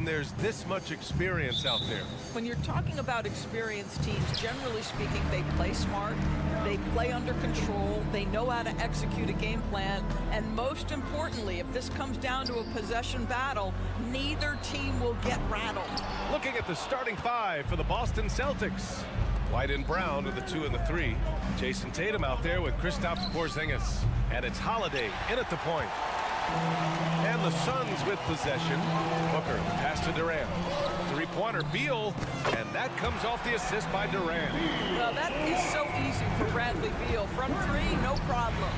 there's this much experience out there. When you're talking about experienced teams, generally speaking, they play smart, they play under control, they know how to execute a game plan, and most importantly, if this comes down to a possession battle, neither team will get rattled. Looking at the starting five for the Boston Celtics. White and Brown are the 2 and the 3. Jason Tatum out there with Kristaps Porzingis. And it's Holiday in at the point. And the Suns with possession. Booker, pass to Durant. Three-pointer, Beal. And that comes off the assist by Durant. Well, that is so easy for Bradley Beal. From 3, no problem.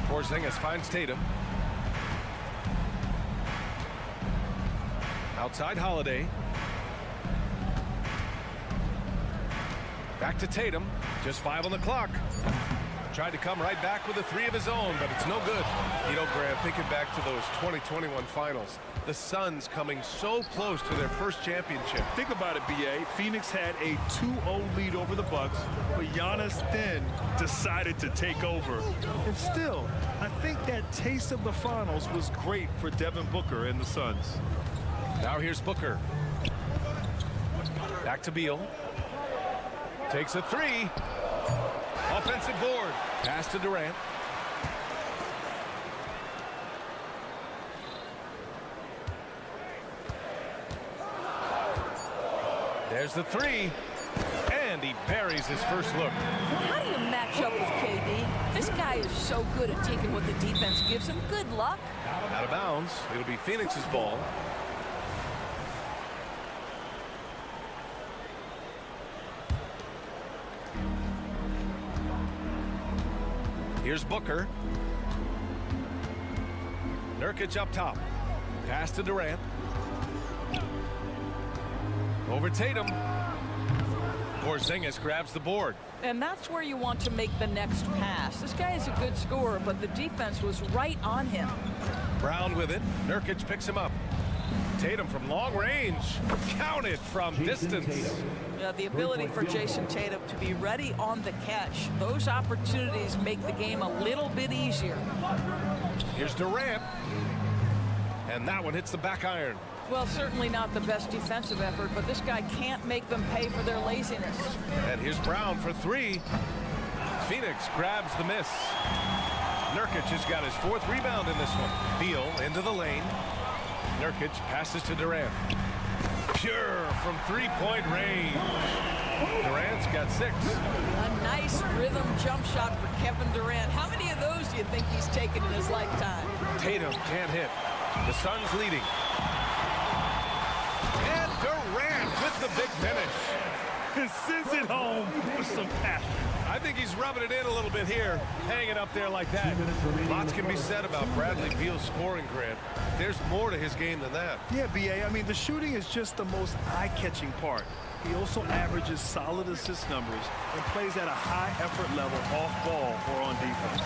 Porzingis finds Tatum. Outside Holiday. Back to Tatum. Just 5 on the clock. Tried to come right back with a 3 of his own, but it's no good. You know, Grant, thinking back to those 2021 finals, the Suns coming so close to their first championship. Think about it, B.A. Phoenix had a 2-0 lead over the Bucks, but Giannis then decided to take over. And still, I think that taste of the finals was great for Devin Booker and the Suns. Now here's Booker. Back to Beal. Takes a 3. Offensive board. Pass to Durant. There's the 3. And he buries his first look. How do you match up with KD? This guy is so good at taking what the defense gives him. Good luck. Out of bounds. It'll be Phoenix's ball. Here's Booker. Nurkic up top. Pass to Durant. Over Tatum. Porzingis grabs the board. And that's where you want to make the next pass. This guy is a good scorer, but the defense was right on him. Brown with it. Nurkic picks him up. Tatum from long range. Counted from distance. The ability for Jason Tatum to be ready on the catch. Those opportunities make the game a little bit easier. Here's Durant. And that one hits the back iron. Well, certainly not the best defensive effort, but this guy can't make them pay for their laziness. And here's Brown for 3. Phoenix grabs the miss. Nurkic has got his 4th rebound in this one. Beal into the lane. Nurkic passes to Durant. Pure from 3-point range. Durant's got 6. A nice rhythm jump shot for Kevin Durant. How many of those do you think he's taken in his lifetime? Tatum can't hit. The Suns leading. And Durant with the big finish. And sends it home with some passion. I think he's rubbing it in a little bit here, hanging up there like that. Lots can be said about Bradley Beal's scoring, Grant. There's more to his game than that. Yeah, B.A. I mean, the shooting is just the most eye-catching part. He also averages solid assist numbers and plays at a high effort level off ball or on defense.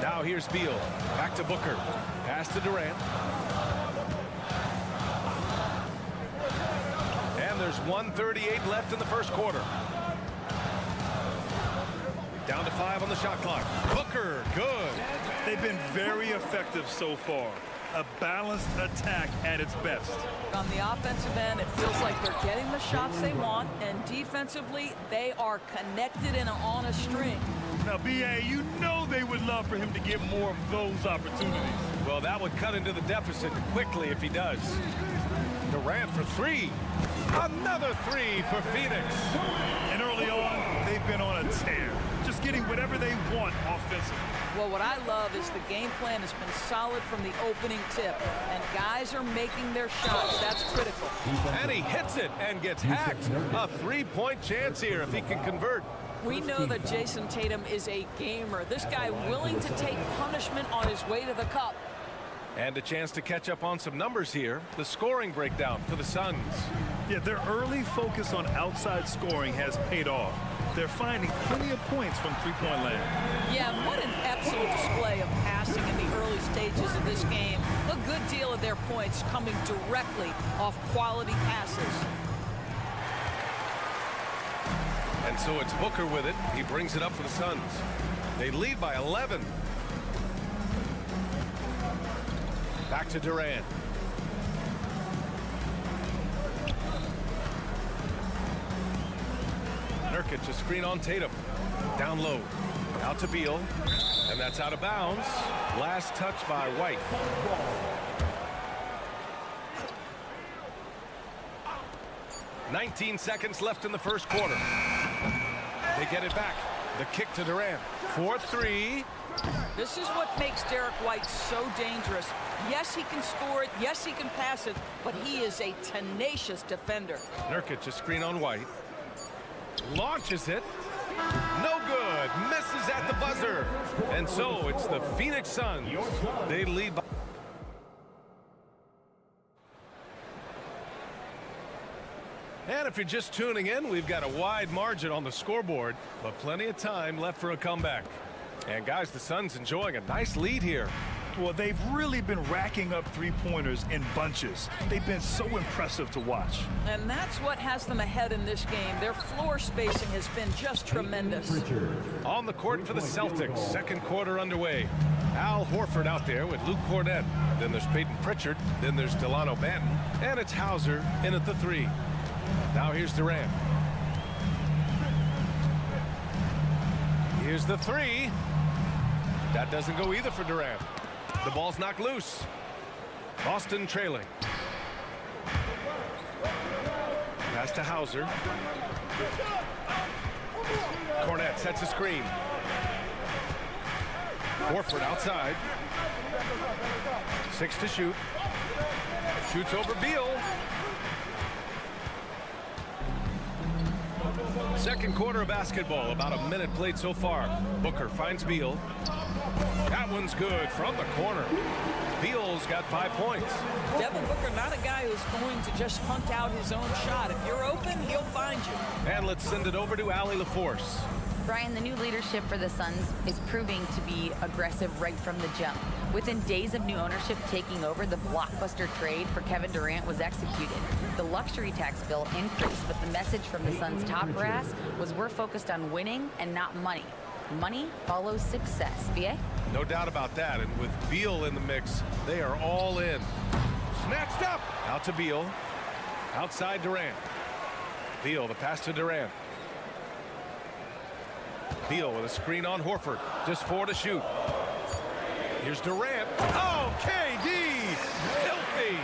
Now here's Beal. Back to Booker. Pass to Durant. And there's 1:38 left in the first quarter. Down to 5 on the shot clock. Booker, good. They've been very effective so far. A balanced attack at its best. On the offensive end, it feels like they're getting the shots they want, and defensively, they are connected and on a string. Now, B.A., you know they would love for him to get more of those opportunities. Well, that would cut into the deficit quickly if he does. Durant for 3. Another 3 for Phoenix. And early on, they've been on a tear. Just getting whatever they want offensively. Well, what I love is the game plan has been solid from the opening tip, and guys are making their shots. That's critical. And he hits it and gets hacked. A 3-point chance here if he can convert. We know that Jason Tatum is a gamer. This guy willing to take punishment on his way to the cup. And a chance to catch up on some numbers here. The scoring breakdown for the Suns. Yeah, their early focus on outside scoring has paid off. They're finding plenty of points from three-point land. Yeah, what an excellent display of passing in the early stages of this game. A good deal of their points coming directly off quality passes. And so it's Booker with it. He brings it up for the Suns. They lead by 11. Back to Durant. Nurkic, a screen on Tatum. Down low. Out to Beal. And that's out of bounds. Last touch by White. "19 seconds left in the first quarter. They get it back. The kick to Durant. 4-3. This is what makes Derek White so dangerous. Yes, he can score it. Yes, he can pass it. But he is a tenacious defender. Nurkic, a screen on White. Launches it. No good. Misses at the buzzer. And so it's the Phoenix Suns. They lead by. And if you're just tuning in, we've got a wide margin on the scoreboard, but plenty of time left for a comeback. And guys, the Suns enjoying a nice lead here. Well, they've really been racking up three-pointers in bunches. They've been so impressive to watch. And that's what has them ahead in this game. Their floor spacing has been just tremendous. On the court for the Celtics, second quarter underway. Al Horford out there with Luke Cornett. Then there's Peyton Pritchard. Then there's Delano Banton. And it's Hauser in at the 3. Now here's Durant. Here's the 3. That doesn't go either for Durant. The ball's knocked loose. Boston trailing. Pass to Hauser. Cornett sets a screen. Horford outside. 6 to shoot. Shoots over Beal. Second quarter of basketball, about a minute played so far. Booker finds Beal. That one's good from the corner. Beal's got 5 points. Devin Booker, not a guy who's going to just hunt out his own shot. If you're open, he'll find you. And let's send it over to Allie LaForce. Brian, the new leadership for the Suns is proving to be aggressive right from the jump. Within days of new ownership taking over, the blockbuster trade for Kevin Durant was executed. The luxury tax bill increased, but the message from the Suns' top brass was we're focused on winning and not money. Money follows success. BA? No doubt about that. And with Beal in the mix, they are all in. Snatched up. Out to Beal. Outside Durant. Beal, the pass to Durant. Beal with a screen on Horford. Just 4 to shoot. Here's Durant. Oh, KD! Filthy!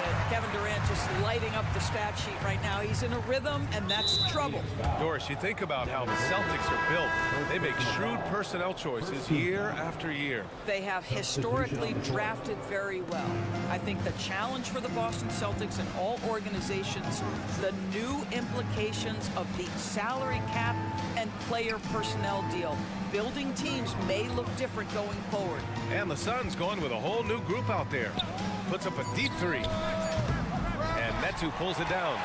And Kevin Durant just lighting up the stat sheet right now. He's in a rhythm, and that's trouble. Doris, you think about how the Celtics are built. They make shrewd personnel choices year after year. They have historically drafted very well. I think the challenge for the Boston Celtics and all organizations, the new implications of the salary cap and player personnel deal. Building teams may look different going forward. And the Suns going with a whole new group out there. Puts up a deep 3. And Metu pulls it down.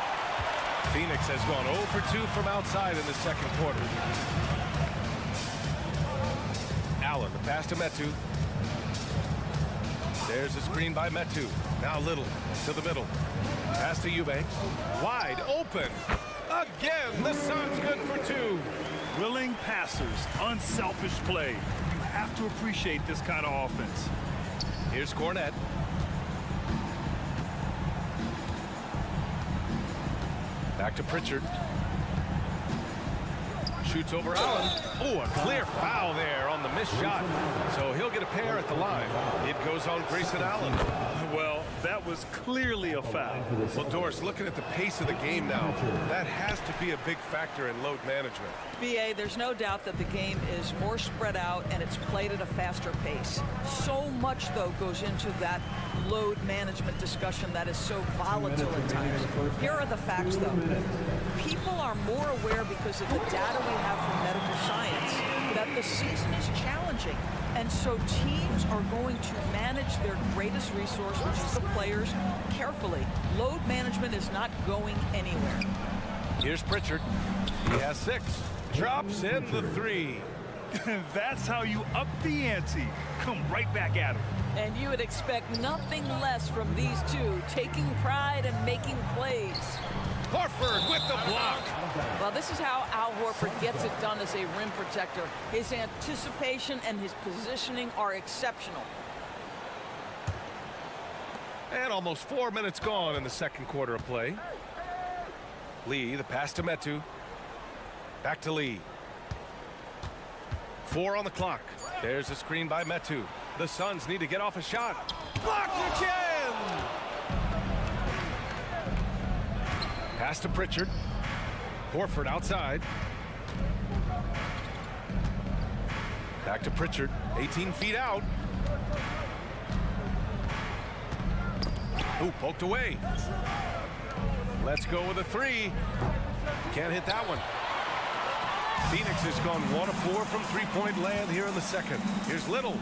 Phoenix has gone 0 for 2 from outside in the second quarter. Allen, the pass to Metu. There's a screen by Metu. Now Little to the middle. Pass to Eubanks. Wide open. Again, the Suns good for 2. Willing passers, unselfish play. You have to appreciate this kind of offense. Here's Cornett. Back to Pritchard. Shoots over Allen. Oh, a clear foul there on the missed shot. So he'll get a pair at the line. It goes on Grayson Allen. Well, that was clearly a foul. Well, Doris, looking at the pace of the game now, that has to be a big factor in load management. BA, there's no doubt that the game is more spread out and it's played at a faster pace. So much, though, goes into that load management discussion that is so volatile at times. Here are the facts, though. People are more aware because of the data we have from medical science that the season is challenging. And so teams are going to manage their greatest resource, which is the players, carefully. Load management is not going anywhere. Here's Pritchard. He has 6. Drops in the 3. That's how you up the ante. Come right back at him. And you would expect nothing less from these two, taking pride and making plays. Horford with the block. Well, this is how Al Horford gets it done as a rim protector. His anticipation and his positioning are exceptional. And almost 4 minutes gone in the second quarter of play. Lee, the pass to Metu. Back to Lee. 4 on the clock. There's a screen by Metu. The Suns need to get off a shot. Blocked again! Pass to Pritchard. Horford outside. Back to Pritchard. 18 feet out. Ooh, poked away. Let's go with a 3. Can't hit that one. Phoenix has gone 1 of 4 from three-point land here in the second. Here's Little.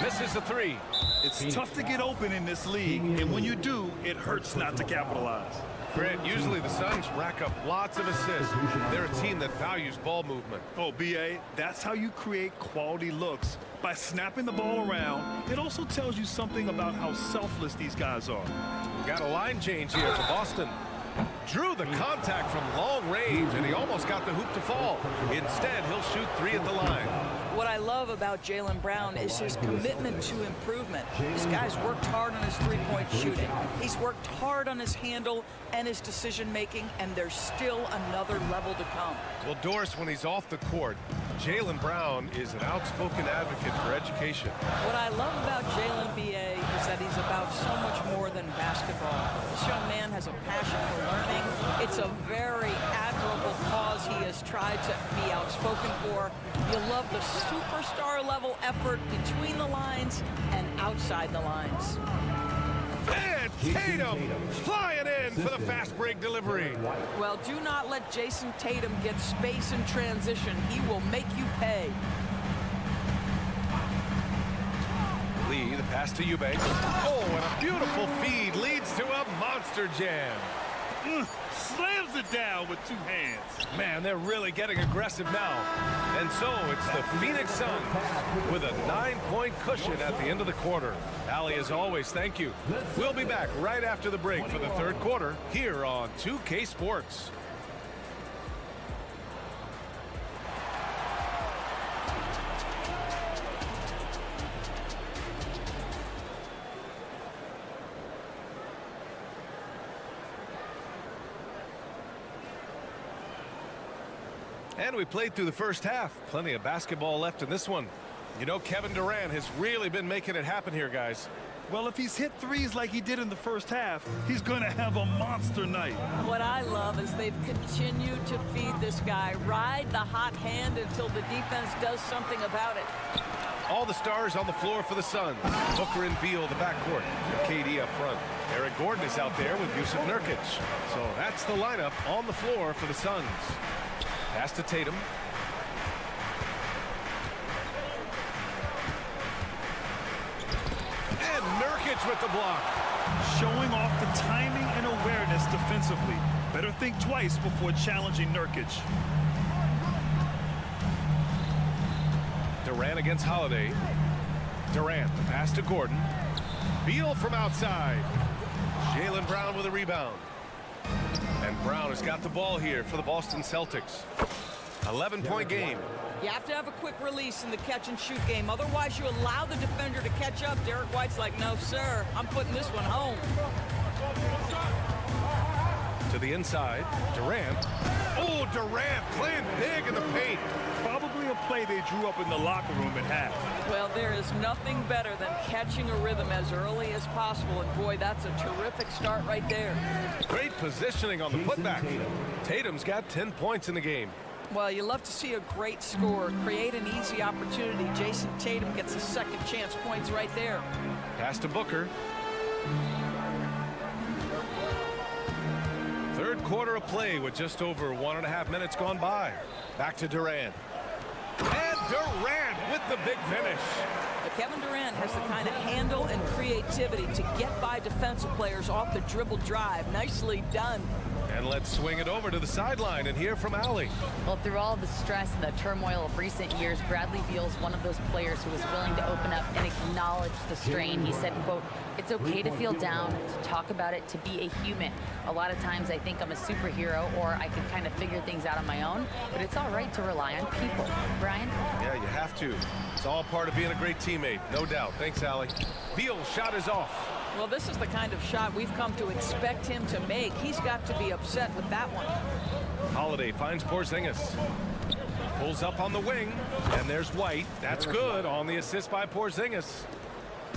Misses the 3. It's tough to get open in this league, and when you do, it hurts not to capitalize. Grant, usually the Suns rack up lots of assists. They're a team that values ball movement. Oh, B.A., that's how you create quality looks. By snapping the ball around, it also tells you something about how selfless these guys are. We got a line change here for Boston. Drew the contact from long range, and he almost got the hoop to fall. Instead, he'll shoot 3 at the line. What I love about Jaylen Brown is his commitment to improvement. This guy's worked hard on his three-point shooting. He's worked hard on his handle and his decision-making, and there's still another level to come. Well, Doris, when he's off the court, Jaylen Brown is an outspoken advocate for education. What I love about Jaylen, B.A., is that he's about so much more than basketball. This young man has a passion for learning. It's a very admirable cause he has tried to be outspoken for. You love the superstar level effort between the lines and outside the lines. And Tatum flying in for the fast break delivery. Well, do not let Jason Tatum get space in transition. He will make you pay. Lee, the pass to Eubank. Oh, and a beautiful feed leads to a monster jam. Slams it down with 2 hands. Man, they're really getting aggressive now. And so it's the Phoenix Suns with a 9-point cushion at the end of the quarter. Allie, as always, thank you. We'll be back right after the break for the third quarter here on 2K Sports. And we played through the first half. Plenty of basketball left in this one. You know, Kevin Durant has really been making it happen here, guys. Well, if he's hit threes like he did in the first half, he's going to have a monster night. What I love is they've continued to feed this guy. Ride the hot hand until the defense does something about it. All the stars on the floor for the Suns. Booker and Beal, the backcourt. KD up front. Eric Gordon is out there with Yusuf Nurkic. So that's the lineup on the floor for the Suns. Pass to Tatum. And Nurkic with the block. Showing off the timing and awareness defensively. Better think twice before challenging Nurkic. Durant against Holiday. Durant, the pass to Gordon. Beal from outside. Jaylen Brown with a rebound. And Brown has got the ball here for the Boston Celtics. 11-point game. You have to have a quick release in the catch-and-shoot game. Otherwise, you allow the defender to catch up. Derek White's like, no, sir. I'm putting this one home. To the inside. Durant. Oh, Durant playing big in the paint. Probably a play they drew up in the locker room at half. Well, there is nothing better than catching a rhythm as early as possible. And, boy, that's a terrific start right there. Great positioning on the putback. Tatum's got 10 points in the game. Well, you love to see a great score. Create an easy opportunity. Jason Tatum gets a second chance points right there. Pass to Booker. Third quarter of play with just over 1.5 minutes gone by. Back to Durant. And Durant with the big finish. But Kevin Durant has the kind of handle and creativity to get by defensive players off the dribble drive. Nicely done. And let's swing it over to the sideline and hear from Allie. Well, through all the stress and the turmoil of recent years, Bradley Beal's one of those players who was willing to open up and acknowledge the strain. He said, quote, "It's okay to feel down, to talk about it, to be a human. A lot of times I think I'm a superhero or I can kind of figure things out on my own, but it's all right to rely on people." Brian? Yeah, you have to. It's all part of being a great teammate, no doubt. Thanks, Allie. Beal's shot is off. Well, this is the kind of shot we've come to expect him to make. He's got to be upset with that one. Holiday finds Porzingis. Pulls up on the wing, and there's White. That's good on the assist by Porzingis.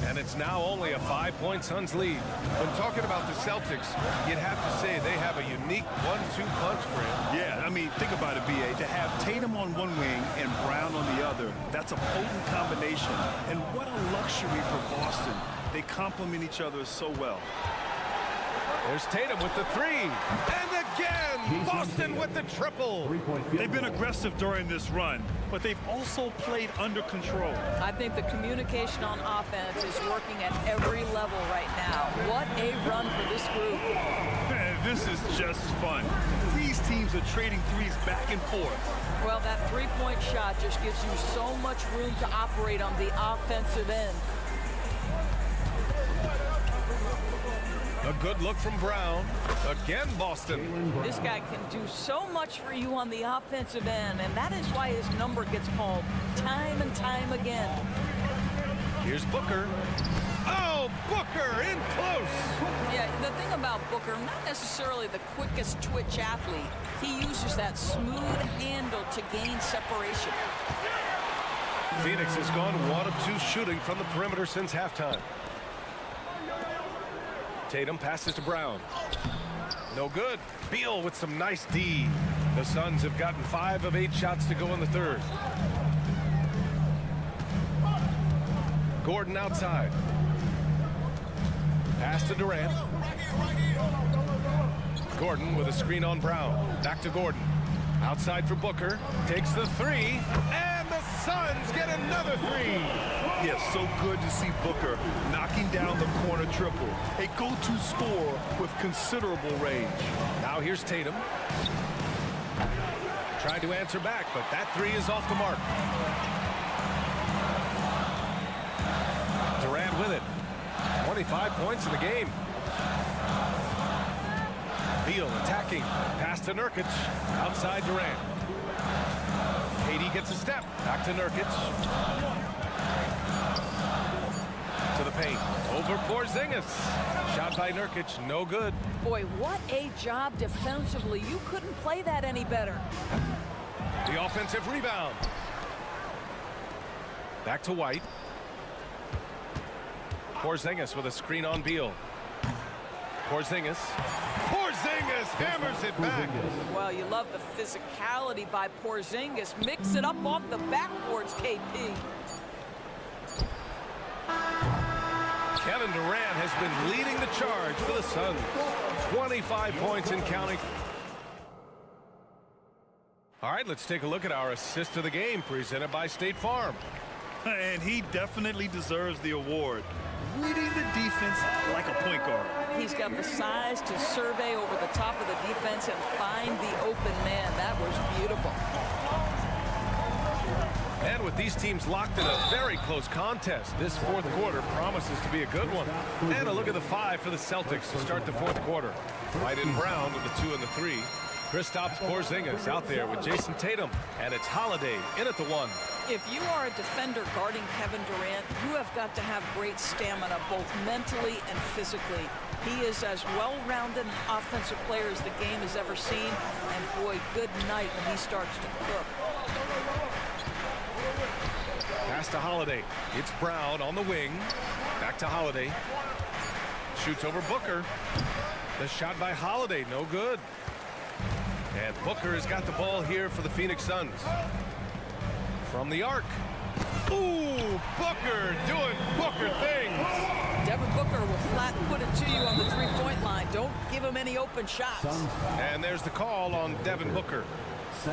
And it's now only a 5-point Suns lead. When talking about the Celtics, you'd have to say they have a unique 1-2 punch, Grant. Yeah, I mean, think about it, B.A. To have Tatum on one wing and Brown on the other, that's a potent combination. And what a luxury for Boston. They complement each other so well. There's Tatum with the three. And again, Boston with the triple. They've been aggressive during this run, but they've also played under control. I think the communication on offense is working at every level right now. What a run for this group. Man, this is just fun. These teams are trading threes back and forth. Well, that three-point shot just gives you so much room to operate on the offensive end. A good look from Brown. Again, Boston. This guy can do so much for you on the offensive end, and that is why his number gets called time and time again. Here's Booker. Oh, Booker in close. Yeah, the thing about Booker, not necessarily the quickest twitch athlete. He uses that smooth handle to gain separation. Phoenix has gone 1 of 2 shooting from the perimeter since halftime. Tatum passes to Brown. No good. Beal with some nice D. The Suns have gotten 5 of 8 shots to go in the third. Gordon outside. Pass to Durant. Gordon with a screen on Brown. Back to Gordon. Outside for Booker. Takes the three. And the Suns get another three. Yeah, so good to see Booker knocking down the corner triple. A go-to scorer with considerable range. Now here's Tatum. Tried to answer back, but that three is off the mark. Durant with it. 25 points in the game. Beal attacking. Pass to Nurkic. Outside Durant. KD gets a step. Back to Nurkic. To the paint. Over Porzingis. Shot by Nurkic. No good. Boy, what a job defensively. You couldn't play that any better. The offensive rebound. Back to White. Porzingis with a screen on Beal. Porzingis hammers it back. Well, you love the physicality by Porzingis. Mix it up off the backboards, KP. Kevin Durant has been leading the charge for the Suns. 25 points and counting. All right, let's take a look at our assist of the game presented by State Farm. And he definitely deserves the award. Reading the defense like a point guard. He's got the size to survey over the top of the defense and find the open man. That was beautiful. And with these teams locked in a very close contest, this fourth quarter promises to be a good one. And a look at the 5 for the Celtics to start the fourth quarter. White and Brown with the 2 and the 3. Kristaps Porzingis out there with Jason Tatum. And it's Holiday in at the 1. If you are a defender guarding Kevin Durant, you have got to have great stamina, both mentally and physically. He is as well-rounded an offensive player as the game has ever seen. And boy, good night when he starts to cook. Pass to Holiday. It's Brown on the wing. Back to Holiday. Shoots over Booker. The shot by Holiday, no good. And Booker has got the ball here for the Phoenix Suns. From the arc. Ooh, Booker doing Booker things. Devin Booker will flat put it to you on the three-point line. Don't give him any open shots. And there's the call on Devin Booker.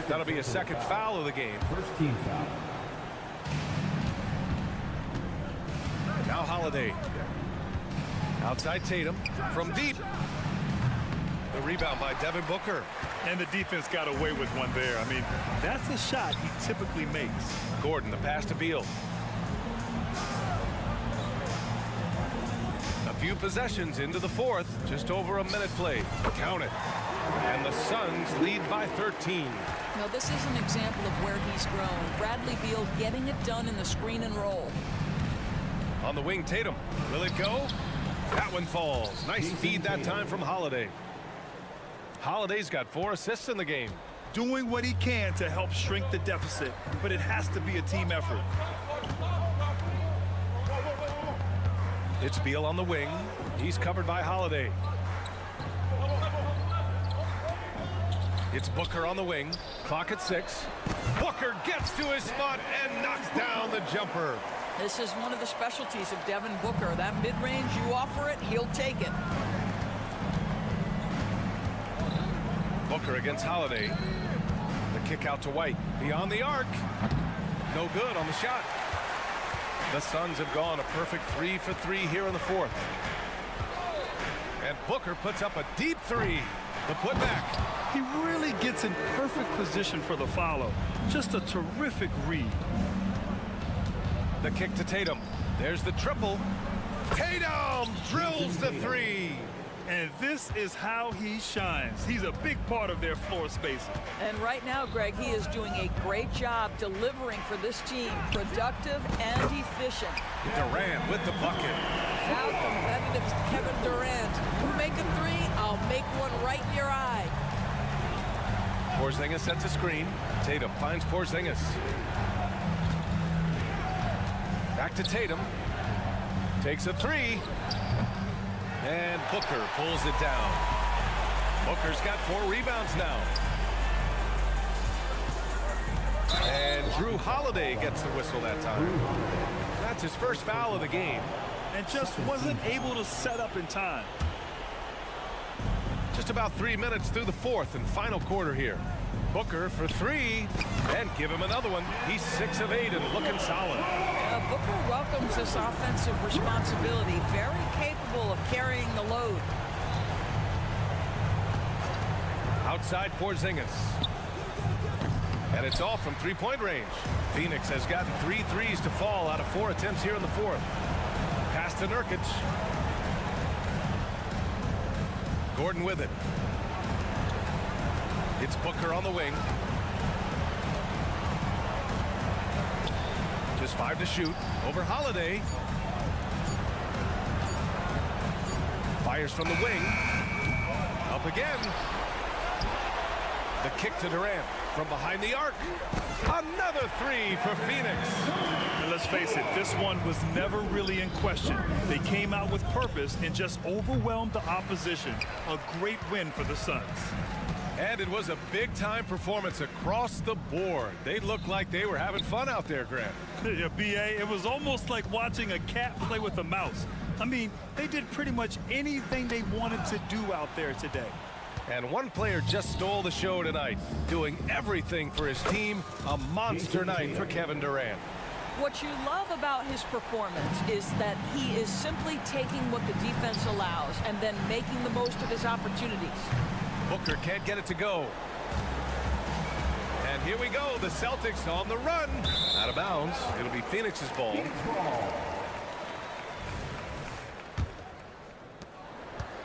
That'll be a second foul of the game. First team foul. Now Holiday. Outside Tatum. From deep. The rebound by Devin Booker. And the defense got away with one there. I mean, that's a shot he typically makes. Gordon, the pass to Beal. A few possessions into the fourth. Just over a minute played. Count it. And the Suns lead by 13. Now, this is an example of where he's grown. Bradley Beal getting it done in the screen and roll. On the wing, Tatum. Will it go? That one falls. Nice feed that time from Holiday. Holiday's got 4 assists in the game. Doing what he can to help shrink the deficit, but it has to be a team effort. It's Beal on the wing. He's covered by Holiday. It's Booker on the wing. Clock at 6. Booker gets to his spot and knocks down the jumper. This is one of the specialties of Devin Booker. That mid-range, you offer it, he'll take it. Booker against Holiday. The kick out to White. Beyond the arc. No good on the shot. The Suns have gone a perfect 3 for 3 here in the 4th. And Booker puts up a deep 3. The putback. He really gets in perfect position for the follow. Just a terrific read. The kick to Tatum. There's the triple. Tatum drills the 3. And this is how he shines. He's a big part of their floor spacing. And right now, Greg, he is doing a great job delivering for this team. Productive and efficient. Durant with the bucket. How competitive is Kevin Durant? You make a 3, I'll make one right in your eye. Porzingis sets a screen. Tatum finds Porzingis. Back to Tatum. Takes a 3. And Booker pulls it down. Booker's got 4 rebounds now. And Drew Holiday gets the whistle that time. That's his first foul of the game. And just wasn't able to set up in time. Just about 3 minutes through the 4th and final quarter here. Booker for 3. And give him another one. He's 6 of 8 and looking solid. Booker welcomes this offensive responsibility. Very capable of carrying the load. Outside Porzingis. And it's off from 3-point range. Phoenix has gotten 3 threes to fall out of 4 attempts here in the 4th. Pass to Nurkic. Gordon with it. It's Booker on the wing. Just 5 to shoot. Over Holiday. Fires from the wing. Up again. The kick to Durant from behind the arc. Another 3 for Phoenix. And let's face it, this one was never really in question. They came out with purpose and just overwhelmed the opposition. A great win for the Suns. And it was a big-time performance across the board. They looked like they were having fun out there, Grant. Yeah, B.A., it was almost like watching a cat play with a mouse. I mean, they did pretty much anything they wanted to do out there today. And one player just stole the show tonight, doing everything for his team. A monster night for Kevin Durant. What you love about his performance is that he is simply taking what the defense allows and then making the most of his opportunities. Booker can't get it to go. And here we go. The Celtics on the run. Out of bounds. It'll be Phoenix's ball.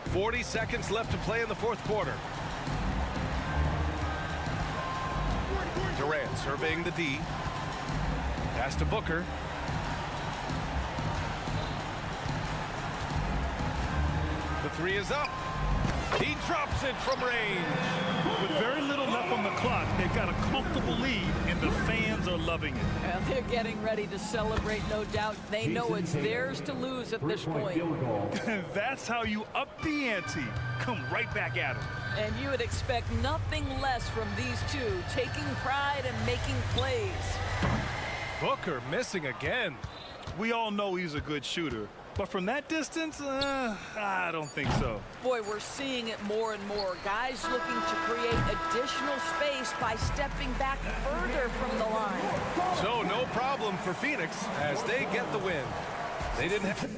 40 seconds left to play in the 4th quarter. Durant surveying the D. Pass to Booker. The 3 is up. He drops it from range. With very little left on the clock, they've got a comfortable lead, and the fans are loving it. Well, they're getting ready to celebrate, no doubt. They know it's theirs to lose at this point. That's how you up the ante. Come right back at them. And you would expect nothing less from these two, taking pride and making plays. Booker missing again. We all know he's a good shooter, but from that distance, I don't think so. Boy, we're seeing it more and more. Guys looking to create additional space by stepping back further from the line. So no problem for Phoenix as they get the win. They didn't have...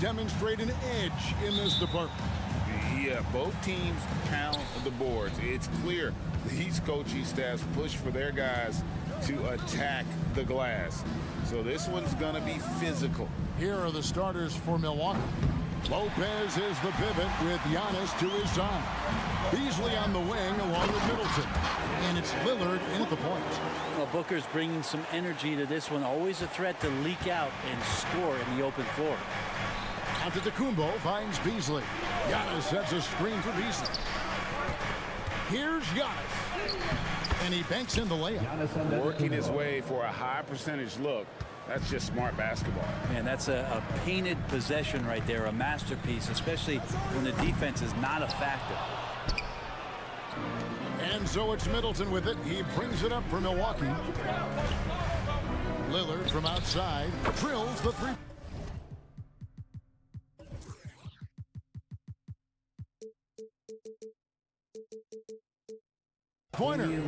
demonstrate an edge in this department. Yeah, both teams pound the boards. It's clear these coaching staffs push for their guys to attack the glass. So this one's going to be physical. Here are the starters for Milwaukee. Lopez is the pivot with Giannis to his side. Beasley on the wing along with Middleton. And it's Lillard in at the point. Well, Booker's bringing some energy to this one. Always a threat to leak out and score in the open floor. Antetokounmpo finds Beasley. Giannis sets a screen for Beasley. Here's Giannis. And he banks in the layup. Working his way for a high percentage look. That's just smart basketball. Man, that's a painted possession right there, a masterpiece, especially when the defense is not a factor. And so it's Middleton with it. He brings it up for Milwaukee. Lillard from outside drills the three. Pointer.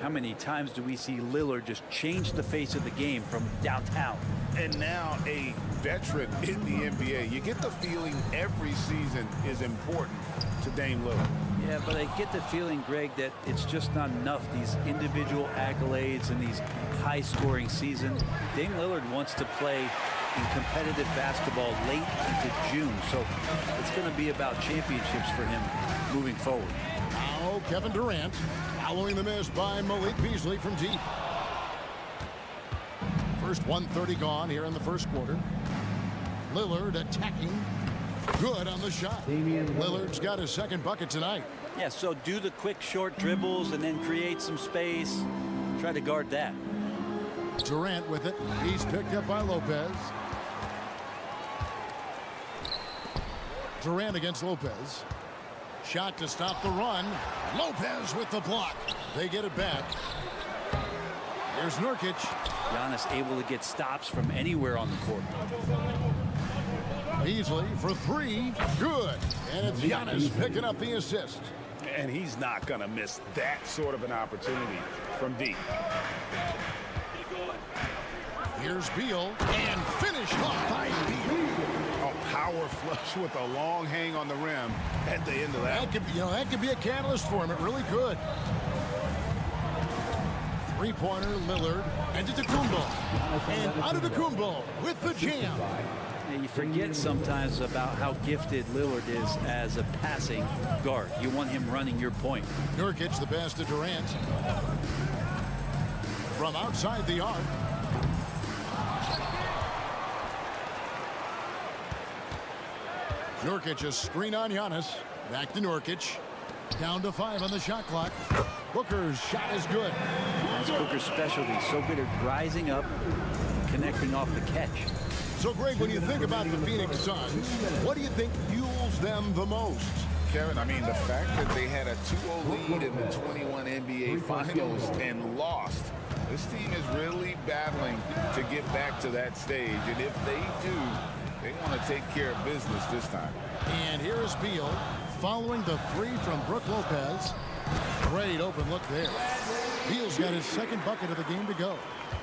How many times do we see Lillard just change the face of the game from downtown? And now a veteran in the NBA. You get the feeling every season is important to Dame Lillard. Yeah, but I get the feeling, Greg, that it's just not enough. These individual accolades and these high-scoring seasons. Dame Lillard wants to play in competitive basketball late into June, so it's going to be about championships for him moving forward. Now Kevin Durant following the miss by Malik Beasley from deep. First 1:30 gone here in the first quarter. Lillard attacking. Good on the shot. Lillard's got his second bucket tonight. Yeah, so do the quick short dribbles and then create some space. Try to guard that. Durant with it. He's picked up by Lopez. Durant against Lopez. Shot to stop the run. Lopez with the block. They get it back. Here's Nurkic. Giannis able to get stops from anywhere on the court. Beasley for three. Good. And it's Giannis picking up the assist. And he's not going to miss that sort of an opportunity from deep. Here's Beal. And finished off by Beal. A power flush with a long hang on the rim at the end of that. That could be a catalyst for him. It really could. Three-pointer, Lillard. And Antetokounmpo. And Antetokounmpo with the jam. You forget sometimes about how gifted Lillard is as a passing guard. You want him running your point. Nurkic the pass to Durant. From outside the arc. Nurkic a screen on Giannis. Back to Nurkic. Down to 5 on the shot clock. Booker's shot is good. That's Booker's specialty. So good at rising up, connecting off the catch. So, Greg, when you think about the Phoenix Suns, what do you think fuels them the most? Kevin, I mean, the fact that they had a 2-0 lead in the 21 NBA Finals and lost. This team is really battling to get back to that stage. And if they do, they want to take care of business this time. And here is Beal following the three from Brook Lopez. Great open look there. Beal's got his second bucket of the game to go.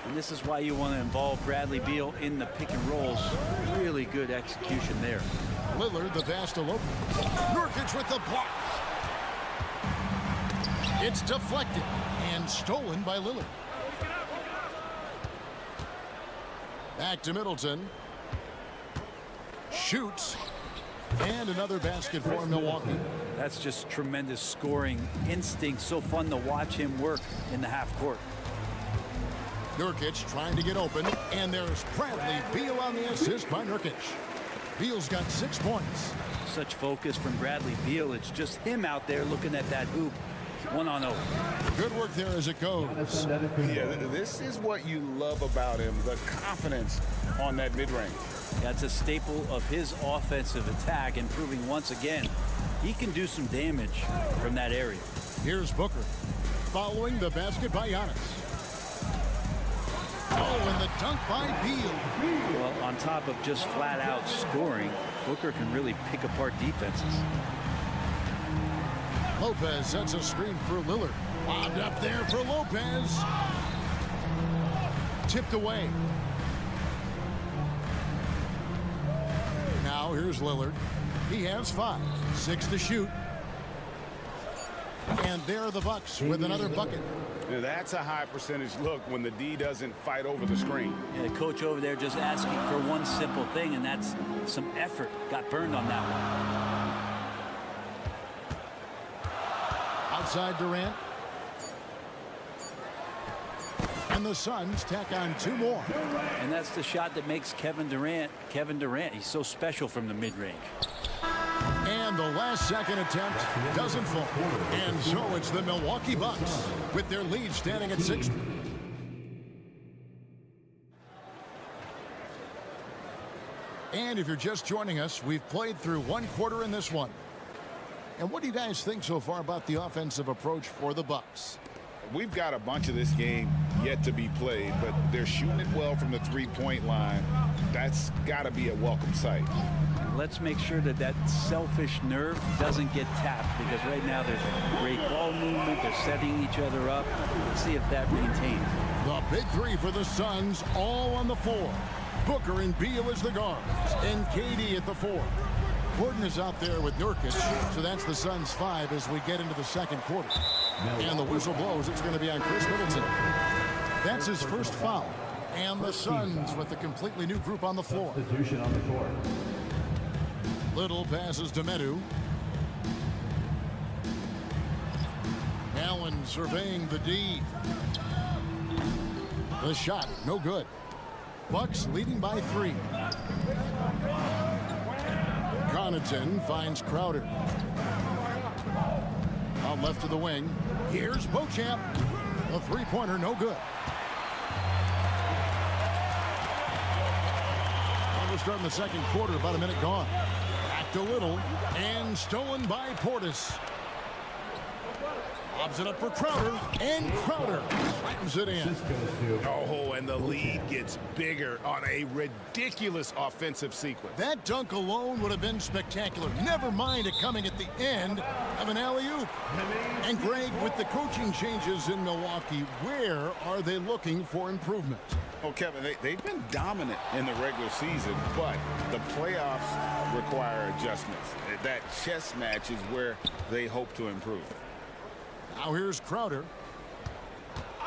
And this is why you want to involve Bradley Beal in the pick and rolls. Really good execution there. Lillard the pass to Lopez. Nurkic with the block. It's deflected and stolen by Lillard. Back to Middleton. Shoots. And another basket for Milwaukee. That's just tremendous scoring instinct. So fun to watch him work in the half court. Nurkic trying to get open, and there's Bradley Beal on the assist by Nurkic. Beal's got 6 points. Such focus from Bradley Beal. It's just him out there looking at that hoop. 1-on-0. Good work there as it goes. Yeah, this is what you love about him, the confidence on that mid-range. That's a staple of his offensive attack, and proving once again he can do some damage from that area. Here's Booker following the basket by Giannis. Oh, and the dunk by Beal. Well, on top of just flat-out scoring, Booker can really pick apart defenses. Lopez sets a screen for Lillard. Lobbed up there for Lopez. Tipped away. Now here's Lillard. He has 5, 6 to shoot. And there are the Bucks with another bucket. That's a high percentage look when the D doesn't fight over the screen. Yeah, the coach over there just asking for one simple thing, and that's some effort. Got burned on that one. Outside Durant. And the Suns tack on 2 more. And that's the shot that makes Kevin Durant. He's so special from the mid-range. And the last second attempt doesn't fall. And so it's the Milwaukee Bucks with their lead standing at 6. And if you're just joining us, we've played through 1 quarter in this one. And what do you guys think so far about the offensive approach for the Bucks? We've got a bunch of this game yet to be played, but they're shooting it well from the 3-point line. That's got to be a welcome sight. Let's make sure that that selfish nerve doesn't get tapped, because right now there's great ball movement. They're setting each other up. Let's see if that maintains. The big 3 for the Suns, all on the floor. Booker and Beal as the guards, and KD at the 4. Gordon is out there with Nurkic, so that's the Suns' 5 as we get into the second quarter. And the whistle blows. It's going to be on Chris Middleton. That's his first foul. And the Suns with a completely new group on the floor. Little passes to Medu. Allen surveying the D. The shot, no good. Bucks leading by 3. Connaughton finds Crowder. Out left to the wing. Here's Beauchamp. The 3-pointer, no good. We're starting the second quarter, about a minute gone. Back to Little, and stolen by Portis. Lobs it up for Crowder, and Crowder slams it in. Oh, and the lead gets bigger on a ridiculous offensive sequence. That dunk alone would have been spectacular. Never mind it coming at the end of an alley-oop. And Greg, with the coaching changes in Milwaukee, where are they looking for improvement? Oh, Kevin, they've been dominant in the regular season, but the playoffs require adjustments. That chess match is where they hope to improve. Now here's Crowder.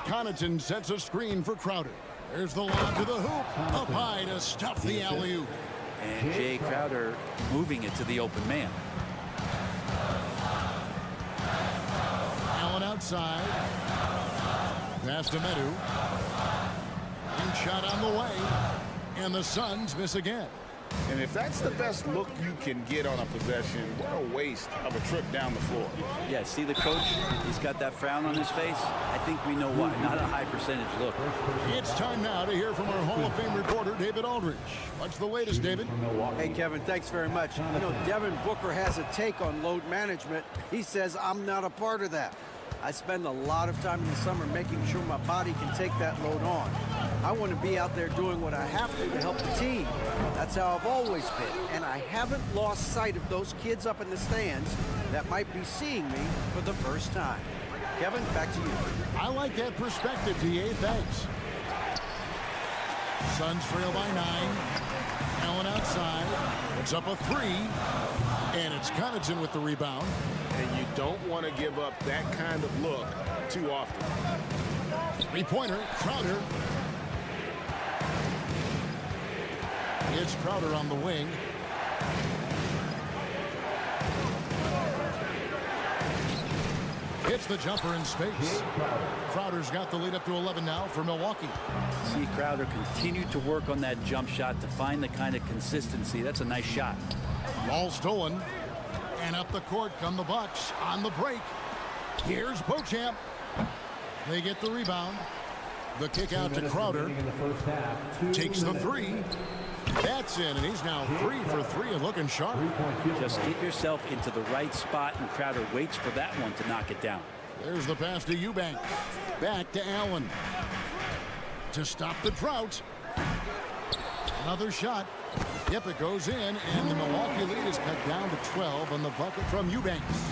Connaughton sets a screen for Crowder. There's the lob to the hoop. Up high to stuff the alley-oop. And Jay Crowder moving it to the open man. Allen outside. Pass to Medu. And shot on the way. And the Suns miss again. And if that's the best look you can get on a possession, what a waste of a trip down the floor. Yeah, see the coach? He's got that frown on his face. I think we know why. Not a high percentage look. It's time now to hear from our Hall of Fame reporter, David Aldridge. What's the latest, David? Hey, Kevin, thanks very much. You know, Devin Booker has a take on load management. He says, I'm not a part of that. I spend a lot of time in the summer making sure my body can take that load on. I want to be out there doing what I have to help the team. That's how I've always been. And I haven't lost sight of those kids up in the stands that might be seeing me for the first time. Kevin, back to you. I like that perspective, D.A. Thanks. Suns trail by 9. Allen outside. It's up a 3. And it's Connaughton with the rebound. And you don't want to give up that kind of look too often. 3-pointer, Crowder. It's Crowder on the wing. Hits the jumper in space. Crowder's got the lead up to 11 now for Milwaukee. See Crowder continue to work on that jump shot to find the kind of consistency. That's a nice shot. Ball stolen. And up the court come the Bucks on the break. Here's Beauchamp. They get the rebound. The kick out to Crowder. Takes the 3. That's in, and he's now 3 for 3 and looking sharp. Just get yourself into the right spot, and Crowder waits for that one to knock it down. There's the pass to Eubanks. Back to Allen. To stop the drought. Another shot. Yep, it goes in, and the Milwaukee lead is cut down to 12 on the bucket from Eubanks.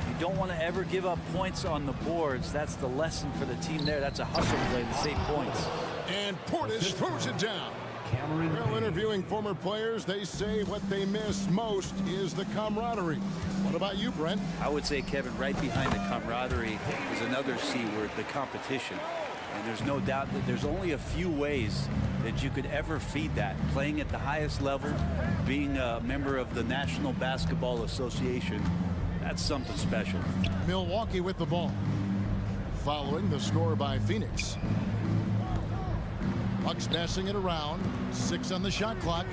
You don't want to ever give up points on the boards. That's the lesson for the team there. That's a hustle play to save points. And Portis throws it down. Well, interviewing former players, they say what they miss most is the camaraderie. What about you, Brent? I would say, Kevin, right behind the camaraderie is another C word, the competition. And there's no doubt that there's only a few ways that you could ever feed that. Playing at the highest level, being a member of the National Basketball Association, that's something special. Milwaukee with the ball. Following the score by Phoenix. Bucks passing it around. 6 on the shot clock.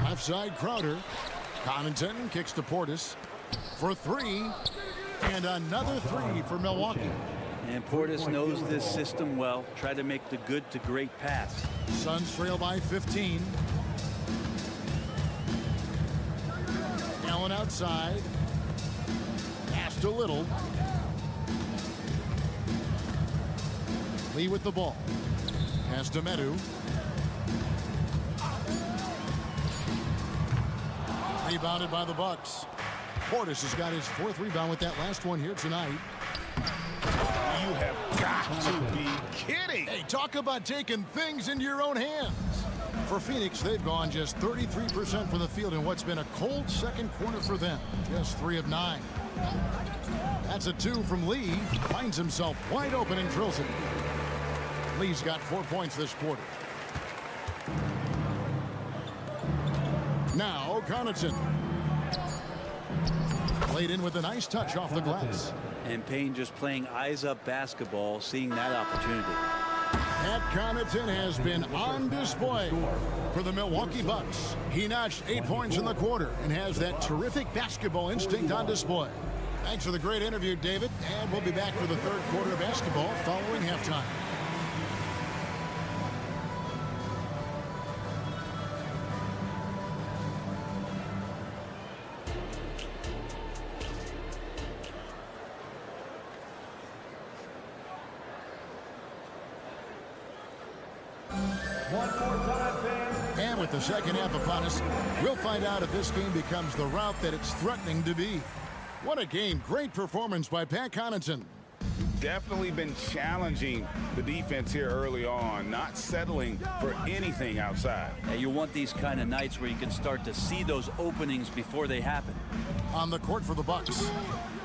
Left side, Crowder. Connaughton kicks to Portis for 3. And another 3 for Milwaukee. And Portis knows this system well. Try to make the good to great pass. Suns trail by 15. Allen outside. Pass to Little. Lee with the ball. Pass to Medu. Rebounded by the Bucks. Portis has got his 4th rebound with that last one here tonight. You have got to be kidding. Hey, talk about taking things into your own hands. For Phoenix, they've gone just 33% from the field in what's been a cold second quarter for them. Just 3 of 9. That's a 2 from Lee. Finds himself wide open and drills it. Lee's got 4 points this quarter. Now, Connaughton. Played in with a nice touch off the glass. And Payne just playing eyes-up basketball, seeing that opportunity. Pat Connaughton has been on display for the Milwaukee Bucks. He notched 8 points in the quarter and has that terrific basketball instinct on display. Thanks for the great interview, David. And we'll be back for the 3rd quarter of basketball following halftime. And with the second half upon us, we'll find out if this game becomes the route that it's threatening to be. What a game. Great performance by Pat Connaughton. Definitely been challenging the defense here early on, not settling for anything outside. And you want these kind of nights where you can start to see those openings before they happen. On the court for the Bucks,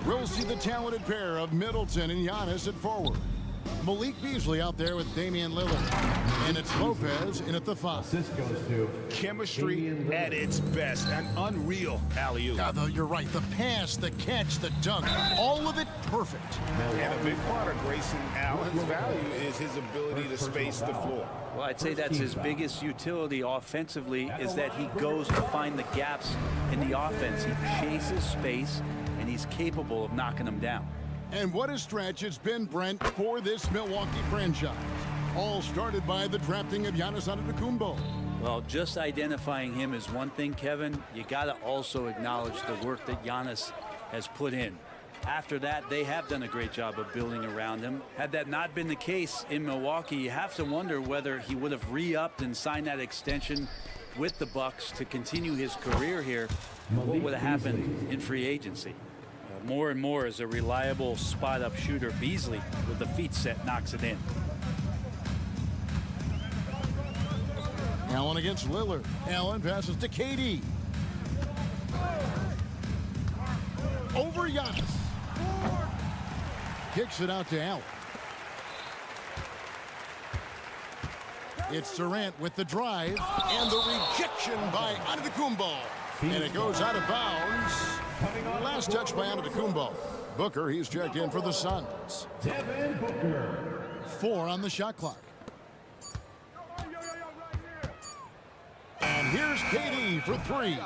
we'll see the talented pair of Middleton and Giannis at forward. Malik Beasley out there with Damian Lillard. And it's Lopez in at the 5. Chemistry at its best. An unreal alley-oop. You're right. The pass, the catch, the dunk, all of it perfect. And a big part of Grayson Allen's value is his ability to space the floor. Well, I'd say that's his biggest utility offensively, is that he goes to find the gaps in the offense. He chases space, and he's capable of knocking them down. And what a stretch it's been, Brent, for this Milwaukee franchise. All started by the drafting of Giannis Antetokounmpo. Well, just identifying him is one thing, Kevin. You got to also acknowledge the work that Giannis has put in. After that, they have done a great job of building around him. Had that not been the case in Milwaukee, you have to wonder whether he would have re-upped and signed that extension with the Bucks to continue his career here. What would have happened in free agency? More and more as a reliable spot-up shooter. Beasley, with the feet set, knocks it in. Allen against Lillard. Allen passes to KD. Over Giannis. Kicks it out to Allen. It's Durant with the drive and the rejection by Antetokounmpo. And it goes out of bounds. Last touch by Antetokounmpo. Booker, he's checked in for the Suns. 4 on the shot clock. And here's KD for 3.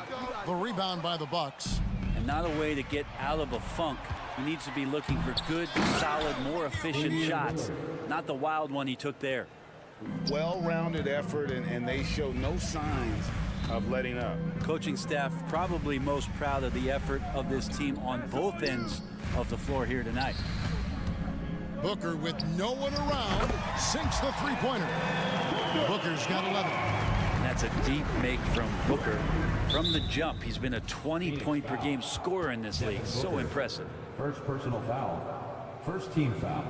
The rebound by the Bucks. And not a way to get out of a funk. He needs to be looking for good, solid, more efficient shots. Not the wild one he took there. Well-rounded effort, and they show no signs of letting up. Coaching staff probably most proud of the effort of this team on both ends of the floor here tonight. Booker with no one around sinks the three-pointer. Booker's got 11. And that's a deep make from Booker. From the jump, he's been a 20-point per game scorer in this league. So impressive. First personal foul. First team foul.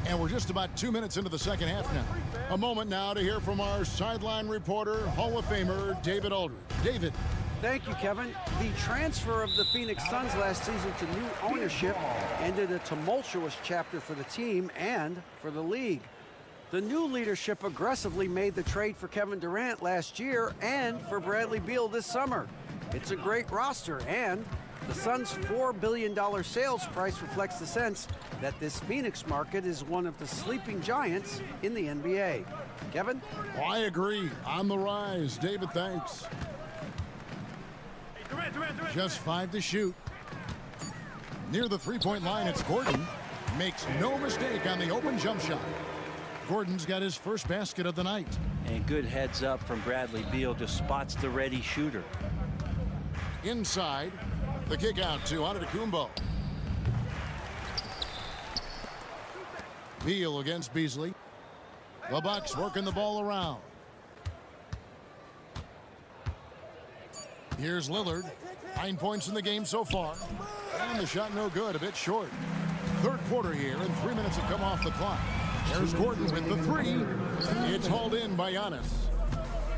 And we're just about 2 minutes into the second half now. A moment now to hear from our sideline reporter, Hall of Famer David Aldridge. David. Thank you, Kevin. The transfer of the Phoenix Suns last season to new ownership ended a tumultuous chapter for the team and for the league. The new leadership aggressively made the trade for Kevin Durant last year and for Bradley Beal this summer. It's a great roster, and the Suns' $4 billion sales price reflects the sense that this Phoenix market is one of the sleeping giants in the NBA. Kevin? Oh, I agree. On the rise. David, thanks. Just 5 to shoot. Near the three-point line, it's Gordon. Makes no mistake on the open jump shot. Gordon's got his first basket of the night. And good heads up from Bradley Beal, just spots the ready shooter. Inside, the kick out to Antetokounmpo. Beal against Beasley. The Bucks working the ball around. Here's Lillard. 9 points in the game so far. And the shot no good, a bit short. Third quarter here, and 3 minutes have come off the clock. There's Gordon with the three. It's hauled in by Giannis.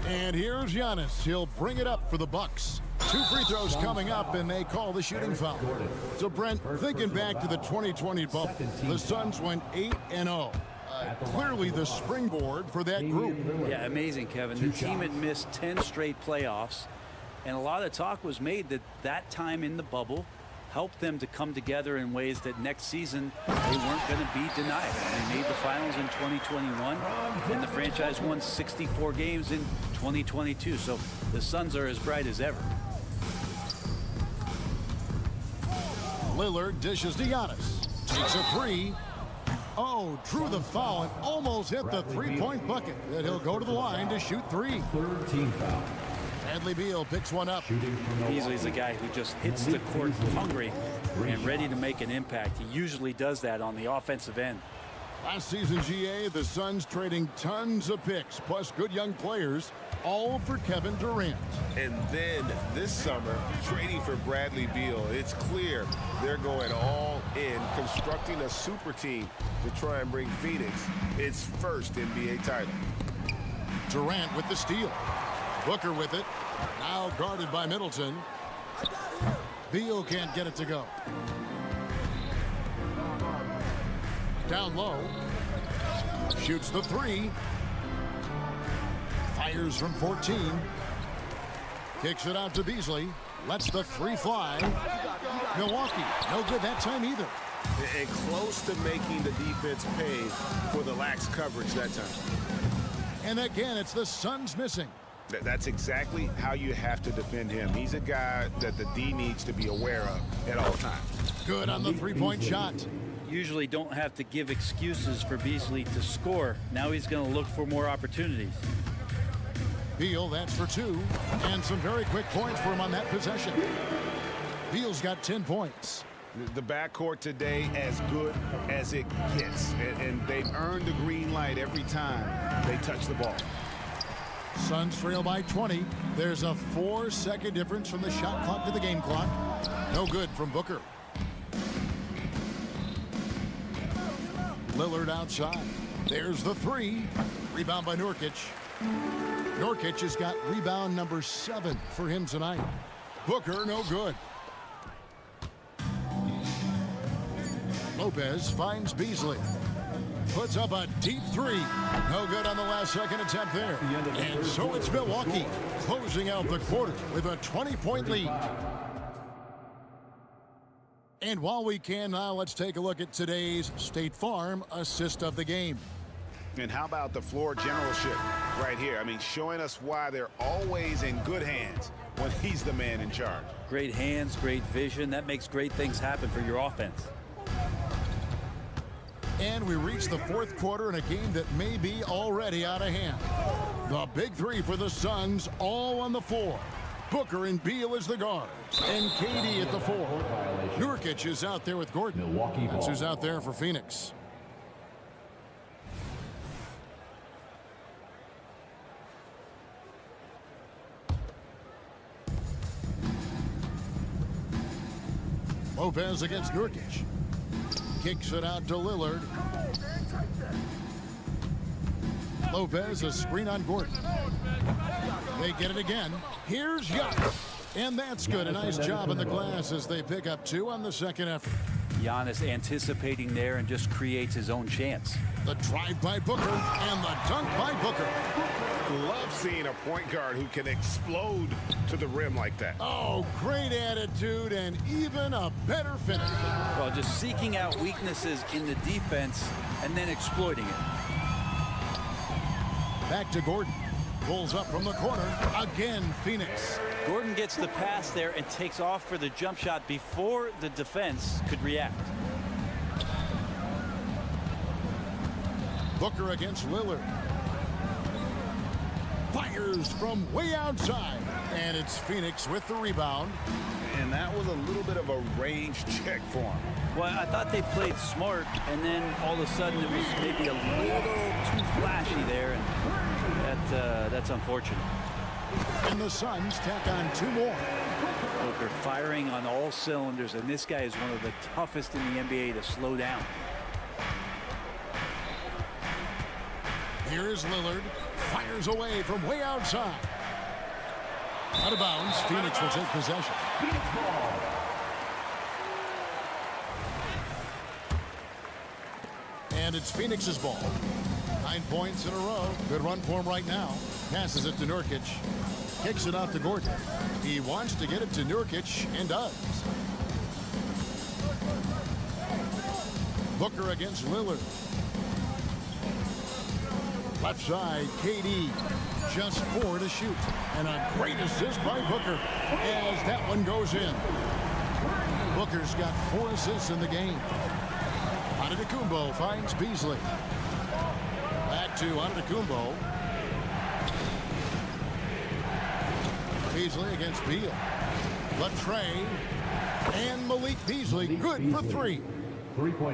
And here's Giannis. He'll bring it up for the Bucks. 2 free throws coming up, and they call the shooting foul. So, Brent, thinking back to the 2020 bubble, the Suns went 8-0. Clearly the springboard for that group. Yeah, amazing, Kevin. The team had missed 10 straight playoffs, and a lot of talk was made that that time in the bubble helped them to come together in ways that next season they weren't going to be denied. They made the finals in 2021, and the franchise won 64 games in 2022. So the Suns are as bright as ever. Lillard dishes to Giannis. Takes a three. Oh, drew the foul and almost hit the three-point bucket. That he'll go to the line to shoot 3. Third team foul. Bradley Beal picks one up. Beasley's a guy who just hits the court hungry and ready to make an impact. He usually does that on the offensive end. Last season, GA, the Suns trading tons of picks, plus good young players, all for Kevin Durant. And then this summer, trading for Bradley Beal. It's clear they're going all in, constructing a super team to try and bring Phoenix its first NBA title. Durant with the steal. Booker with it. Now guarded by Middleton. Beal can't get it to go. Down low. Shoots the 3. Fires from 14. Kicks it out to Beasley. Lets the 3 fly. Milwaukee, no good that time either. And close to making the defense pay for the lax coverage that time. And again, it's the Suns missing. That's exactly how you have to defend him. He's a guy that the D needs to be aware of at all times. Good on the three-point shot. Usually don't have to give excuses for Beasley to score. Now he's going to look for more opportunities. Beal, that's for 2. And some very quick points for him on that possession. Beal's got 10 points. The backcourt today as good as it gets. And they've earned the green light every time they touch the ball. Suns trail by 20. There's a 4-second difference from the shot clock to the game clock. No good from Booker. Lillard outside. There's the 3. Rebound by Nurkic. Nurkic has got rebound number 7 for him tonight. Booker, no good. Lopez finds Beasley. Puts up a deep 3. No good on the last second attempt there. And so it's Milwaukee closing out the quarter with a 20-point lead. And while we can now, let's take a look at today's State Farm assist of the game. And how about the floor generalship right here? I mean, showing us why they're always in good hands when he's the man in charge. Great hands, great vision. That makes great things happen for your offense. And we reach the fourth quarter in a game that may be already out of hand. The big 3 for the Suns, all on the floor. Booker and Beal as the guards, and KD at the 4. Nurkic is out there with Gordon. That's who's out there for Phoenix. Lopez against Nurkic. Kicks it out to Lillard. Lopez, a screen on Gordon. They get it again. Here's Giannis. And that's good. A nice job in the glass as they pick up 2 on the second effort. Giannis anticipating there and just creates his own chance. The drive by Booker and the dunk by Booker. Love seeing a point guard who can explode to the rim like that. Oh, great attitude and even a better finish. Well, just seeking out weaknesses in the defense and then exploiting it. Back to Gordon. Pulls up from the corner. Again, Phoenix. Gordon gets the pass there and takes off for the jump shot before the defense could react. Booker against Lillard. Fires from way outside. And it's Phoenix with the rebound. And that was a little bit of a range check for him. Well, I thought they played smart, and then all of a sudden it was maybe a little too flashy there, and that's unfortunate. And the Suns tack on 2 more. Booker firing on all cylinders, and this guy is one of the toughest in the NBA to slow down. Here's Lillard. Fires away from way outside. Out of bounds. Phoenix will take possession. And it's Phoenix's ball. 9 points in a row. Good run for him right now. Passes it to Nurkic. Kicks it out to Gordon. He wants to get it to Nurkic and does. Booker against Lillard. Left side, KD. Just 4 to shoot. And a great assist by Booker as that one goes in. Booker's got 4 assists in the game. Antetokounmpo finds Beasley. Back to Antetokounmpo. Beasley against Beal. Latrey. And Malik Beasley good for 3.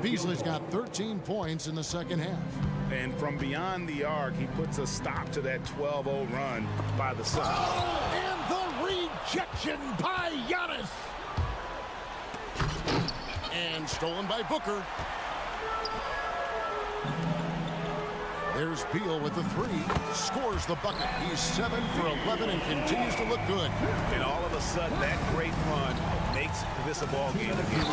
Beasley's got 13 points in the second half. And from beyond the arc, he puts a stop to that 12-0 run by the Suns. And the rejection by Giannis. And stolen by Booker. There's Beal with the 3. Scores the bucket. He's 7 for 11 and continues to look good. And all of a sudden, that great run makes this a ball game again.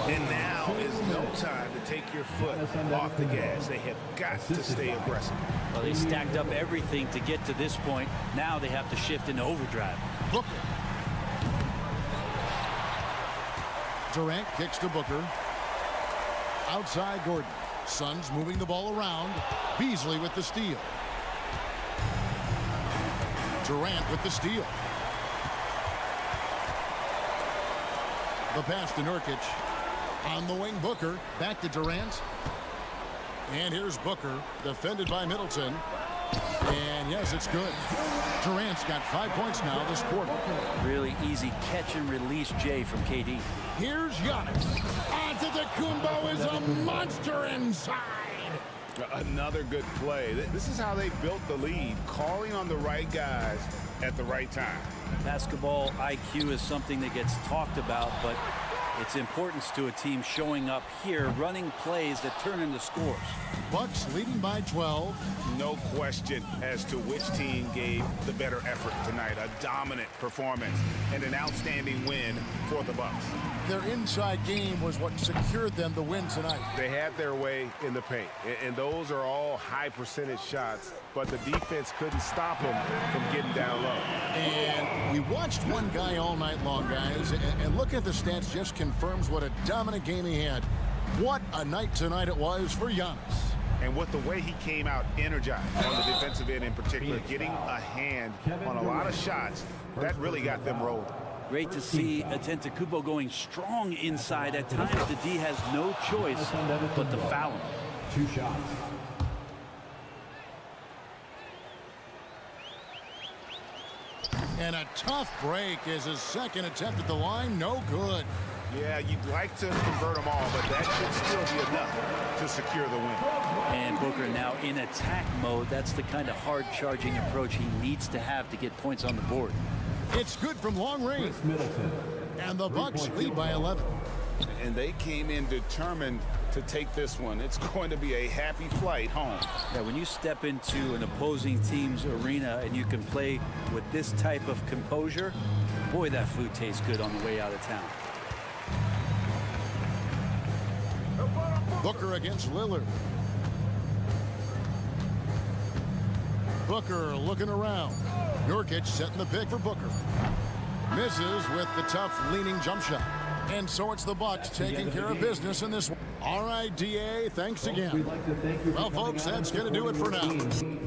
And now is no time to take your foot off the gas. They have got to stay aggressive. Well, they stacked up everything to get to this point. Now they have to shift into overdrive. Booker. Durant kicks to Booker. Outside Gordon. Suns moving the ball around. Beasley with the steal. Durant with the steal. The pass to Nurkic. On the wing, Booker. Back to Durant. And here's Booker, defended by Middleton. And yes, it's good. Durant's got 5 points now this quarter. Really easy catch and release, Jay, from KD. Here's Giannis. Antetokounmpo is a monster inside. Another good play. This is how they built the lead, calling on the right guys at the right time. Basketball IQ is something that gets talked about, but its importance to a team showing up here, running plays that turn into scores. Bucks leading by 12. No question as to which team gave the better effort tonight. A dominant performance and an outstanding win for the Bucks. Their inside game was what secured them the win tonight. They had their way in the paint, and those are all high percentage shots, but the defense couldn't stop them from getting down low. And we watched one guy all night long, guys, and look at the stats just confirms what a dominant game he had. What a night tonight it was for Giannis. And with the way he came out energized on the defensive end in particular, getting a hand on a lot of shots, that really got them rolling. Great to see Antetokounmpo going strong inside. At times, the D has no choice but to foul him. 2 shots. And a tough break is his second attempt at the line. No good. Yeah, you'd like to convert them all, but that should still be enough to secure the win. And Booker now in attack mode. That's the kind of hard-charging approach he needs to have to get points on the board. It's good from long range. And the Bucks lead by 11. And they came in determined to take this one. It's going to be a happy flight home. Yeah, when you step into an opposing team's arena and you can play with this type of composure, boy, that food tastes good on the way out of town. Booker against Lillard. Booker looking around. Nurkic setting the pick for Booker. Misses with the tough leaning jump shot. And so it's the Bucks taking care of business in this one. All right, DA, thanks again. Well, folks, that's going to do it for now.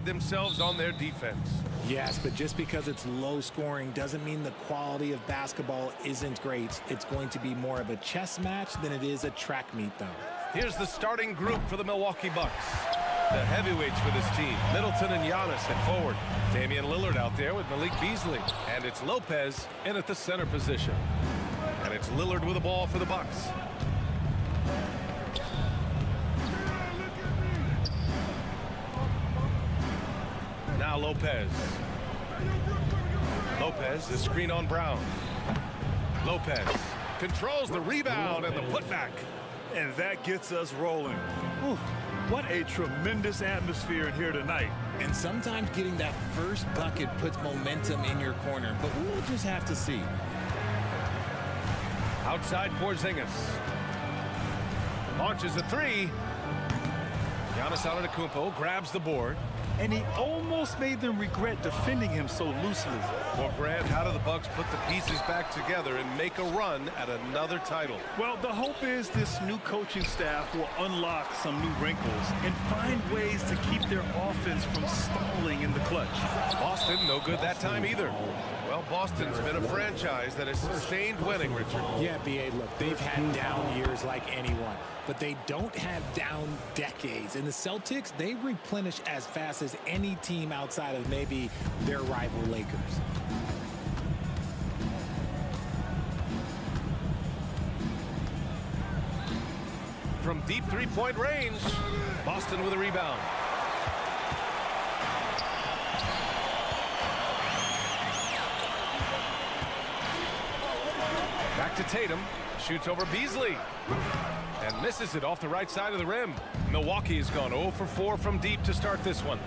Themselves on their defense. Yes, but just because it's low scoring doesn't mean the quality of basketball isn't great. It's going to be more of a chess match than it is a track meet, though. Here's the starting group for the Milwaukee Bucks. The heavyweights for this team, Middleton and Giannis at forward. Damian Lillard out there with Malik Beasley. And it's Lopez in at the center position. And it's Lillard with the ball for the Bucks. Now Lopez. Lopez, the screen on Brown. Lopez controls the rebound and the putback. And that gets us rolling. Whew, what a tremendous atmosphere in here tonight. And sometimes getting that first bucket puts momentum in your corner, but we'll just have to see. Outside Porzingis. Launches a three. Giannis Antetokounmpo grabs the board. And he almost made them regret defending him so loosely. Well, Grant, how do the Bucks put the pieces back together and make a run at another title? Well, the hope is this new coaching staff will unlock some new wrinkles and find ways to keep their offense from stalling in the clutch. Boston, no good that time either. Well, Boston's been a franchise that has sustained winning, Richard. Yeah, B.A., look, they've had down years like anyone, but they don't have down decades. And the Celtics, they replenish as fast as any team outside of maybe their rival Lakers. From deep three-point range, Boston with a rebound. Back to Tatum, shoots over Beasley, and misses it off the right side of the rim. Milwaukee has gone 0 for 4 from deep to start this one.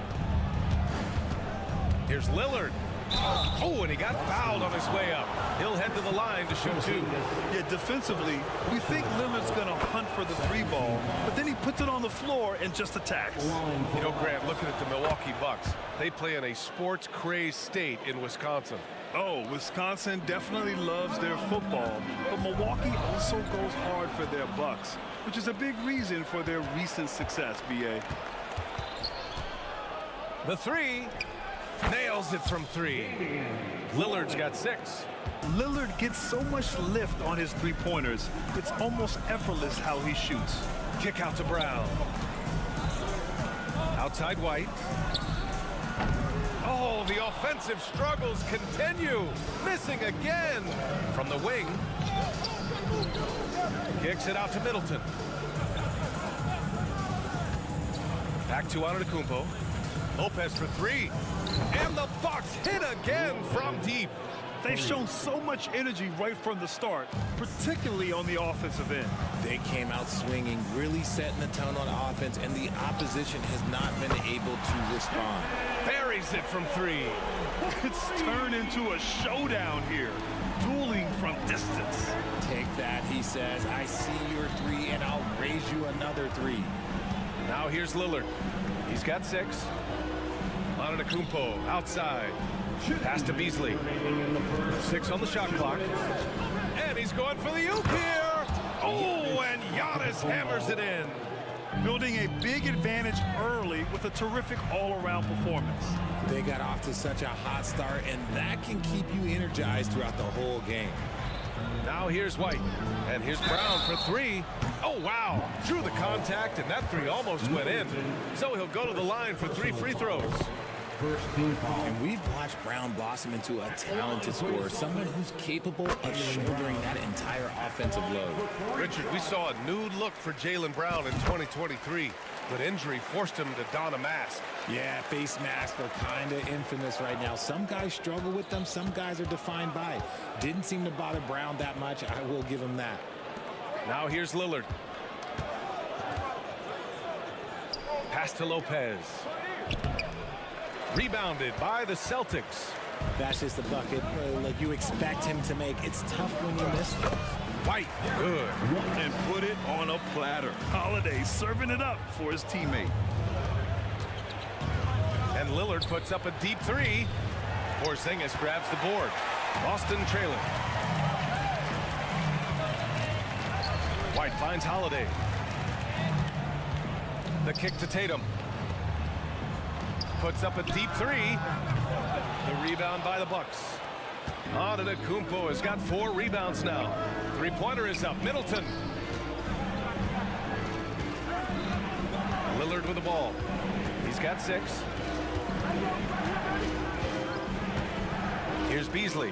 Here's Lillard. Oh, and he got fouled on his way up. He'll head to the line to shoot two. Yeah, defensively, we think Lillard's going to hunt for the three ball, but then he puts it on the floor and just attacks. You know, Grant, looking at the Milwaukee Bucks, they play in a sports-crazed state in Wisconsin. Oh, Wisconsin definitely loves their football, but Milwaukee also goes hard for their Bucks, which is a big reason for their recent success, B.A. The three. Nails it from three. Lillard's got 6. Lillard gets so much lift on his three-pointers, it's almost effortless how he shoots. Kick out to Brown. Outside White. Oh, the offensive struggles continue. Missing again. From the wing. Kicks it out to Middleton. Back to Antetokounmpo. Lopez for 3. And the Bucks hit again from deep. They've shown so much energy right from the start, particularly on the offensive end. They came out swinging, really setting the tone on offense, and the opposition has not been able to respond. Buries it from 3. It's turned into a showdown here, dueling from distance. Take that, he says. I see your 3, and I'll raise you another 3. Now here's Lillard. He's got 6. Antetokounmpo outside. Pass to Beasley. 6 on the shot clock. And he's going for the oop here. Oh, and Giannis hammers it in. Building a big advantage early with a terrific all-around performance. They got off to such a hot start, and that can keep you energized throughout the whole game. Now here's White, and here's Brown for 3. Oh, wow. Drew the contact, and that 3 almost went in. So he'll go to the line for 3 free throws. And we've watched Brown blossom into a talented scorer, someone who's capable of shouldering that entire offensive load. Richard, we saw a new look for Jaylen Brown in 2023, but injury forced him to don a mask. Yeah, face masks are kind of infamous right now. Some guys struggle with them. Some guys are defined by it. Didn't seem to bother Brown that much. I will give him that. Now here's Lillard. Pass to Lopez. Rebounded by the Celtics. That's just a bucket like you expect him to make. It's tough when you miss those. White, good. And put it on a platter. Holiday serving it up for his teammate. And Lillard puts up a deep 3. Porzingis grabs the board. Boston trailing. White finds Holiday. The kick to Tatum. Puts up a deep 3. The rebound by the Bucks. Antetokounmpo has got 4 rebounds now. 3-pointer is up. Middleton. Lillard with the ball. He's got 6. Here's Beasley.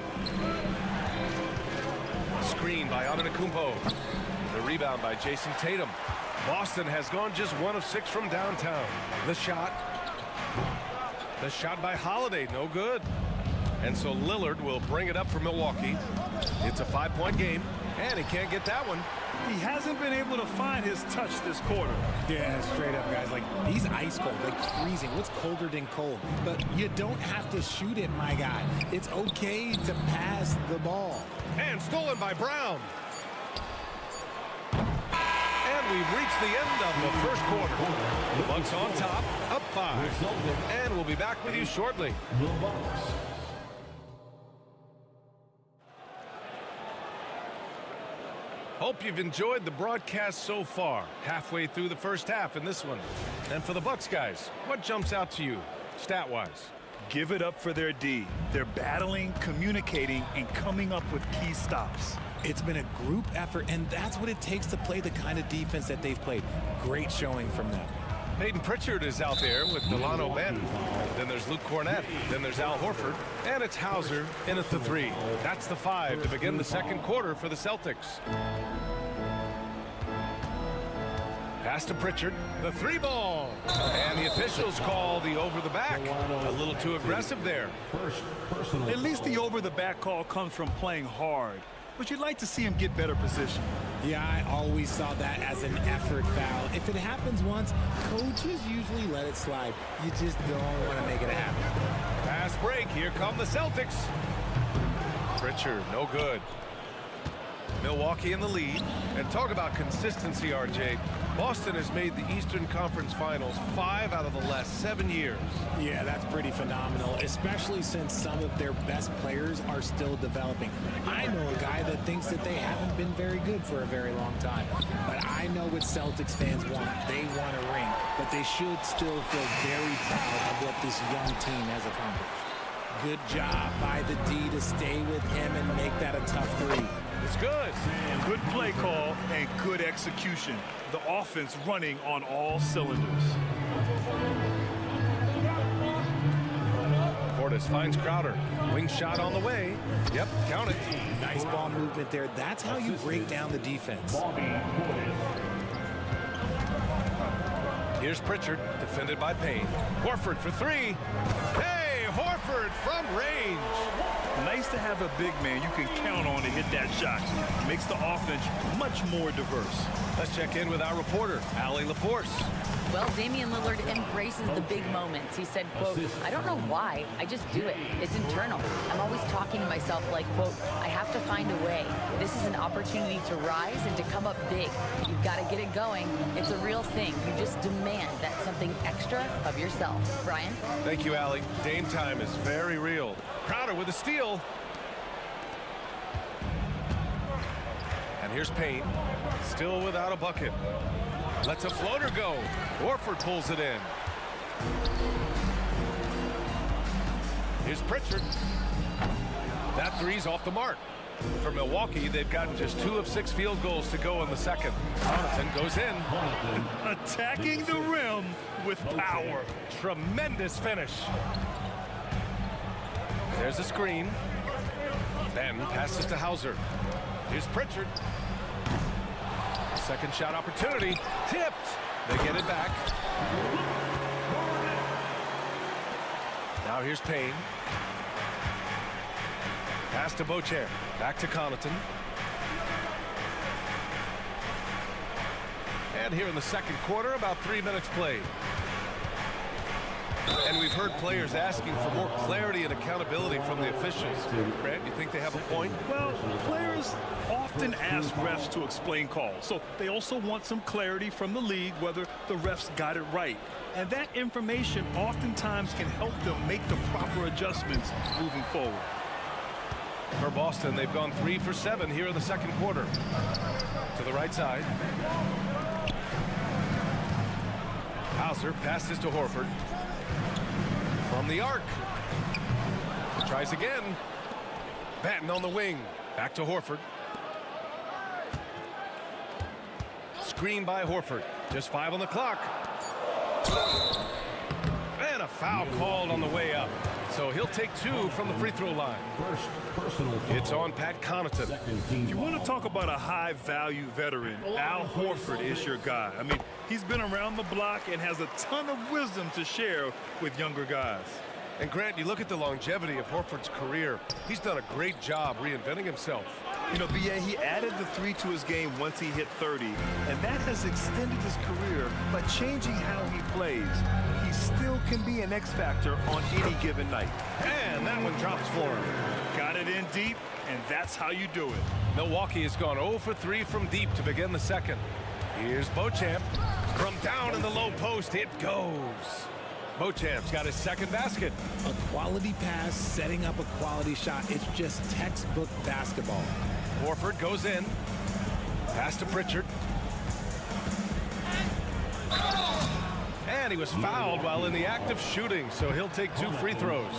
Screen by Antetokounmpo. The rebound by Jason Tatum. Boston has gone just 1 of 6 from downtown. The shot. The shot by Holiday, no good. And so Lillard will bring it up for Milwaukee. It's a 5-point game, and he can't get that one. He hasn't been able to find his touch this quarter. Yeah, straight up, guys. Like, he's ice cold, like freezing. What's colder than cold? But you don't have to shoot it, my guy. It's okay to pass the ball. And stolen by Brown. And we've reached the end of the first quarter. The Bucks on top, up 5. And we'll be back with you shortly. Hope you've enjoyed the broadcast so far. Halfway through the first half in this one. And for the Bucks guys, what jumps out to you, stat-wise? Give it up for their D. They're battling, communicating, and coming up with key stops. It's been a group effort, and that's what it takes to play the kind of defense that they've played. Great showing from them. Peyton Pritchard is out there with Delano Banton. Then there's Luke Cornett. Then there's Al Horford. And it's Hauser in at the 3. That's the 5 to begin the second quarter for the Celtics. Pass to Pritchard. The 3 ball. And the officials call the over the back. A little too aggressive there. At least the over the back call comes from playing hard. But you'd like to see him get better position. Yeah, I always saw that as an effort foul. If it happens once, coaches usually let it slide. You just don't want to make it happen. Fast break. Here come the Celtics. Pritchard, no good. Milwaukee in the lead. And talk about consistency, RJ. Boston has made the Eastern Conference Finals 5 out of the last 7 years. Yeah, that's pretty phenomenal, especially since some of their best players are still developing. I know a guy that thinks that they haven't been very good for a very long time. But I know what Celtics fans want. They want a ring, but they should still feel very proud of what this young team has accomplished. Good job by the D to stay with him and make that a tough 3. It's good. Good play call and good execution. The offense running on all cylinders. Portis finds Crowder. Wing shot on the way. Yep, count it. Nice ball movement there. That's how you break down the defense. Here's Pritchard, defended by Payne. Horford for 3. Hey, Horford from range. Nice to have a big man you can count on to hit that shot. Makes the offense much more diverse. Let's check in with our reporter, Allie LaForce. Well, Damian Lillard embraces the big moments. He said, quote, "I don't know why, I just do it. It's internal. I'm always talking to myself like, quote, I have to find a way. This is an opportunity to rise and to come up big. You've got to get it going. It's a real thing. You just demand that something extra of yourself." Brian? Thank you, Allie. Dame time is very real. Crowder with a steal. And here's Payne, still without a bucket. Lets a floater go. Horford pulls it in. Here's Pritchard. That three's off the mark. For Milwaukee, they've gotten just 2 of 6 field goals to go in the second. Connaughton goes in. Attacking the rim with power. Tremendous finish. There's a screen. Then passes to Hauser. Here's Pritchard. Second shot opportunity. Tipped. They get it back. Now here's Payne. Pass to Beauchamp. Back to Connaughton. And here in the second quarter, about 3 minutes played. And we've heard players asking for more clarity and accountability from the officials. Grant, you think they have a point? Well, players often ask refs to explain calls, so they also want some clarity from the league whether the refs got it right. And that information oftentimes can help them make the proper adjustments moving forward. For Boston, they've gone 3 for 7 here in the second quarter. To the right side. Hauser passes to Horford. From the arc. Tries again. Batten on the wing. Back to Horford. Screen by Horford. Just 5 on the clock. And a foul called on the way up. So he'll take 2 from the free throw line. It's on Pat Connaughton. If you want to talk about a high-value veteran, Al Horford is your guy. I mean, he's been around the block and has a ton of wisdom to share with younger guys. And Grant, you look at the longevity of Horford's career. He's done a great job reinventing himself. You know, B.A., he added the 3 to his game once he hit 30, and that has extended his career by changing how he plays. He still can be an X factor on any given night. And that one drops for him. Got it in deep, and that's how you do it. Milwaukee has gone 0 for 3 from deep to begin the second. Here's Beauchamp. From down in the low post, it goes. Beauchamp's got his second basket. A quality pass, setting up a quality shot. It's just textbook basketball. Horford goes in. Pass to Pritchard. And he was fouled while in the act of shooting, so he'll take 2 free throws.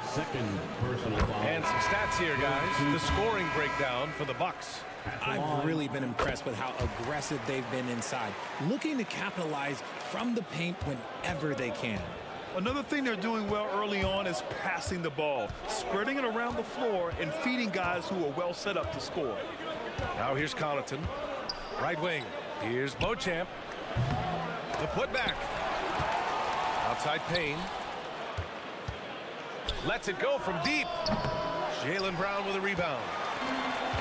Second personal foul. And some stats here, guys. The scoring breakdown for the Bucks. I've really been impressed with how aggressive they've been inside, looking to capitalize from the paint whenever they can. Another thing they're doing well early on is passing the ball, spreading it around the floor and feeding guys who are well set up to score. Now here's Connaughton. Right wing. Here's Beauchamp. The putback. Outside Payne. Lets it go from deep. Jaylen Brown with a rebound.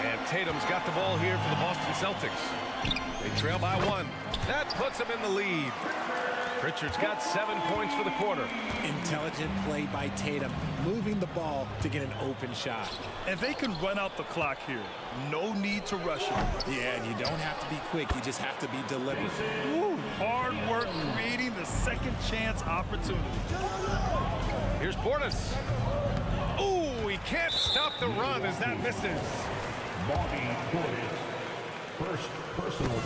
And Tatum's got the ball here for the Boston Celtics. They trail by 1. That puts them in the lead. Pritchard's got 7 points for the quarter. Intelligent play by Tatum, moving the ball to get an open shot. And they can run out the clock here. No need to rush it. Yeah, and you don't have to be quick. You just have to be deliberate. Woo, hard work creating the second chance opportunity. Here's Portis. Ooh, he can't stop the run as that misses. Bobby Portis. First personal.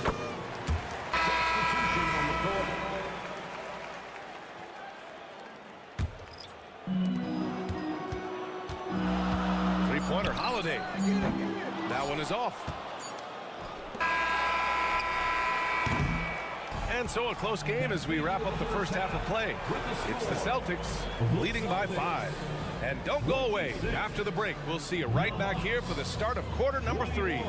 Substitution on the court. Three-pointer, Holiday. That one is off. And so a close game as we wrap up the first half of play. It's the Celtics leading by 5. And don't go away. After the break, we'll see you right back here for the start of quarter number 3.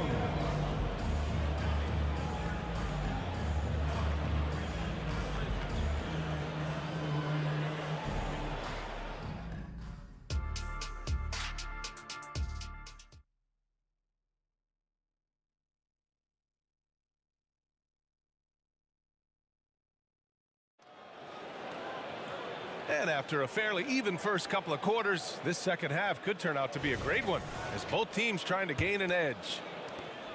And after a fairly even first couple of quarters, this second half could turn out to be a great one, as both teams trying to gain an edge.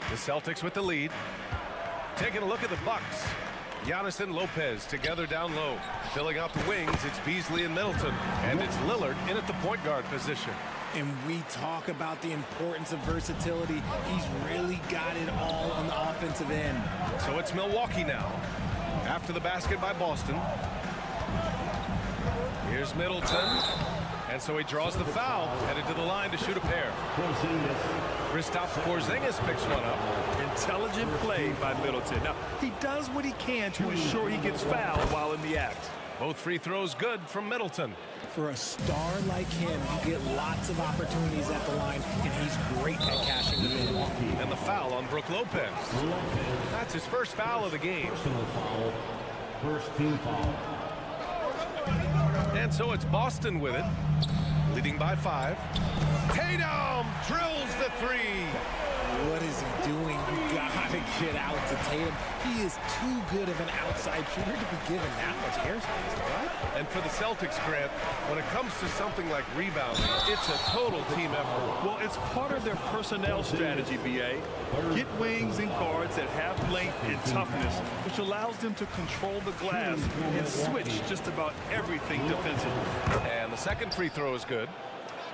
The Celtics with the lead. Taking a look at the Bucks. Giannis and Lopez together down low. Filling out the wings, it's Beasley and Middleton. And it's Lillard in at the point guard position. And we talk about the importance of versatility. He's really got it all on the offensive end. So it's Milwaukee now. After the basket by Boston. Here's Middleton. And so he draws the foul, headed to the line to shoot a pair. Kristaps Porzingis picks one up. Intelligent play by Middleton. Now, he does what he can to ensure he gets fouled while in the act. Both free throws good from Middleton. For a star like him, you get lots of opportunities at the line, and he's great at cashing them in. And the foul on Brook Lopez. That's his first foul of the game. Personal foul. First team foul. And so it's Boston with it, leading by 5. Tatum drills the 3. What is he doing? You gotta get out to Tatum. He is too good of an outside shooter to be given that much airspace, right? And for the Celtics, Grant, when it comes to something like rebounding, it's a total team effort. Well, it's part of their personnel strategy, B.A. Get wings and guards that have length and toughness, which allows them to control the glass and switch just about everything defensively. And the second free throw is good.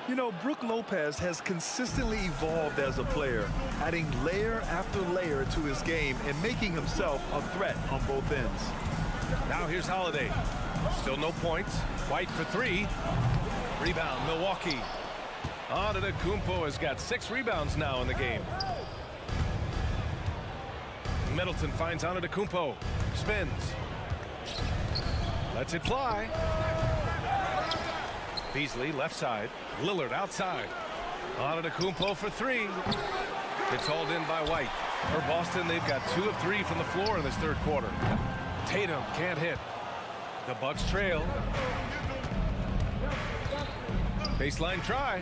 You know, Brook Lopez has consistently evolved as a player, adding layer after layer to his game and making himself a threat on both ends. Now here's Holiday. Still no points. White for 3. Rebound, Milwaukee. Antetokounmpo has got 6 rebounds now in the game. Middleton finds Antetokounmpo. Spins. Lets it fly. Beasley left side. Lillard outside. Antetokounmpo for 3. It's hauled in by White. For Boston, they've got 2 of 3 from the floor in this third quarter. Tatum can't hit. The Bucks trail. Baseline try.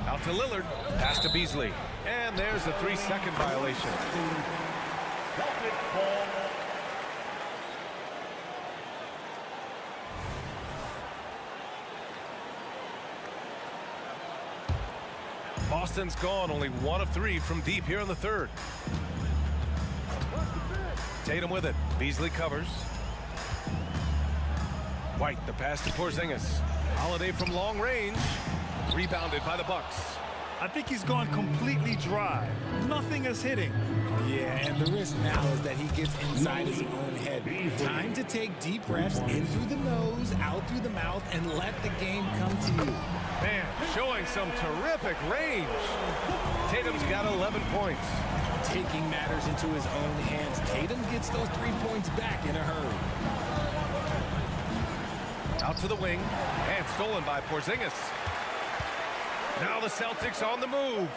Out to Lillard. Pass to Beasley. And there's a 3-second violation. Boston's gone only 1 of 3 from deep here in the third. Tatum with it. Beasley covers. White, the pass to Porzingis. Holiday from long range. Rebounded by the Bucks. I think he's gone completely dry. Nothing is hitting. Yeah, and the risk now is that he gets inside his own head. Time to take deep breaths in through the nose, out through the mouth, and let the game come to you. Man, showing some terrific range. Tatum's got 11 points. Taking matters into his own hands. Tatum gets those 3 points back in a hurry. Out to the wing, and stolen by Porzingis. Now the Celtics on the move.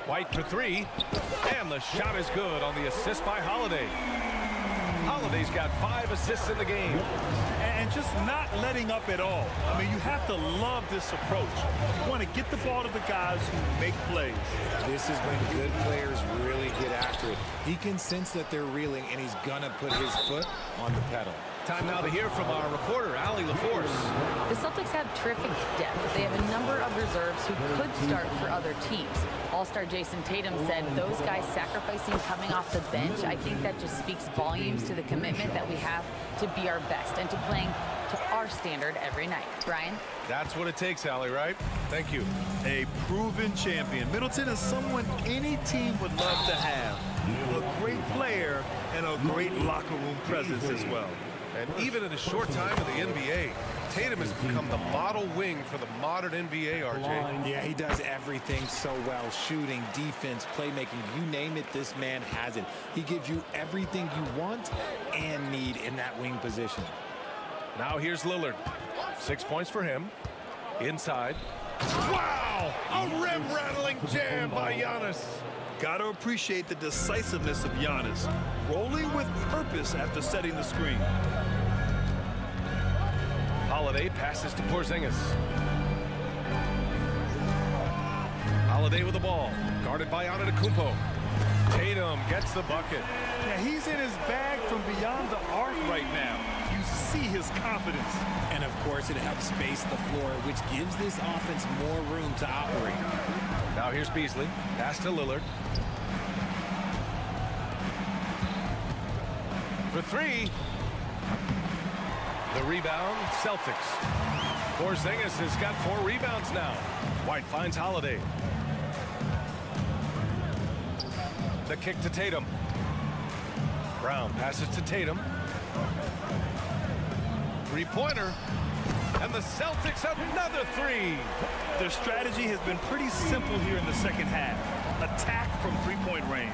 White for 3, and the shot is good on the assist by Holiday. Holiday's got 5 assists in the game. And just not letting up at all. I mean, you have to love this approach. You want to get the ball to the guys who make plays. This is when good players really get after it. He can sense that they're reeling, and he's going to put his foot on the pedal. Time now to hear from our reporter, Allie LaForce. The Celtics have terrific depth. They have a number of reserves who could start for other teams. All-star Jason Tatum said those guys sacrificing coming off the bench, I think that just speaks volumes to the commitment that we have to be our best and to playing to our standard every night. Brian? That's what it takes, Allie, right? Thank you. A proven champion. Middleton is someone any team would love to have. A great player and a great locker room presence as well. And even in a short time in the NBA, Tatum has become the model wing for the modern NBA, RJ. Yeah, he does everything so well. Shooting, defense, playmaking, you name it, this man has it. He gives you everything you want and need in that wing position. Now here's Lillard. 6 points for him. Inside. Wow! A rim-rattling jam by Giannis. Got to appreciate the decisiveness of Giannis, rolling with purpose after setting the screen. Holiday passes to Porzingis. Holiday with the ball, guarded by Antetokounmpo. Tatum gets the bucket. Yeah, he's in his bag from beyond the arc right now. You see his confidence. And of course, it helps space the floor, which gives this offense more room to operate. Now here's Beasley. Pass to Lillard. For three. The rebound, Celtics. Porzingis has got 4 rebounds now. White finds Holiday. The kick to Tatum. Brown passes to Tatum. Three-pointer. And the Celtics another 3. Their strategy has been pretty simple here in the second half. Attack from three-point range.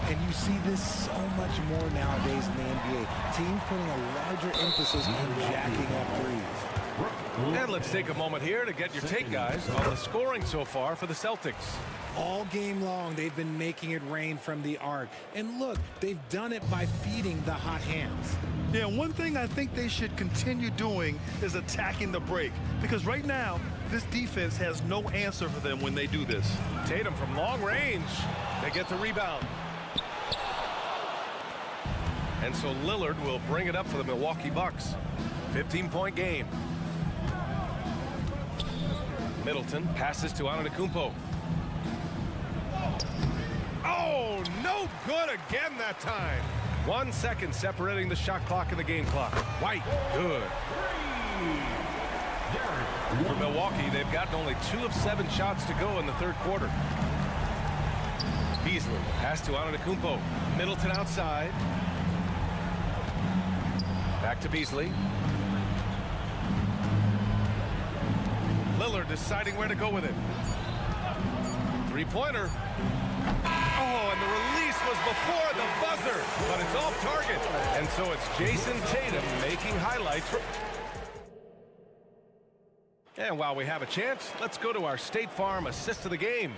And you see this so much more nowadays in the NBA. Teams putting a larger emphasis on jacking up threes. And let's take a moment here to get your take, guys, on the scoring so far for the Celtics. All game long, they've been making it rain from the arc. And look, they've done it by feeding the hot hands. Yeah, one thing I think they should continue doing is attacking the break. Because right now, this defense has no answer for them when they do this. Tatum from long range. They get the rebound. And so Lillard will bring it up for the Milwaukee Bucks. 15-point game. Middleton passes to Antetokounmpo. Oh, no good again that time. 1 second separating the shot clock and the game clock. White, good. For Milwaukee, they've gotten only 2 of 7 shots to go in the third quarter. Beasley, pass to Antetokounmpo. Middleton outside. Back to Beasley. Lillard deciding where to go with it. Three-pointer. Oh, and the release was before the buzzer, but it's off target. And so it's Jason Tatum making highlights. And while we have a chance, let's go to our State Farm assist of the game.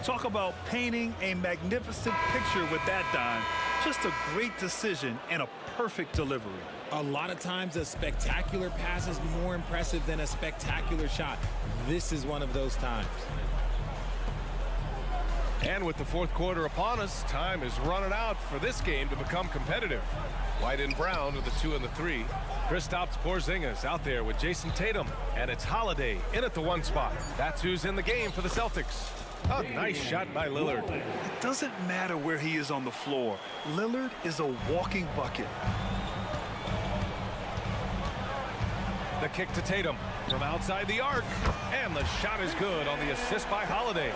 Talk about painting a magnificent picture with that dime. Just a great decision and a perfect delivery. A lot of times a spectacular pass is more impressive than a spectacular shot. This is one of those times. And with the fourth quarter upon us, time is running out for this game to become competitive. White and Brown with the 2 and the 3. Kristaps Porzingis out there with Jason Tatum. And it's Holiday in at the 1 spot. That's who's in the game for the Celtics. A nice shot by Lillard. It doesn't matter where he is on the floor. Lillard is a walking bucket. The kick to Tatum from outside the arc. And the shot is good on the assist by Holiday.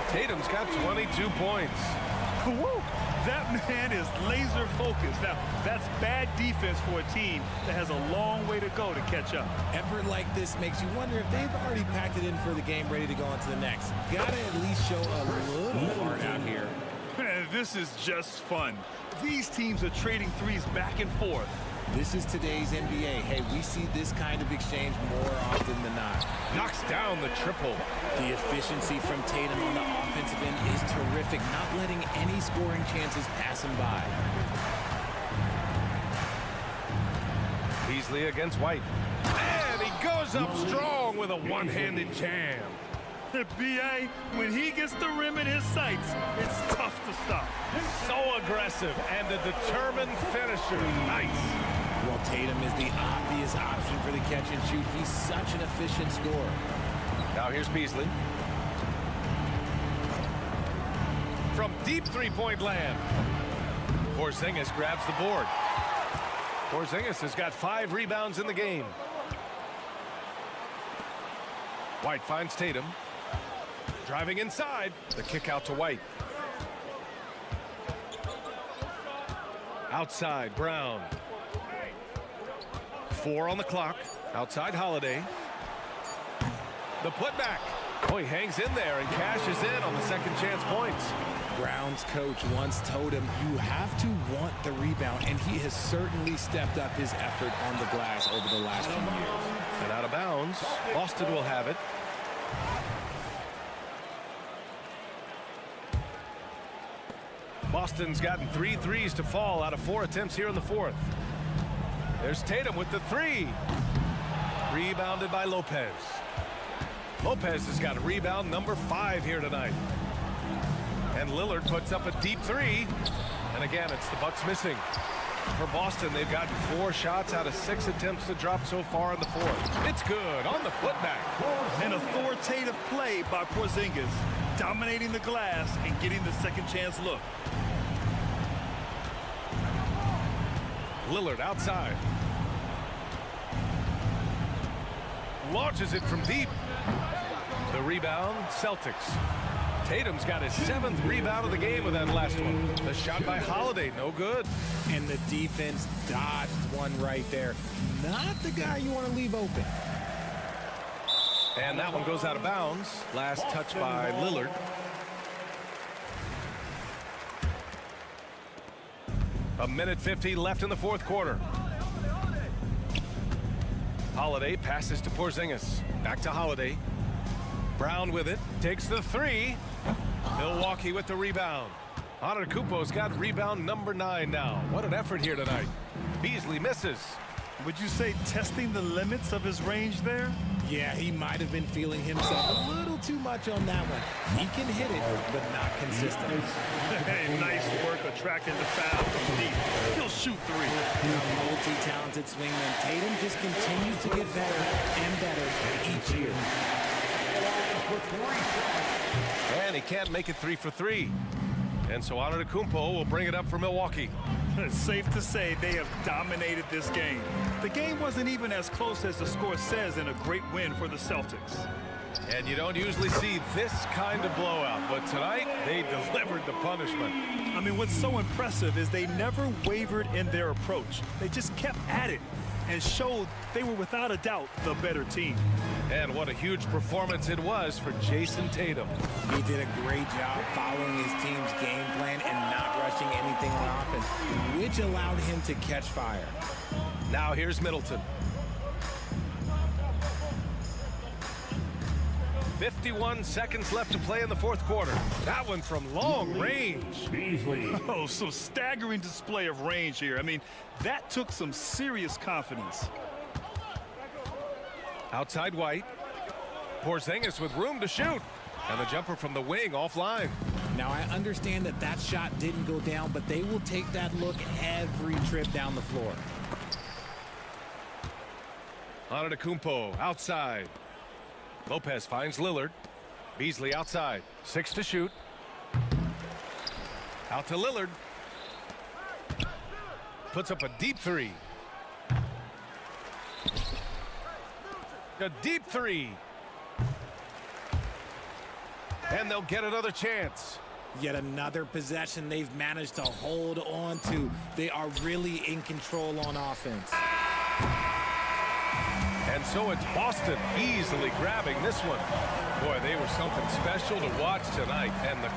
Tatum's got 22 points. Woo! That man is laser focused. Now, that's bad defense for a team that has a long way to go to catch up. Effort like this makes you wonder if they've already packed it in for the game, ready to go on to the next. Gotta at least show a little heart out here. This is just fun. These teams are trading threes back and forth. This is today's NBA. Hey, we see this kind of exchange more often than not. Knocks down the triple. The efficiency from Tatum on the offensive end is terrific, not letting any scoring chances pass him by. Beasley against White. And he goes up strong with a one-handed jam. B.A., when he gets the rim in his sights, it's tough to stop. So aggressive and a determined finisher. Nice. Well, Tatum is the obvious option for the catch and shoot. He's such an efficient scorer. Now here's Beasley. From deep three-point land. Porzingis grabs the board. Porzingis has got 5 rebounds in the game. White finds Tatum. Driving inside. The kick out to White. Outside, Brown. 4 on the clock. Outside, Holiday. The putback. Oh, he hangs in there and cashes in on the second chance points. Brown's coach once told him, you have to want the rebound, and he has certainly stepped up his effort on the glass over the last few years. And out of bounds, Boston will have it. Boston's gotten 3 threes to fall out of 4 attempts here in the fourth. There's Tatum with the 3. Rebounded by Lopez. Lopez has got a rebound number 5 here tonight. And Lillard puts up a deep 3. And again, it's the Bucks missing. For Boston, they've gotten 4 shots out of 6 attempts to drop so far in the fourth. It's good on the putback. An authoritative play by Porzingis, dominating the glass and getting the second chance look. Lillard outside. Launches it from deep. The rebound, Celtics. Tatum's got his 7th rebound of the game with that last one. The shot by Holiday, no good. And the defense dodged one right there. Not the guy you want to leave open. And that one goes out of bounds. Last touch by Lillard. A minute 50 left in the fourth quarter. Holiday passes to Porzingis. Back to Holiday. Brown with it. Takes the 3. Milwaukee with the rebound. Antetokounmpo's got rebound number 9 now. What an effort here tonight. Beasley misses. Would you say testing the limits of his range there? Yeah, he might have been feeling himself a little too much on that one. He can hit it, but not consistently. Hey, nice work attracting the foul from deep. He'll shoot 3. A multi-talented swingman. Tatum just continues to get better and better each year. And he can't make it 3 for 3. And so Antetokounmpo will bring it up for Milwaukee. It's safe to say they have dominated this game. The game wasn't even as close as the score says in a great win for the Celtics. And you don't usually see this kind of blowout, but tonight they delivered the punishment. I mean, what's so impressive is they never wavered in their approach. They just kept at it and showed they were without a doubt the better team. And what a huge performance it was for Jason Tatum. He did a great job following his team's game plan and not rushing anything on offense, which allowed him to catch fire. Now here's Middleton. 51 seconds left to play in the fourth quarter. That one from long range. Beasley. Oh, some staggering display of range here. I mean, that took some serious confidence. Outside White. Porzingis with room to shoot. And the jumper from the wing offline. Now, I understand that that shot didn't go down, but they will take that look every trip down the floor. Antetokounmpo outside. Lopez finds Lillard. Beasley outside. 6 to shoot. Out to Lillard. Puts up a deep 3. A deep 3. And they'll get another chance. Yet another possession they've managed to hold on to. They are really in control on offense. And so it's Boston easily grabbing this one. Boy, they were something special to watch tonight. And the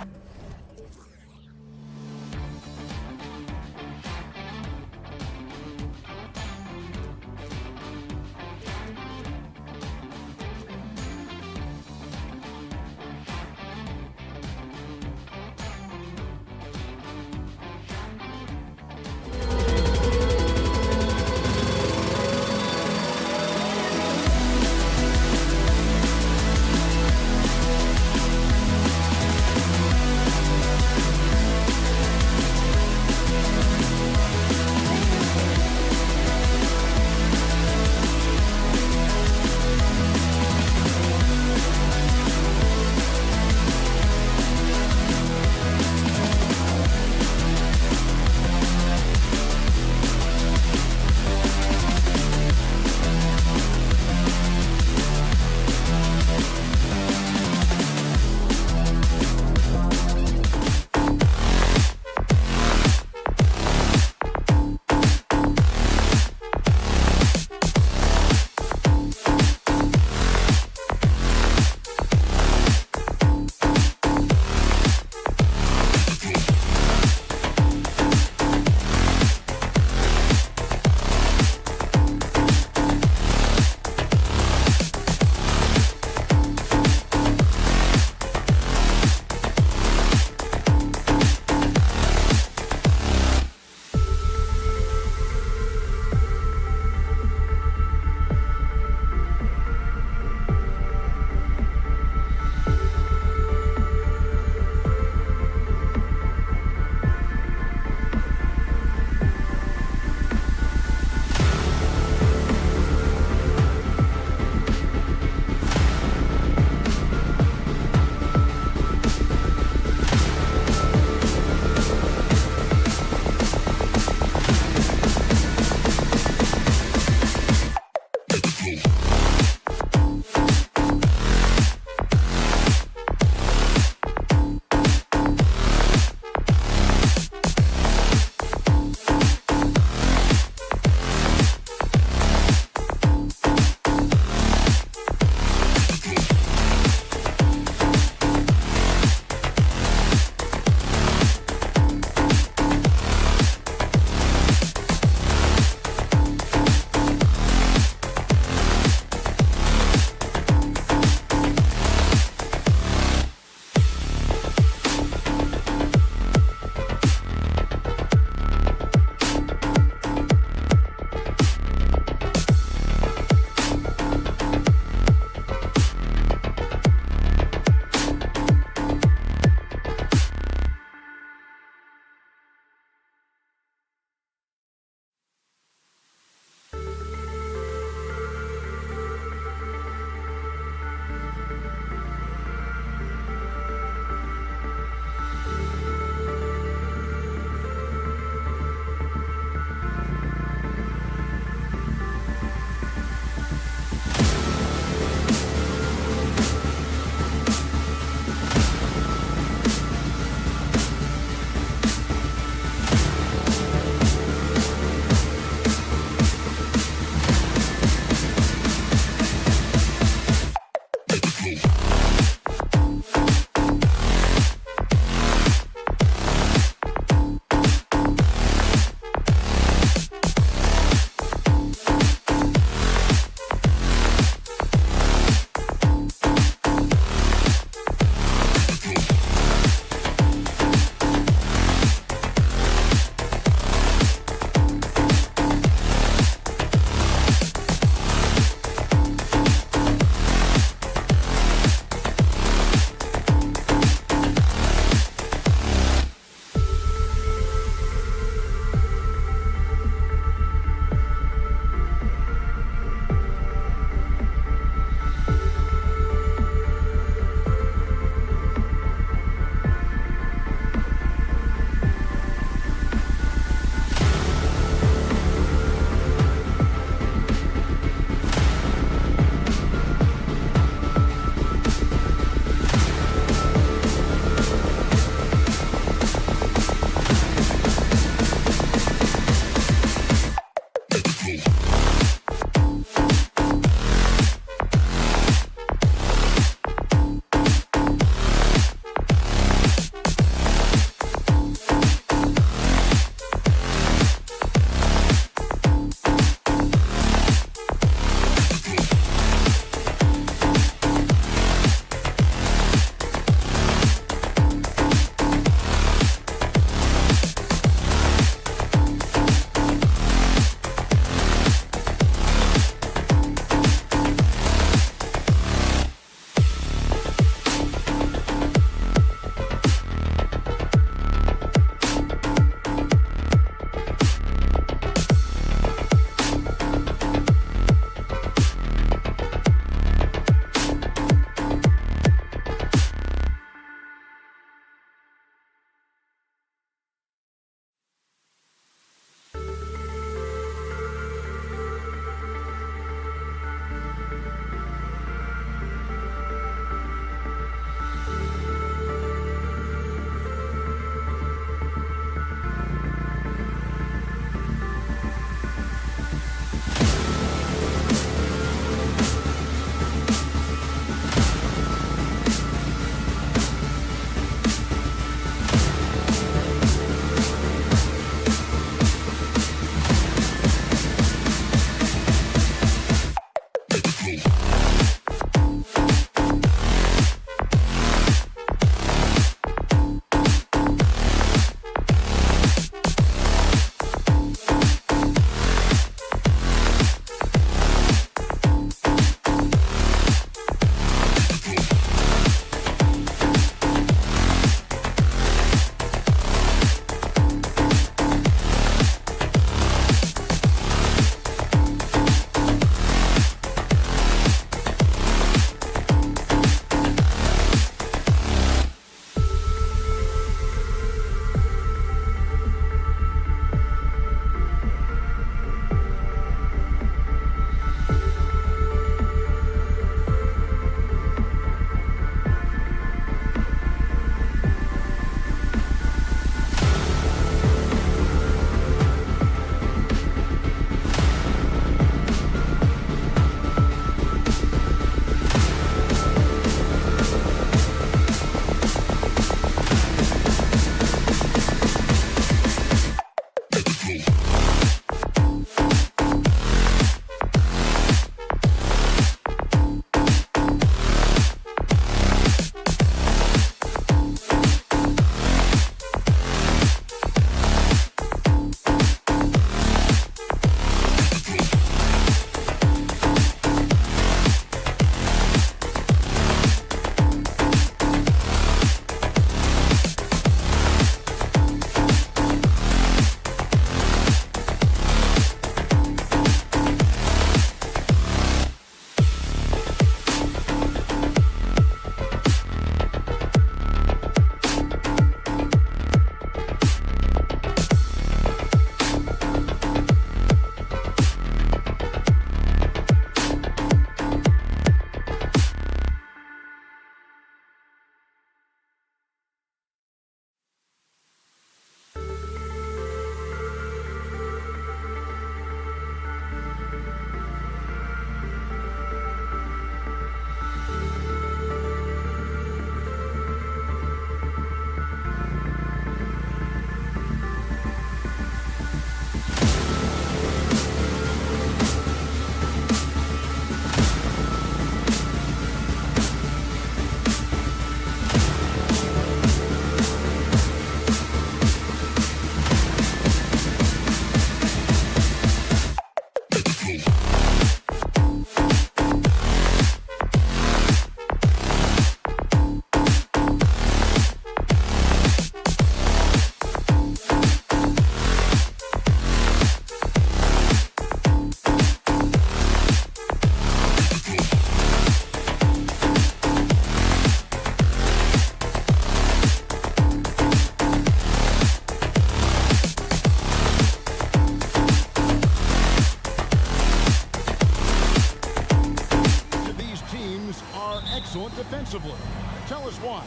defensively. Tell us why.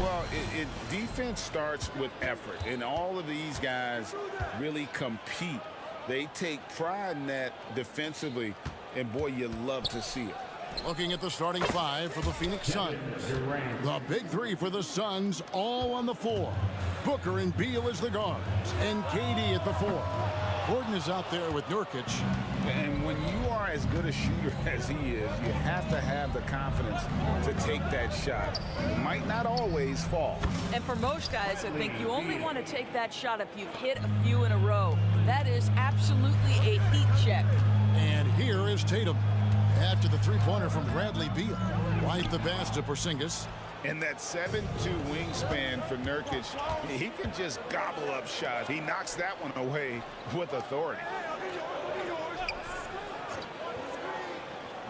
Well, defense starts with effort, and all of these guys really compete. They take pride in that defensively, and boy, you love to see it. Looking at the starting five for the Phoenix Suns. The big three for the Suns all on the floor. Booker and Beal as the guards, and KD at the four. Gordon is out there with Nurkic. And when you are as good a shooter as he is, you have to have the confidence to take that shot. It might not always fall. And for most guys, I think you only want to take that shot if you've hit a few in a row. That is absolutely a heat check. And here is Tatum. After the three-pointer from Bradley Beal. Right the pass to Porzingis. And that 7'2" wingspan for Nurkic, he can just gobble up shots. He knocks that one away with authority.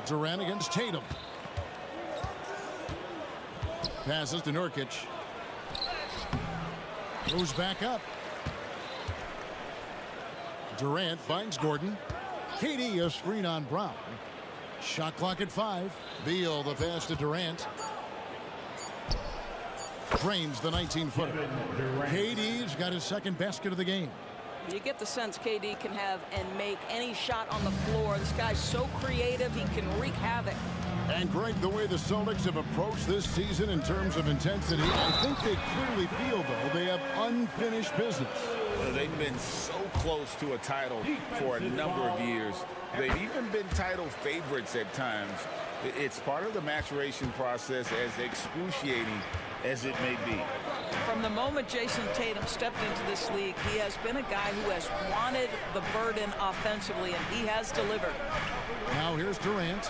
Durant against Tatum. Passes to Nurkic. Goes back up. Durant finds Gordon. KD a screen on Brown. Shot clock at 5. Beal the pass to Durant. Drains the 19-footer. KD's got his second basket of the game. You get the sense KD can have and make any shot on the floor. This guy's so creative, he can wreak havoc. And Greg, the way the Celtics have approached this season in terms of intensity, I think they clearly feel, though, they have unfinished business. They've been so close to a title for a number of years. They've even been title favorites at times. It's part of the maturation process, as excruciating as it may be. From the moment Jason Tatum stepped into this league, he has been a guy who has wanted the burden offensively, and he has delivered. Now here's Durant.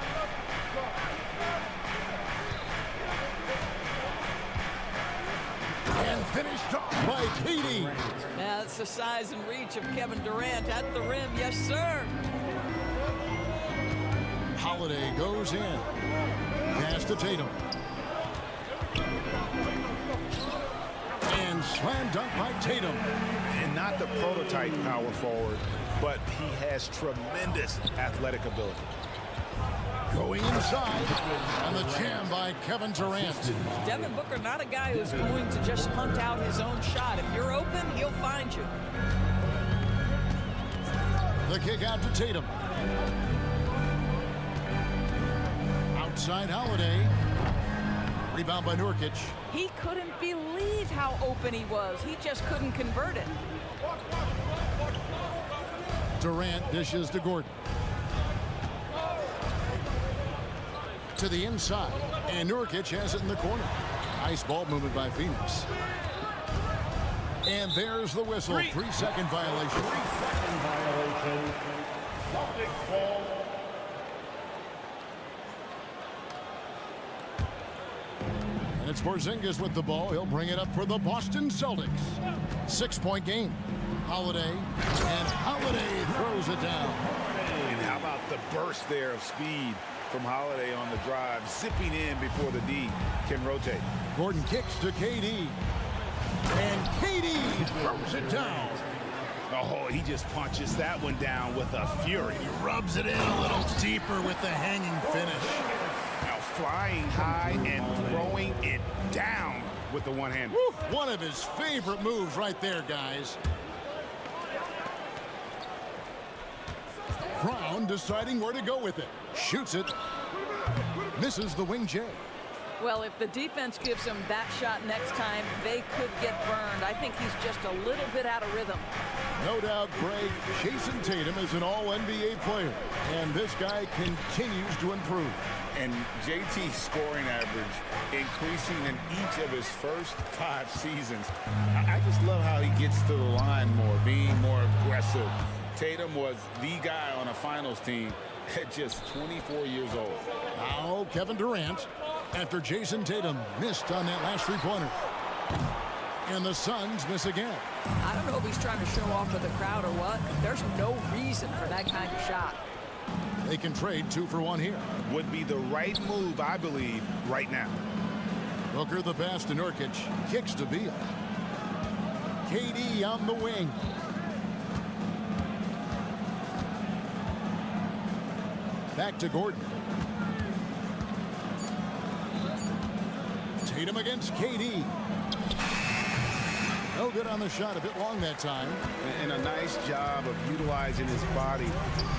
And finished off by KD. Yeah, that's the size and reach of Kevin Durant at the rim. Yes, sir. Holiday goes in. Pass to Tatum. And slam dunk by Tatum. And not the prototype power forward, but he has tremendous athletic ability. Going inside, and the jam by Kevin Durant. Devin Booker, not a guy who's going to just hunt out his own shot. If you're open, he'll find you. The kick out to Tatum. Outside Holiday. Rebound by Nurkic. He couldn't believe how open he was. He just couldn't convert it. Durant dishes to Gordon. To the inside, and Nurkic has it in the corner. Nice ball movement by Phoenix. And there's the whistle. 3-second violation. 3-second violation. Celtics ball. And it's Porzingis with the ball. He'll bring it up for the Boston Celtics. 6-point game. Holiday, and Holiday throws it down. And how about the burst there of speed from Holiday on the drive, zipping in before the D can rotate. Gordon kicks to KD. And KD throws it down. Oh, he just punches that one down with a fury. He rubs it in a little deeper with the hanging finish. Now flying high and throwing it down with the one hand. One of his favorite moves right there, guys. Brown deciding where to go with it. Shoots it. Misses the wing J. Well, if the defense gives him that shot next time, they could get burned. I think he's just a little bit out of rhythm. No doubt, Greg, Jason Tatum is an all-NBA player, and this guy continues to improve. And JT's scoring average increasing in each of his first 5 seasons. I just love how he gets to the line more, being more aggressive. Tatum was the guy on a finals team at just 24 years old. Now Kevin Durant, after Jason Tatum missed on that last three-pointer. And the Suns miss again. I don't know if he's trying to show off for the crowd or what. There's no reason for that kind of shot. They can trade 2 for 1 here. Would be the right move, I believe, right now. Booker the pass to Nurkic. Kicks to Beal. KD on the wing. Back to Gordon. Tatum against KD. No good on the shot. A bit long that time. And a nice job of utilizing his body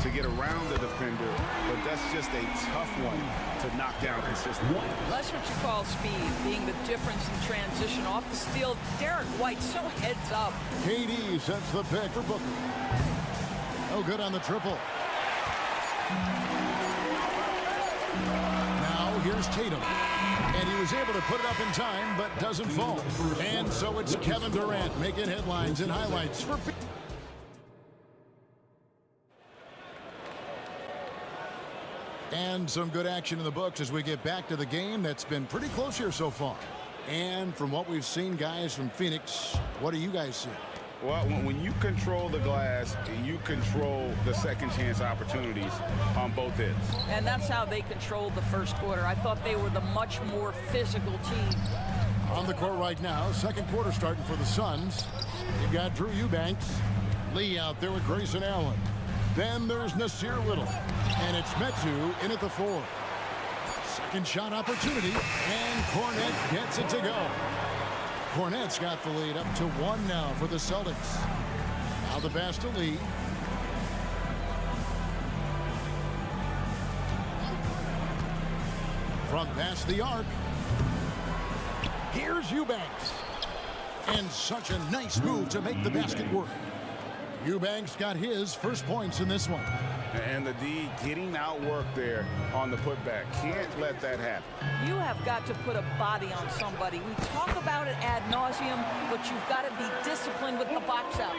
to get around the defender. But that's just a tough one to knock down consistently. That's what you call speed, being the difference in transition off the steal. Derek White so heads up. KD sets the pick for Booker. No good on the triple. Now here's Tatum. And he was able to put it up in time, but doesn't fall. And so it's Kevin Durant making headlines and highlights for... And some good action in the books as we get back to the game that's been pretty close here so far. And from what we've seen, guys, from Phoenix, what do you guys see? Well, when you control the glass, you control the second chance opportunities on both ends. And that's how they controlled the first quarter. I thought they were the much more physical team. On the court right now, second quarter starting for the Suns. You've got Drew Eubanks. Lee out there with Grayson Allen. Then there's Nasir Little. And it's Metu in at the 4. Second shot opportunity. And Cornet gets it to go. Cornet's got the lead up to 1 now for the Celtics. Now the pass to Lee. From past the arc. Here's Eubanks. And such a nice move to make the basket work. Eubanks got his first points in this one. And the D getting outworked there on the putback. Can't let that happen. You have got to put a body on somebody. We talk about it ad nauseum, but you've got to be disciplined with the box outs.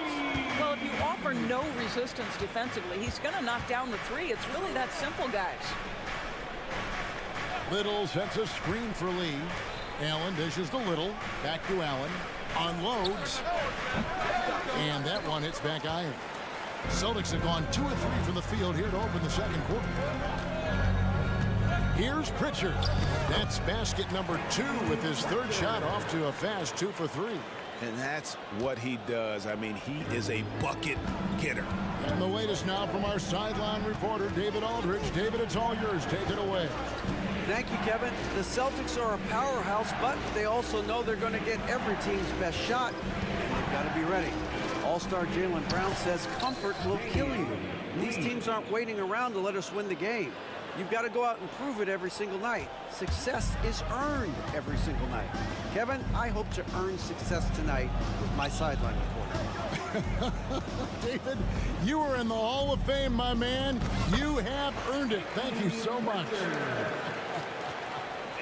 Well, if you offer no resistance defensively, he's going to knock down the 3. It's really that simple, guys. Little sets a screen for Lee. Allen dishes to Little. Back to Allen. Unloads. And that one hits back iron. Celtics have gone 2 of 3 from the field here to open the second quarter. Here's Pritchard. That's basket number 2 with his third shot off to a fast 2 for 3. And that's what he does. I mean, he is a bucket getter. And the latest now from our sideline reporter, David Aldridge. David, it's all yours. Take it away. Thank you, Kevin. The Celtics are a powerhouse, but they also know they're going to get every team's best shot, and they've got to be ready. All-star Jaylen Brown says comfort will kill you. These teams aren't waiting around to let us win the game. You've got to go out and prove it every single night. Success is earned every single night. Kevin, I hope to earn success tonight with my sideline reporter. David, you are in the Hall of Fame, my man. You have earned it. Thank you so much.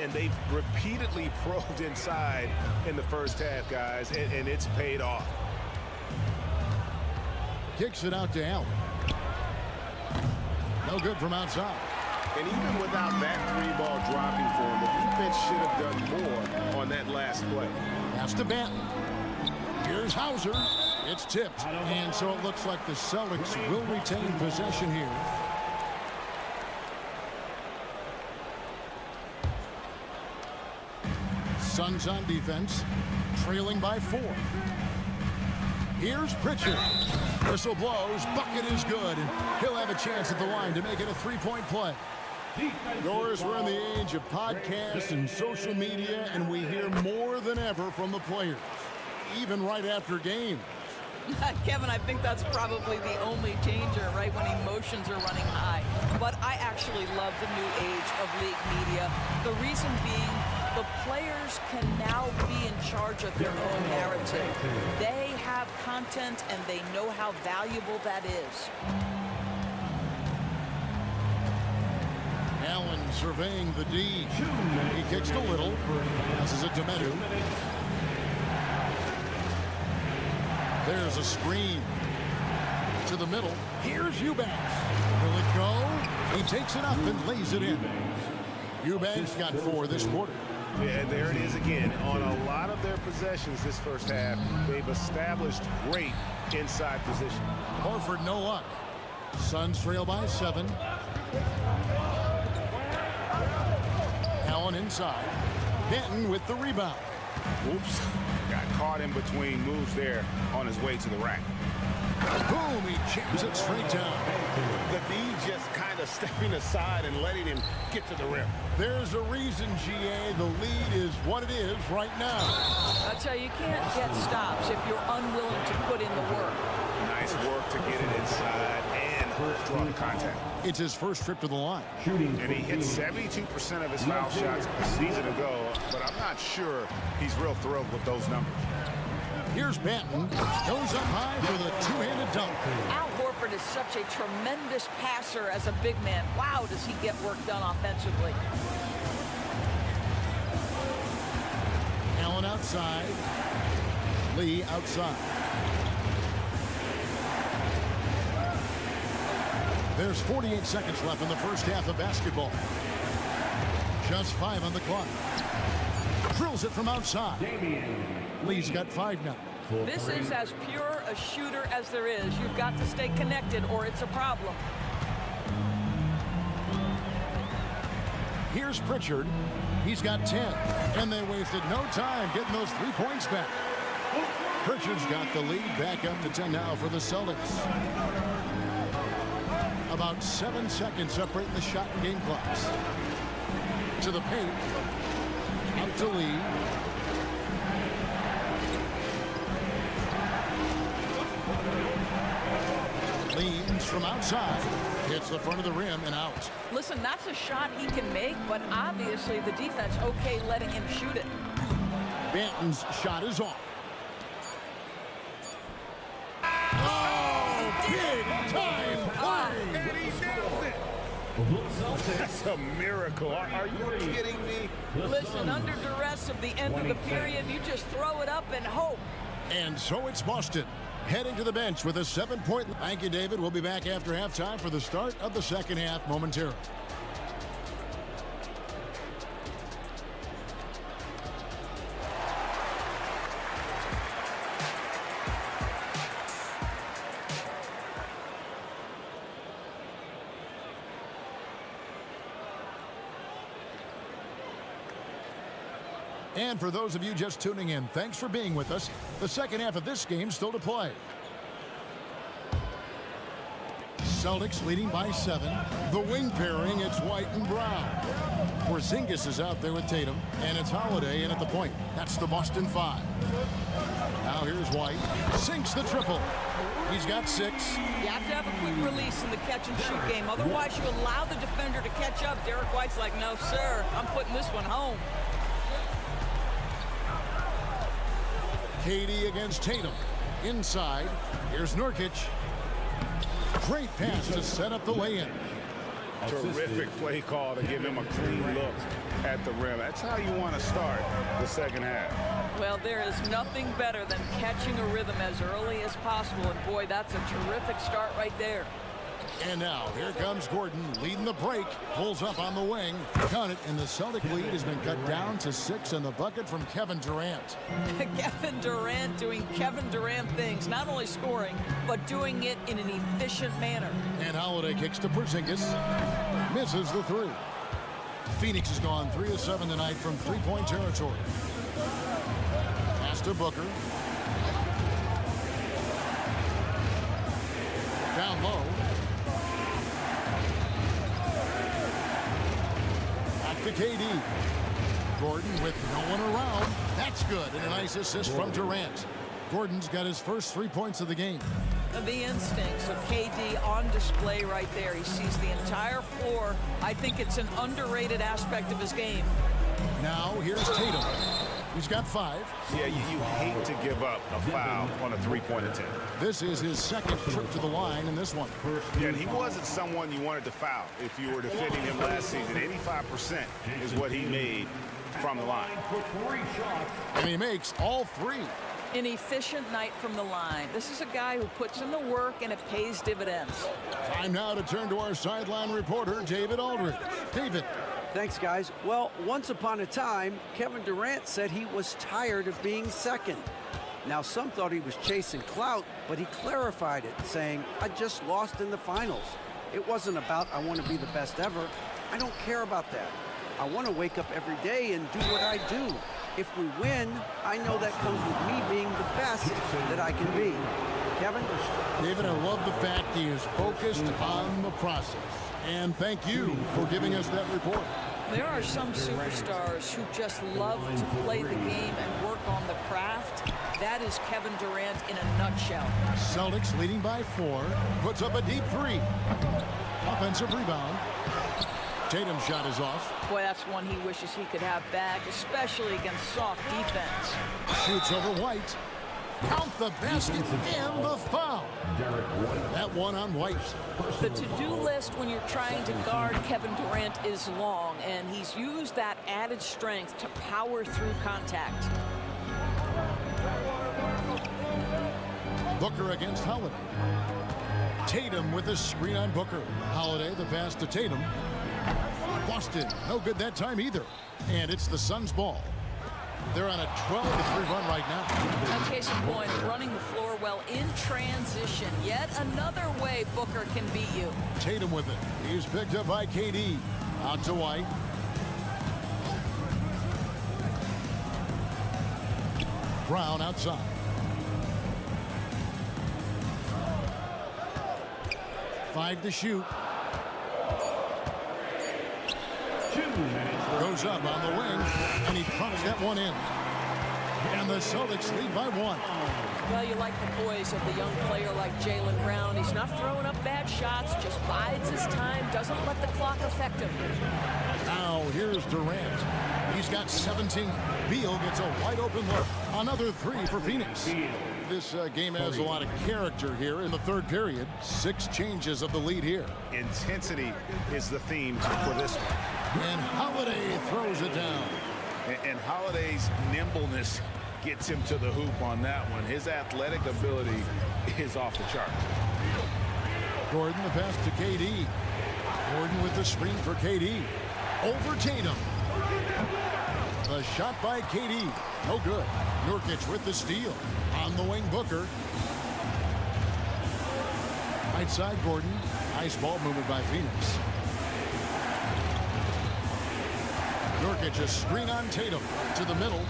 And they've repeatedly probed inside in the first half, guys, and it's paid off. Kicks it out to Allen. No good from outside. And even without that 3-ball dropping for him, the defense should have done more on that last play. Pass to Benton. Here's Hauser. It's tipped. And so it looks like the Celtics will retain possession here. Suns on defense, trailing by 4. Here's Pritchard. Whistle blows, bucket is good, and he'll have a chance at the line to make it a 3-point play. Doris, we're in the age of podcasts and social media, and we hear more than ever from the players, even right after games. Kevin, I think that's probably the only danger, right, when emotions are running high. But I actually love the new age of league media. The reason being, the players can now be in charge of their own narrative. They have content, and they know how valuable that is. Allen surveying the D. He kicks to Little. Passes it to Metu. There's a screen. To the middle. Here's Eubanks. Will it go? He takes it up and lays it in. Eubanks got 4 this quarter. Yeah, and there it is again. On a lot of their possessions this first half, they've established great inside position. Horford, no luck. Suns trail by 7. Allen inside. Benton with the rebound. Oops. Got caught in between moves there on his way to the rack. Boom, he jams it straight down. The D just kind of stepping aside and letting him get to the rim. There's a reason, GA, the lead is what it is right now. I tell you can't get stops if you're unwilling to put in the work. Nice work to get it inside and draw the contact. It's his first trip to the line. And he hit 72% of his foul shots a season ago, but I'm not sure he's real thrilled with those numbers. Here's Banton. Goes up high for the two-handed dunk. Al Horford is such a tremendous passer as a big man. Wow, does he get work done offensively. Allen outside. Lee outside. There's 48 seconds left in the first half of basketball. Just 5 on the clock. Drills it from outside. Lee's got 5 now. This is as pure a shooter as there is. You've got to stay connected or it's a problem. Here's Pritchard. He's got 10. And they wasted no time getting those 3 points back. Pritchard's got the lead back up to 10 now for the Celtics. About 7 seconds separating the shot and game clocks. To the paint. Up to Lee. Leans from outside. Hits the front of the rim and out. Listen, that's a shot he can make, but obviously the defense okay letting him shoot it. Banton's shot is off. Oh, big time play! And he nailed it. That's a miracle. Are you kidding me? Listen, under duress of the end of the period, you just throw it up and hope. And so it's Boston heading to the bench with a 7-point. Thank you, David. We'll be back after halftime for the start of the second half momentarily. And for those of you just tuning in, thanks for being with us. The second half of this game still to play. Celtics leading by 7. The wing pairing, it's White and Brown. Porzingis is out there with Tatum, and it's Holiday in at the point. That's the Boston 5. Now here's White. Sinks the triple. He's got 6. You have to have a quick release in the catch and shoot game. Otherwise, you allow the defender to catch up. Derek White's like, no, sir, I'm putting this one home. KD against Tatum. Inside, here's Nurkic. Great pass to set up the lay-in. Terrific play call to give him a clean look at the rim. That's how you want to start the second half. Well, there is nothing better than catching a rhythm as early as possible. And boy, that's a terrific start right there. And now, here comes Gordon leading the break. Pulls up on the wing. Count it, and the Celtic lead has been cut down to 6 in the bucket from Kevin Durant. Kevin Durant doing Kevin Durant things, not only scoring, but doing it in an efficient manner. And Holiday kicks to Porzingis. Misses the 3. Phoenix has gone 3 of 7 tonight from three-point territory. Pass to Booker. Down low. To KD. Gordon with no one around. That's good. And a nice assist from Durant. Gordon's got his first 3 points of the game. The instincts of KD on display right there. He sees the entire floor. I think it's an underrated aspect of his game. Now here's Tatum. He's got 5. Yeah, you hate to give up a foul on a three-point attempt. This is his second trip to the line in this one. Yeah, and he wasn't someone you wanted to foul if you were defending him last season. 85% is what he made from the line. And he makes all 3. An efficient night from the line. This is a guy who puts in the work and it pays dividends. Time now to turn to our sideline reporter, David Aldridge. David. Thanks, guys. Well, once upon a time, Kevin Durant said he was tired of being second. Now, some thought he was chasing clout, but he clarified it, saying, I just lost in the finals. It wasn't about I want to be the best ever. I don't care about that. I want to wake up every day and do what I do. If we win, I know that comes with me being the best that I can be. Kevin? David, I love the fact he is focused on the process. And thank you for giving us that report. There are some superstars who just love to play the game and work on the craft. That is Kevin Durant in a nutshell. Celtics leading by 4. Puts up a deep 3. Offensive rebound. Tatum's shot is off. Boy, that's one he wishes he could have back, especially against soft defense. Shoots over White. Count the basket and the foul. That one on White. The to-do list when you're trying to guard Kevin Durant is long, and he's used that added strength to power through contact. Booker against Holiday. Tatum with a screen on Booker. Holiday, the pass to Tatum. Boston, no good that time either. And it's the Suns' ball. They're on a 12-3 run right now. And case in point, running the floor well in transition. Yet another way Booker can beat you. Tatum with it. He's picked up by KD. Out to White. Brown outside. Five to shoot. Goes up on the wing, and he pumps that one in. And the Celtics lead by 1. Well, you like the poise of the young player like Jaylen Brown. He's not throwing up bad shots, just bides his time, doesn't let the clock affect him. Now here's Durant. He's got 17. Beal gets a wide open look. Another 3 for Phoenix. This game has a lot of character here in the third period. 6 changes of the lead here. Intensity is the theme for this one. And Holiday throws it down. And Holiday's nimbleness gets him to the hoop on that one. His athletic ability is off the chart. Gordon, the pass to KD. Gordon with the screen for KD. Over Tatum. The shot by KD. No good. Nurkic with the steal. On the wing, Booker. Right side, Gordon. Nice ball movement by Phoenix. Nurkic a screen on Tatum. To the middle.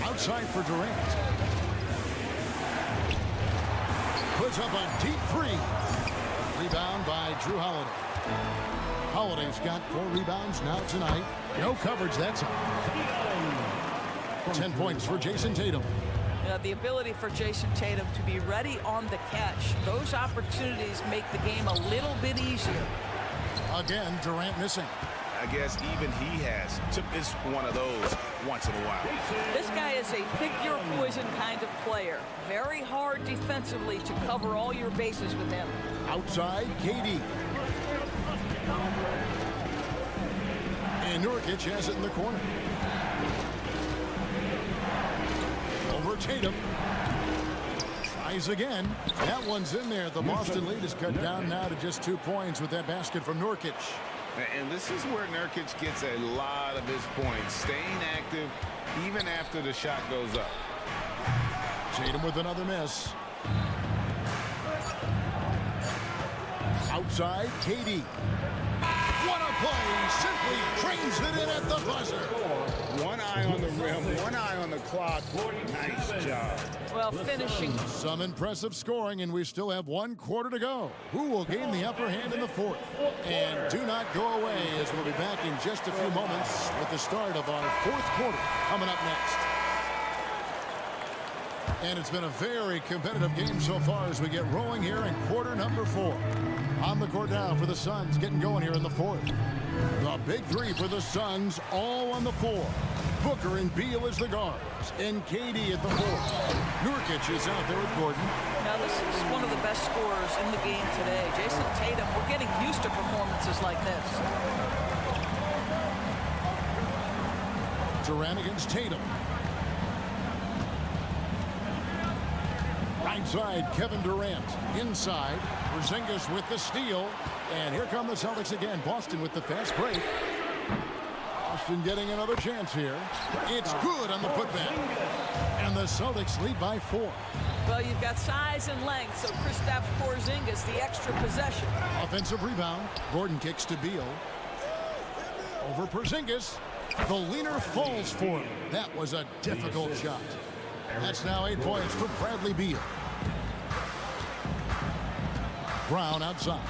Outside for Durant. Puts up a deep 3. Rebound by Drew Holiday. Holiday's got 4 rebounds now tonight. No coverage that time. 10 points for Jason Tatum. The ability for Jason Tatum to be ready on the catch. Those opportunities make the game a little bit easier. Again, Durant missing. I guess even he has to miss one of those once in a while. This guy is a pick-your-poison kind of player. Very hard defensively to cover all your bases with him. Outside, KD. And Nurkic has it in the corner. Over Tatum. Tries again. That one's in there. The Boston lead is cut down now to just 2 points with that basket from Nurkic. And this is where Nurkic gets a lot of his points, staying active even after the shot goes up. Tatum with another miss. Outside, KD. What a play! Simply trains it in at the buzzer. One eye on the rim, one eye on the clock. Nice job. Well, finishing. Some impressive scoring, and we still have 1 quarter to go. Who will gain the upper hand in the 4th? And do not go away, as we'll be back in just a few moments with the start of our 4th quarter coming up next. And it's been a very competitive game so far as we get rolling here in quarter number 4. On the court now for the Suns, getting going here in the 4th. The big 3 for the Suns, all on the floor. Booker and Beal as the guards, and KD at the 4th. Nurkic is out there with Gordon. Now, this is one of the best scorers in the game today. Jason Tatum, we're getting used to performances like this. Durant against Tatum. Right side, Kevin Durant. Inside, Porzingis with the steal. And here come the Celtics again. Boston with the fast break. Boston getting another chance here. It's good on the putback. And the Celtics lead by 4. Well, you've got size and length, so Kristaps Porzingis, the extra possession. Offensive rebound. Gordon kicks to Beal. Over Porzingis. The leaner falls for him. That was a difficult shot. That's now 8 points for Bradley Beal. Brown outside.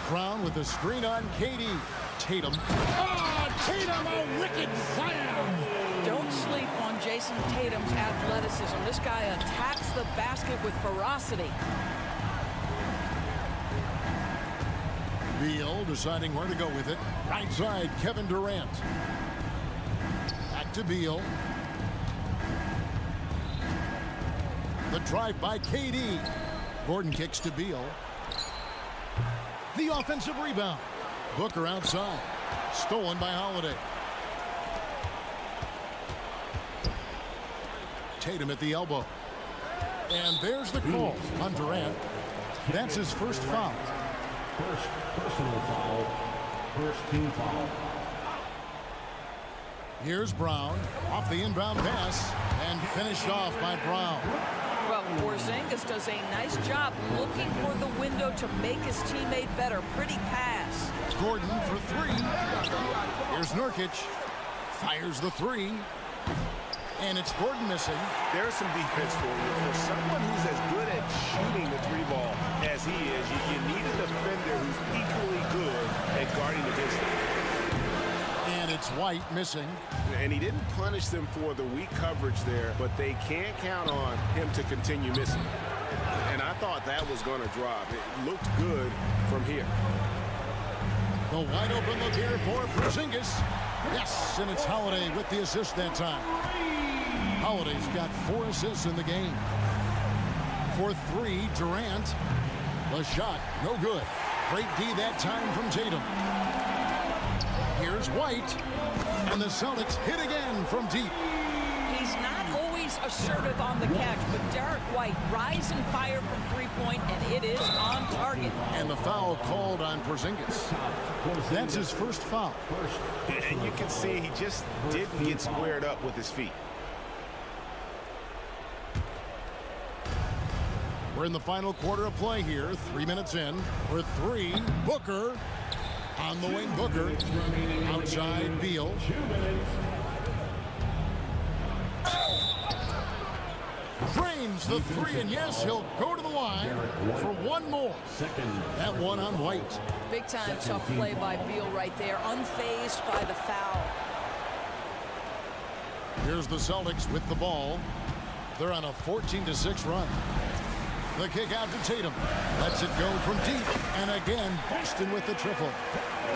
Brown with the screen on KD. Tatum. Oh, Tatum, a wicked slam. Don't sleep on Jason Tatum's athleticism. This guy attacks the basket with ferocity. Beal deciding where to go with it. Right side, Kevin Durant. Back to Beal. The drive by KD. Gordon kicks to Beal. The offensive rebound. Booker outside. Stolen by Holiday. Tatum at the elbow. And there's the call on Durant. That's his first foul. First personal foul. First team foul. Here's Brown off the inbound pass and finished off by Brown. Well, Porzingis does a nice job looking for the window to make his teammate better. Pretty pass. Gordon for three. Here's Nurkic. Fires the three. And it's Gordon missing. There's some defense for you. For someone who's as good at shooting the three ball as he is, you need a defender who's equally good at guarding the distance. And it's White missing. And he didn't punish them for the weak coverage there, but they can't count on him to continue missing. And I thought that was going to drop. It looked good from here. The wide open look here for Porzingis. Yes, and it's Holiday with the assist that time. Holiday's got 4 assists in the game. For three, Durant. The shot, no good. Great D that time from Tatum. Here's White. And the Celtics hit again from deep. He's not always assertive on the catch, but Derek White rise and fire from three-point, and it is on target. And the foul called on Porzingis. That's his first foul. And you can see he just didn't get squared up with his feet. We're in the final quarter of play here. 3 minutes in. For three, Booker. On the wing, Booker. Outside, Beal. Drains the three, and yes, he'll go to the line for one more. That one on White. Big time tough play by Beal right there, unfazed by the foul. Here's the Celtics with the ball. They're on a 14-6 run. The kick out to Tatum. Lets it go from deep. And again, Boston with the triple.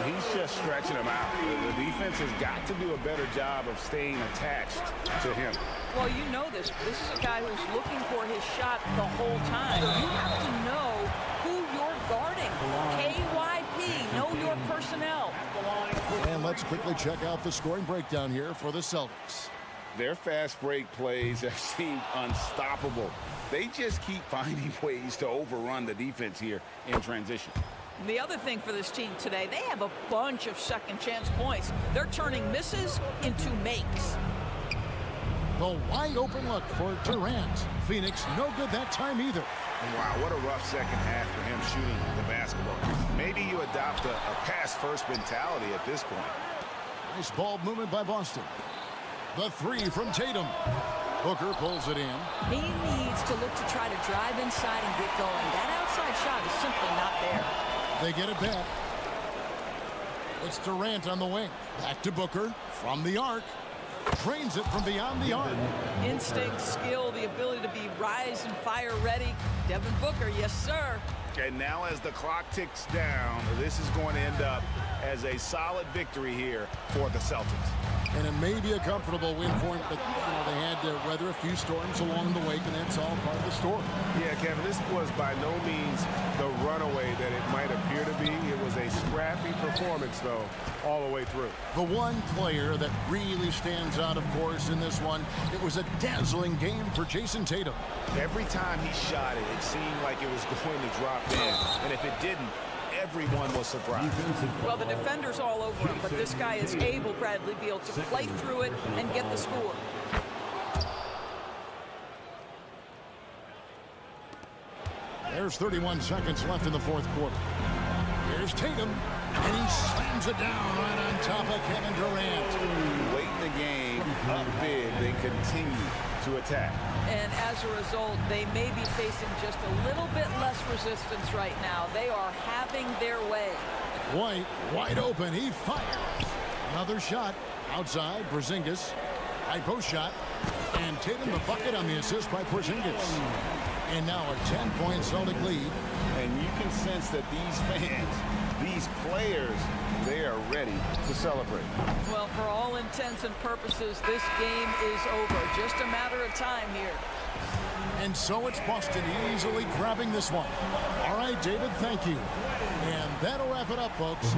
He's just stretching him out. The defense has got to do a better job of staying attached to him. Well, you know this. This is a guy who's looking for his shot the whole time. You have to know who you're guarding. KYP, know your personnel. And let's quickly check out the scoring breakdown here for the Celtics. Their fast break plays have seemed unstoppable. They just keep finding ways to overrun the defense here in transition. The other thing for this team today, they have a bunch of second chance points. They're turning misses into makes. The wide open look for Durant. Phoenix no good that time either. Wow, what a rough second half for him shooting the basketball. Maybe you adopt a pass-first mentality at this point. Nice ball movement by Boston. The three from Tatum. Booker pulls it in. He needs to look to try to drive inside and get going. That outside shot is simply not there. They get it back. It's Durant on the wing. Back to Booker from the arc. Trains it from beyond the arc. Instinct, skill, the ability to be rise and fire ready. Devin Booker, yes, sir. And now as the clock ticks down, this is going to end up as a solid victory here for the Celtics. And it may be a comfortable win for him, but they had to weather a few storms along the way, and that's all part of the story. Yeah, Kevin, this was by no means the runaway that it might appear to be. It was a scrappy performance, though, all the way through. The one player that really stands out, of course, in this one, it was a dazzling game for Jason Tatum. Every time he shot it, it seemed like it was going to drop in, and if it didn't, everyone was surprised. Well, the defender's all over him, but this guy is able, Bradley Beal, to play through it and get the score. There's 31 seconds left in the fourth quarter. Here's Tatum. And he slams it down right on top of Kevin Durant. Late in the game, up big, they continue to attack. And as a result, they may be facing just a little bit less resistance right now. They are having their way. White, wide open. He fires. Another shot outside. Porzingis. High post shot. And Tatum the bucket on the assist by Porzingis. And now a 10-point Celtic lead. And you can sense that these fans, these players, they are ready to celebrate. Well, for all intents and purposes, this game is over. Just a matter of time here. And so it's Boston easily grabbing this one. All right, David, thank you. And that'll wrap it up, folks.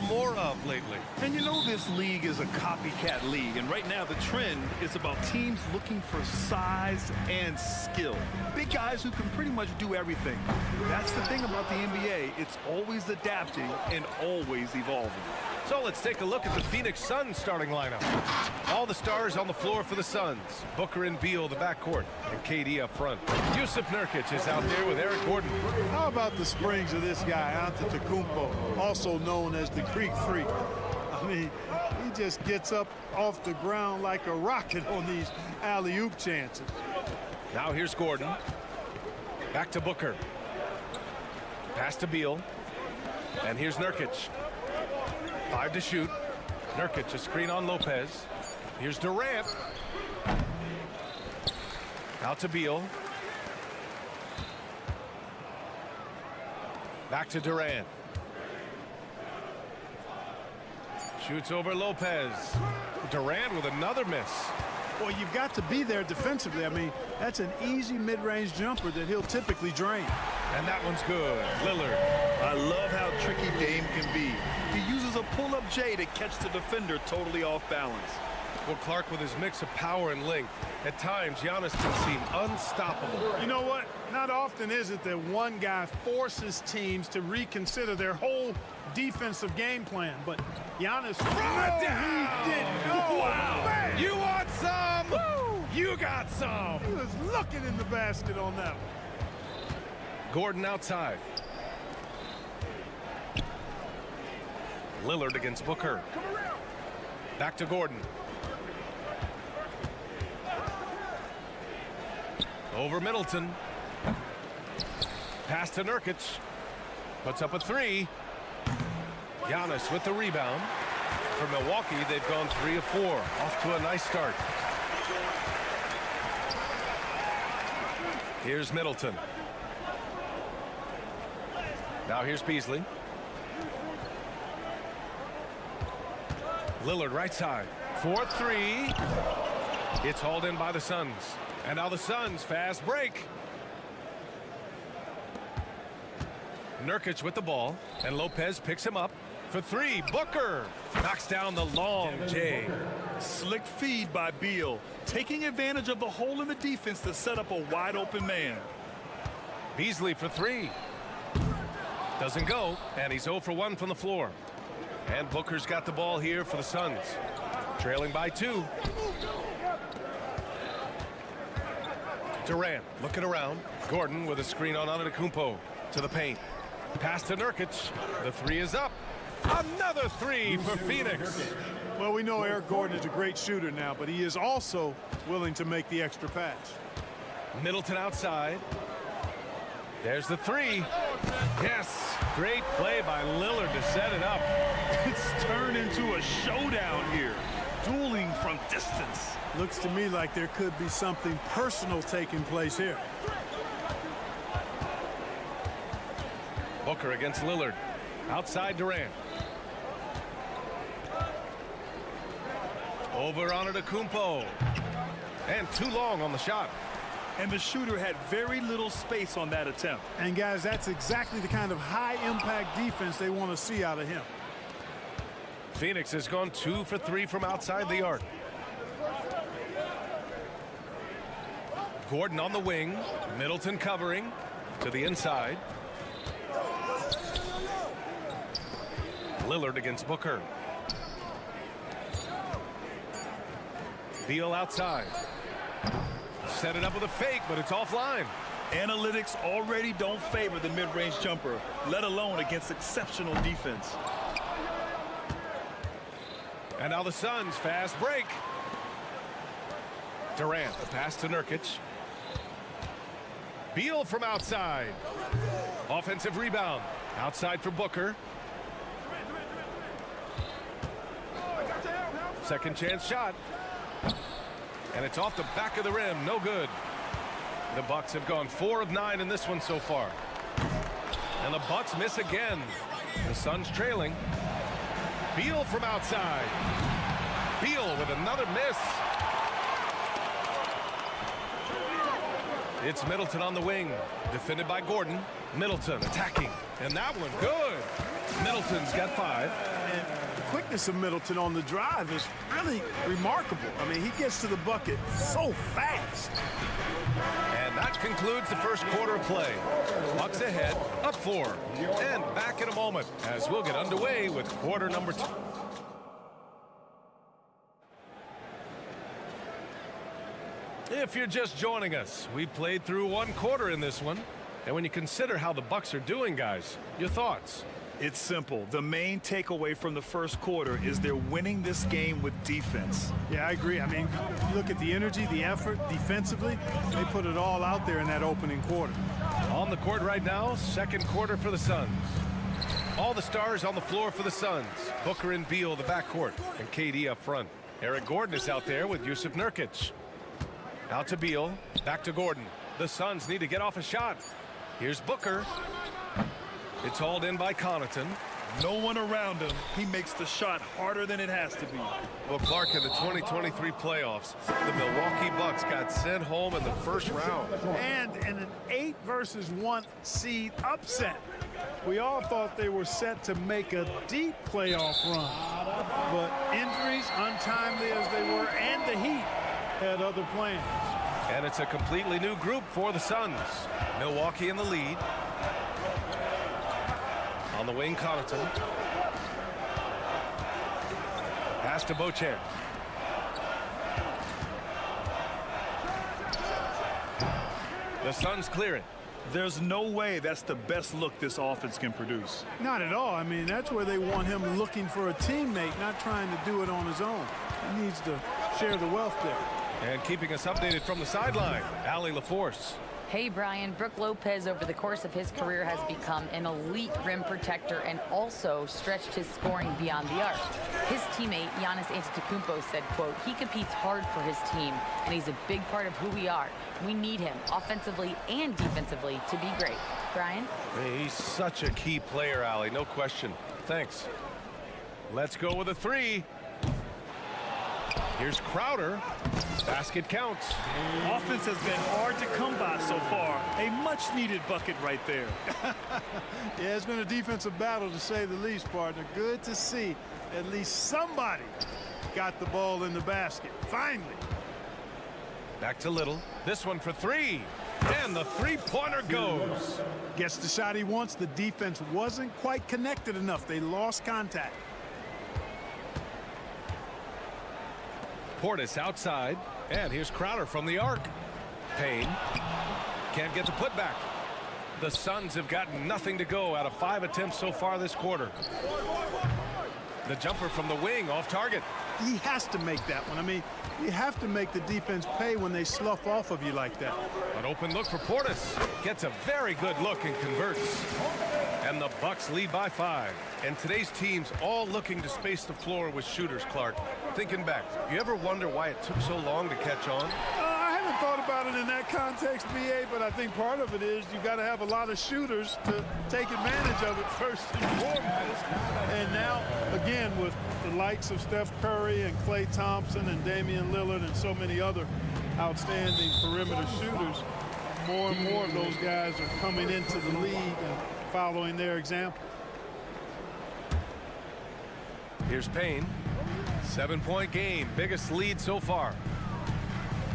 more of lately. And you know this league is a copycat league, and right now the trend is about teams looking for size and skill. Big guys who can pretty much do everything. That's the thing about the NBA. It's always adapting and always evolving. So let's take a look at the Phoenix Suns starting lineup. All the stars on the floor for the Suns. Booker and Beal, the backcourt, and KD up front. Yusuf Nurkic is out there with Eric Gordon. How about the springs of this guy, Antetokounmpo, also known as the Greek Freak? I mean, he just gets up off the ground like a rocket on these alley-oop chances. Now here's Gordon. Back to Booker. Pass to Beal. And here's Nurkic. 5 to shoot. Nurkic, a screen on Lopez. Here's Durant. Out to Beal. Back to Durant. Shoots over Lopez. Durant with another miss. Well, you've got to be there defensively. I mean, that's an easy mid-range jumper that he'll typically drain. And that one's good. Lillard. I love how tricky Dame can be. He uses a pull-up J to catch the defender totally off balance. Well, Clark, with his mix of power and length, at times Giannis can seem unstoppable. You know what? Not often is it that one guy forces teams to reconsider their whole defensive game plan, but Giannis, Throw it down! He didn't. Oh, wow! Man. You want some? Woo! You got some! He was looking in the basket on that one. Gordon outside. Lillard against Booker. Back to Gordon. Over Middleton. Pass to Nurkic. Puts up a 3. Giannis with the rebound. For Milwaukee, they've gone 3 of 4. Off to a nice start. Here's Middleton. Now here's Beasley. Lillard right side. 4-3. It's hauled in by the Suns. And now the Suns fast break. Nurkic with the ball. And Lopez picks him up for 3. Booker knocks down the long J. Slick feed by Beal, taking advantage of the hole in the defense to set up a wide open man. Beasley for 3. Doesn't go, and he's 0 for 1 from the floor. And Booker's got the ball here for the Suns. Trailing by 2. Durant looking around. Gordon with a screen on Antetokounmpo to the paint. Pass to Nurkic. The 3 is up. Another 3 for Phoenix. Well, we know Eric Gordon is a great shooter now, but he is also willing to make the extra pass. Middleton outside. There's the 3. Yes. Great play by Lillard to set it up. It's turned into a showdown here. Dueling from distance. Looks to me like there could be something personal taking place here. Booker against Lillard. Outside Durant. Over Antetokounmpo. And too long on the shot. And the shooter had very little space on that attempt. And guys, that's exactly the kind of high-impact defense they want to see out of him. Phoenix has gone 2 for 3 from outside the arc. Gordon on the wing. Middleton covering to the inside. Lillard against Booker. Beal outside. Set it up with a fake, but it's offline. Analytics already don't favor the mid-range jumper, let alone against exceptional defense. And now the Suns fast break. Durant, the pass to Nurkic. Beal from outside. Offensive rebound. Outside for Booker. Second chance shot. And it's off the back of the rim. No good. The Bucks have gone 4 of 9 in this one so far. And the Bucks miss again. The Suns trailing. Beal from outside. Beal with another miss. It's Middleton on the wing. Defended by Gordon. Middleton attacking. And that one good. Middleton's got 5. And the quickness of Middleton on the drive is really remarkable. I mean, he gets to the bucket so fast. And that concludes the first quarter of play. Bucks ahead, up 4. And back in a moment as we'll get underway with quarter number 2. If you're just joining us, we played through 1 quarter in this one. And when you consider how the Bucks are doing, guys, your thoughts? It's simple. The main takeaway from the first quarter is they're winning this game with defense. Yeah, I agree. I mean, you look at the energy, the effort defensively, they put it all out there in that opening quarter. On the court right now, second quarter for the Suns. All the stars on the floor for the Suns. Booker and Beal, the backcourt, and KD up front. Eric Gordon is out there with Yusuf Nurkic. Out to Beal, back to Gordon. The Suns need to get off a shot. Here's Booker. It's hauled in by Connaughton. No one around him. He makes the shot harder than it has to be. Well, Clark, in the 2023 playoffs, the Milwaukee Bucks got sent home in the first round. And in an 8-versus-1 seed upset. We all thought they were set to make a deep playoff run. But injuries, untimely as they were, and the Heat had other plans. And it's a completely new group for the Suns. Milwaukee in the lead. On the wing, Connaughton. Pass to Beauchamp. The Suns clear it. There's no way that's the best look this offense can produce. Not at all. I mean, that's where they want him looking for a teammate, not trying to do it on his own. He needs to share the wealth there. And keeping us updated from the sideline, Allie LaForce. Hey, Brian. Brook Lopez, over the course of his career, has become an elite rim protector and also stretched his scoring beyond the arc. His teammate, Giannis Antetokounmpo, said, quote, he competes hard for his team, and he's a big part of who we are. We need him, offensively and defensively, to be great. Brian? He's such a key player, Allie, no question. Thanks. Let's go with a 3. Here's Crowder. Basket counts. Offense has been hard to come by so far. A much-needed bucket right there. Yeah, it's been a defensive battle, to say the least, partner. Good to see at least somebody got the ball in the basket. Finally. Back to Little. This one for 3. And the three-pointer goes. Gets the shot he wants. The defense wasn't quite connected enough. They lost contact. Portis outside, and here's Crowder from the arc. Payne can't get the putback. The Suns have gotten nothing to go out of 5 attempts so far this quarter. The jumper from the wing off target. He has to make that one. I mean, you have to make the defense pay when they slough off of you like that. An open look for Portis. Gets a very good look and converts. And the Bucks lead by 5. And today's team's all looking to space the floor with shooters, Clark. Thinking back, you ever wonder why it took so long to catch on? I haven't thought about it in that context, BA, but I think part of it is you got to have a lot of shooters to take advantage of it first and foremost. And now, again, with the likes of Steph Curry and Klay Thompson and Damian Lillard and so many other outstanding perimeter shooters, more and more of those guys are coming into the league and following their example. Here's Payne. 7-point game, biggest lead so far.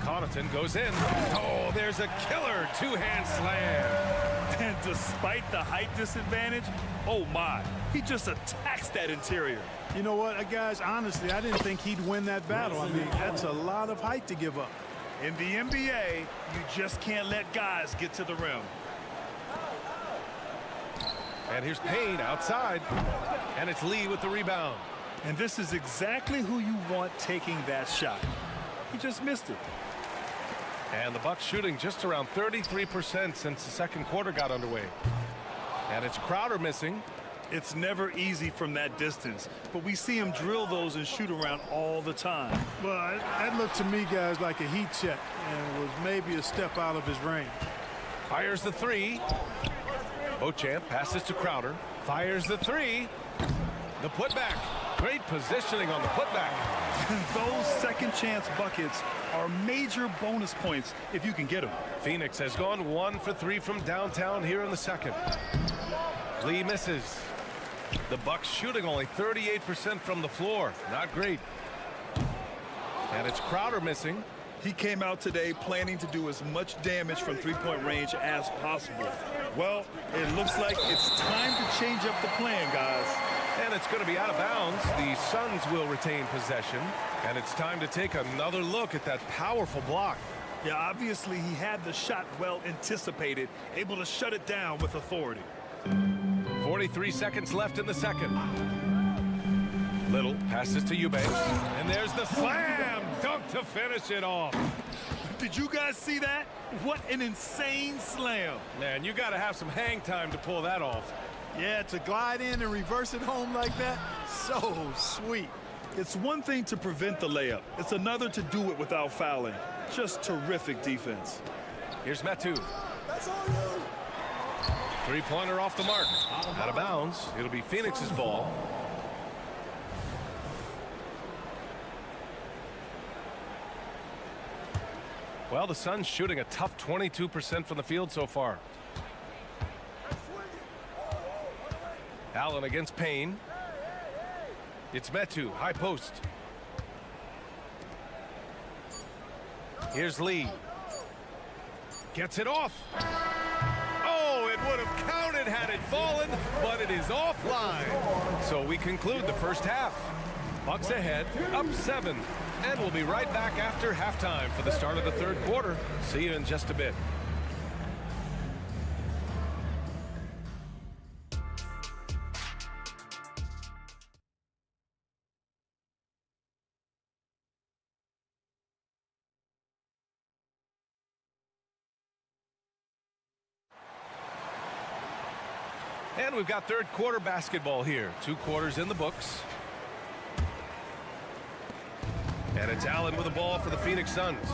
Connaughton goes in. Oh, there's a killer two-hand slam. And despite the height disadvantage, oh my, he just attacks that interior. You know what, guys, honestly, I didn't think he'd win that battle. I mean, that's a lot of height to give up. In the NBA, you just can't let guys get to the rim. And here's Payne outside. And it's Lee with the rebound. And this is exactly who you want taking that shot. He just missed it. And the Bucks shooting just around 33% since the second quarter got underway. And it's Crowder missing. It's never easy from that distance, but we see him drill those and shoot around all the time. Well, that looked to me, guys, like a heat check and was maybe a step out of his range. Fires the 3. Beauchamp passes to Crowder. Fires the 3. The putback. Great positioning on the putback. Those second chance buckets are major bonus points if you can get them. Phoenix has gone 1 for 3 from downtown here in the second. Lee misses. The Bucks shooting only 38% from the floor. Not great. And it's Crowder missing. He came out today planning to do as much damage from three-point range as possible. Well, it looks like it's time to change up the plan, guys. And it's going to be out of bounds. The Suns will retain possession. And it's time to take another look at that powerful block. Yeah, obviously he had the shot well anticipated, able to shut it down with authority. 43 seconds left in the second. Little passes to Eubanks. And there's the slam dunk to finish it off. Did you guys see that? What an insane slam. Man, you got to have some hang time to pull that off. Yeah, to glide in and reverse it home like that, so sweet. It's one thing to prevent the layup. It's another to do it without fouling. Just terrific defense. Here's Metu. Three-pointer off the mark. Out of bounds. It'll be Phoenix's ball. Well, the Suns shooting a tough 22% from the field so far. Allen against Payne. It's Metu, high post. Here's Lee. Gets it off. Oh, it would have counted had it fallen, but it is offline. So we conclude the first half. Bucks ahead, up 7. And we'll be right back after halftime for the start of the third quarter. See you in just a bit. And we've got third quarter basketball here. 2 quarters in the books. And it's Allen with the ball for the Phoenix Suns.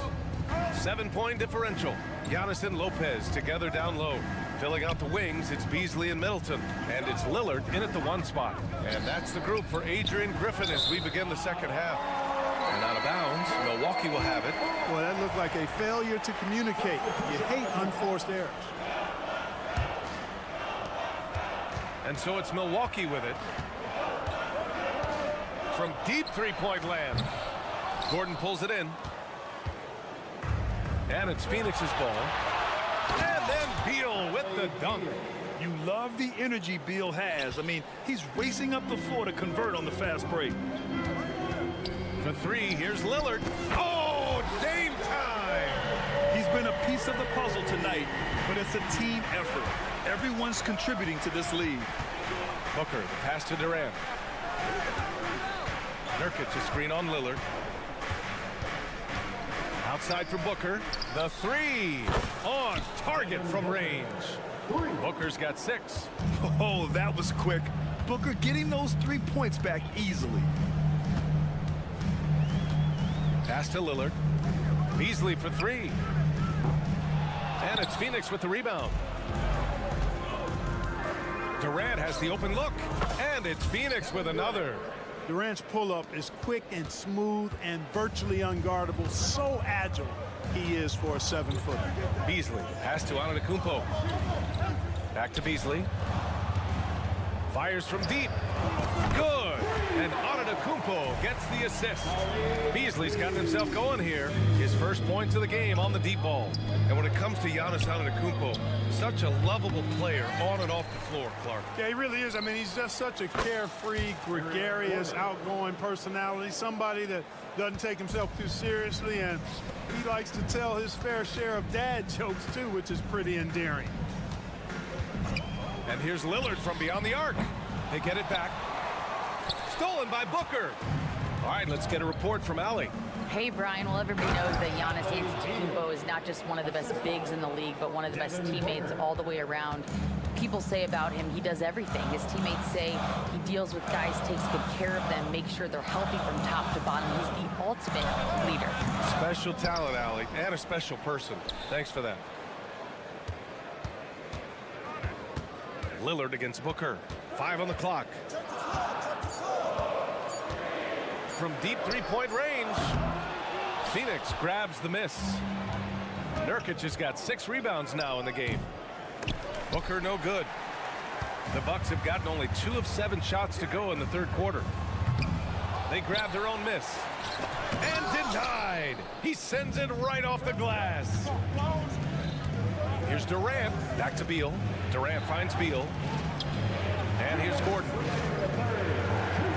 7-point differential. Giannis and Lopez together down low. Filling out the wings, it's Beasley and Middleton. And it's Lillard in at the 1 spot. And that's the group for Adrian Griffin as we begin the second half. And out of bounds, Milwaukee will have it. Well, that looked like a failure to communicate. You hate unforced errors. And so it's Milwaukee with it. From deep three-point land. Gordon pulls it in. And it's Phoenix's ball. And then Beal with the dunk. You love the energy Beal has. I mean, he's racing up the floor to convert on the fast break. For 3, here's Lillard. Oh, Dame time! He's been a piece of the puzzle tonight, but it's a team effort. Everyone's contributing to this lead. Booker, the pass to Durant. Nurkic, a screen on Lillard. Outside for Booker. The 3 on target from range. Booker's got 6. Oh, that was quick. Booker getting those 3 points back easily. Pass to Lillard. Beasley for 3. And it's Phoenix with the rebound. Durant has the open look. And it's Phoenix with another. Durant's pull-up is quick and smooth and virtually unguardable. So agile he is for a 7-footer. Beasley, pass to Antetokounmpo. Back to Beasley. Fires from deep. Good. And Antetokounmpo gets the assist. Beasley's gotten himself going here. His first points of the game on the deep ball. And when it comes to Giannis Antetokounmpo, such a lovable player on and off the floor, Clark. Yeah, he really is. I mean, he's just such a carefree, gregarious, outgoing personality. Somebody that doesn't take himself too seriously, and he likes to tell his fair share of dad jokes too, which is pretty endearing. And here's Lillard from beyond the arc. They get it back. Stolen by Booker. All right, let's get a report from Allie. Hey, Brian. Well, everybody knows that Giannis Antetokounmpo is not just one of the best bigs in the league, but one of the best teammates all the way around. People say about him, he does everything. His teammates say he deals with guys, takes good care of them, makes sure they're healthy from top to bottom. He's the ultimate leader. Special talent, Allie, and a special person. Thanks for that. Lillard against Booker. 5 on the clock. From deep three-point range, Phoenix grabs the miss. Nurkic has got 6 rebounds now in the game. Booker no good. The Bucks have gotten only 2 of 7 shots to go in the third quarter. They grab their own miss. And denied. He sends it right off the glass. Here's Durant. Back to Beal. Durant finds Beal. And here's Gordon.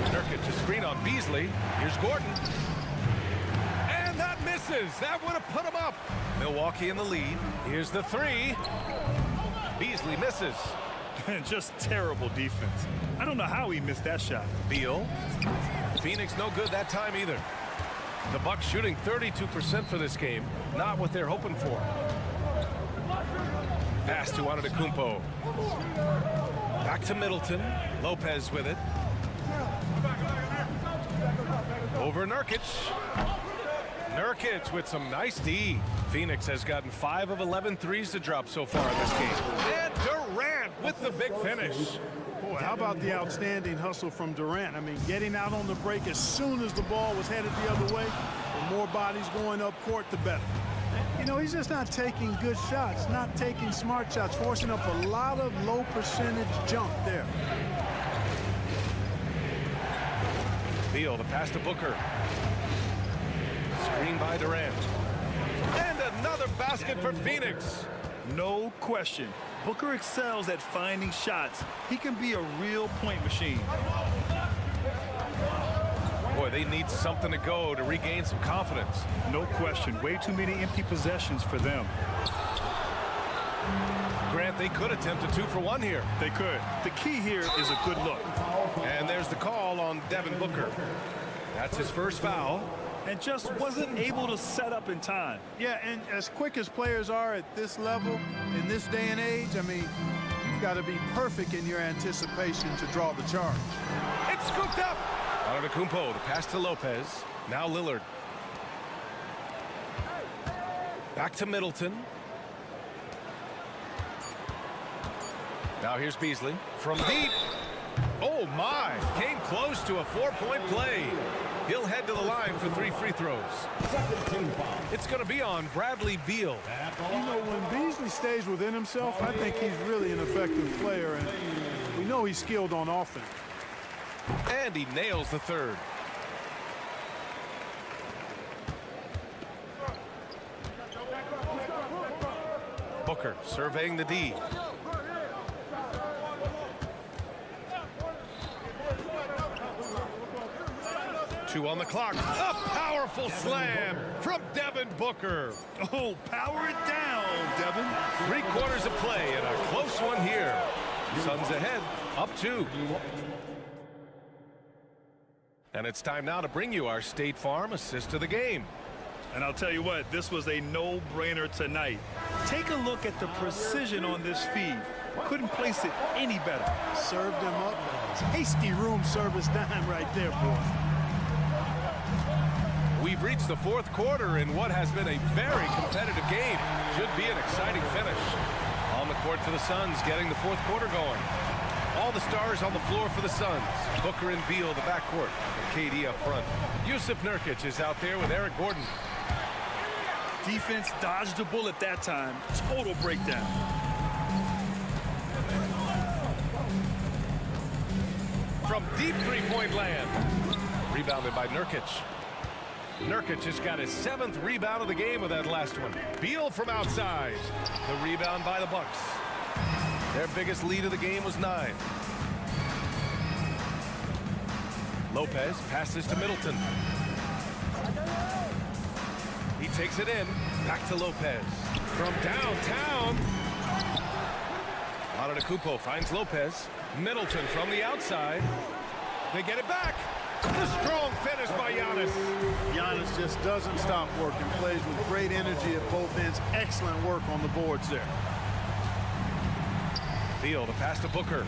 Nurkic, a screen on Beasley. Here's Gordon. And that misses. That would have put him up. Milwaukee in the lead. Here's the 3. Beasley misses. Just terrible defense. I don't know how he missed that shot. Beal. Phoenix no good that time either. The Bucks shooting 32% for this game. Not what they're hoping for. Pass to Antetokounmpo. Back to Middleton. Lopez with it. Over Nurkic. Nurkic with some nice D. Phoenix has gotten 5 of 11 threes to drop so far in this game. And Durant with the big finish. Boy, how about the outstanding hustle from Durant? I mean, getting out on the break as soon as the ball was headed the other way. The more bodies going up court, the better. You know, he's just not taking good shots, not taking smart shots, forcing up a lot of low percentage jump there. Beal, the pass to Booker. Screen by Durant. And another basket for Phoenix. No question. Booker excels at finding shots. He can be a real point machine. Boy, they need something to go to regain some confidence. No question. Way too many empty possessions for them. Grant, they could attempt a 2 for 1 here. They could. The key here is a good look. And there's the call on Devin Booker. That's his first foul. And just wasn't able to set up in time. Yeah, and as quick as players are at this level, in this day and age, I mean, you've got to be perfect in your anticipation to draw the charge. It's scooped up. Antetokounmpo, the pass to Lopez. Now Lillard. Back to Middleton. Now here's Beasley from deep. Oh my, came close to a 4-point play. He'll head to the line for 3 free throws. It's going to be on Bradley Beal. You know, when Beasley stays within himself, I think he's really an effective player, and we know he's skilled on offense. And he nails the third. Booker surveying the D. Two on the clock. A powerful slam from Devin Booker. Oh, power it down, Devin. 3 quarters of play and a close one here. Suns ahead, up 2. And it's time now to bring you our State Farm assist of the game. And I'll tell you what, this was a no-brainer tonight. Take a look at the precision on this feed. Couldn't place it any better. Served him up. Tasty room service dime right there, boy. We've reached the 4th quarter in what has been a very competitive game. Should be an exciting finish. On the court for the Suns, getting the 4th quarter going. All the stars on the floor for the Suns. Booker and Beal, the backcourt. And KD up front. Yusuf Nurkic is out there with Eric Gordon. Defense dodged a bullet that time. Total breakdown. From deep 3-point land. Rebounded by Nurkic. Nurkic has got his 7th rebound of the game with that last one. Beal from outside. The rebound by the Bucks. Their biggest lead of the game was 9. Lopez passes to Middleton. He takes it in. Back to Lopez. From downtown. Antetokounmpo finds Lopez. Middleton from the outside. They get it back. The strong finish by Giannis. Giannis just doesn't stop working. Plays with great energy at both ends. Excellent work on the boards there. Beal, the pass to Booker.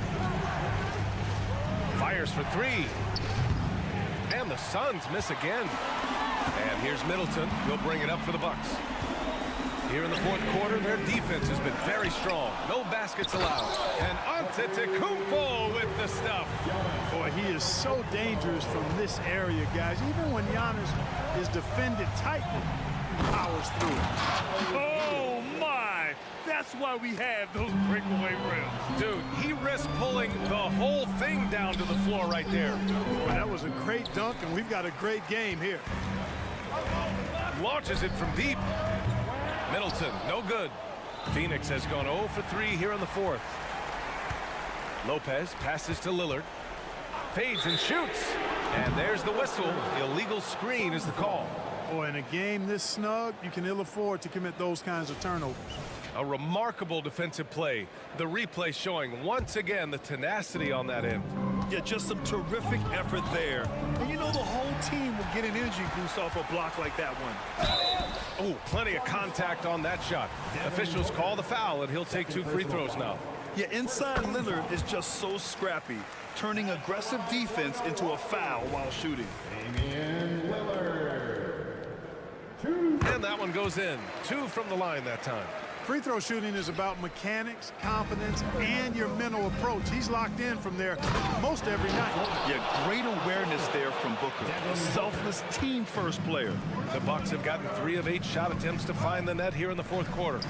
Fires for 3. And the Suns miss again. And here's Middleton. He'll bring it up for the Bucks. Here in the 4th quarter, their defense has been very strong. No baskets allowed. And Antetokounmpo with the stuff. Boy, he is so dangerous from this area, guys. Even when Giannis is defended tightly, he powers through it. Oh, my. That's why we have those breakaway rims. Dude, he risked pulling the whole thing down to the floor right there. Boy, that was a great dunk, and we've got a great game here. Launches it from deep. Middleton, no good. Phoenix has gone 0 for 3 here in the fourth. Lopez passes to Lillard. Fades and shoots. And there's the whistle. Illegal screen is the call. Boy, in a game this snug, you can ill afford to commit those kinds of turnovers. A remarkable defensive play. The replay showing once again the tenacity on that end. Yeah, just some terrific effort there. And you know the whole team will get an energy boost off a block like that one. Oh, plenty of contact on that shot. Officials call the foul, and he'll take 2 free throws now. Yeah, inside Lillard is just so scrappy, turning aggressive defense into a foul while shooting. And that one goes in. 2 from the line that time. Free throw shooting is about mechanics, confidence, and your mental approach. He's locked in from there most every night. Yeah, great awareness there from Booker. A selfless team-first player. The Bucks have gotten 3 of 8 shot attempts to find the net here in the fourth quarter.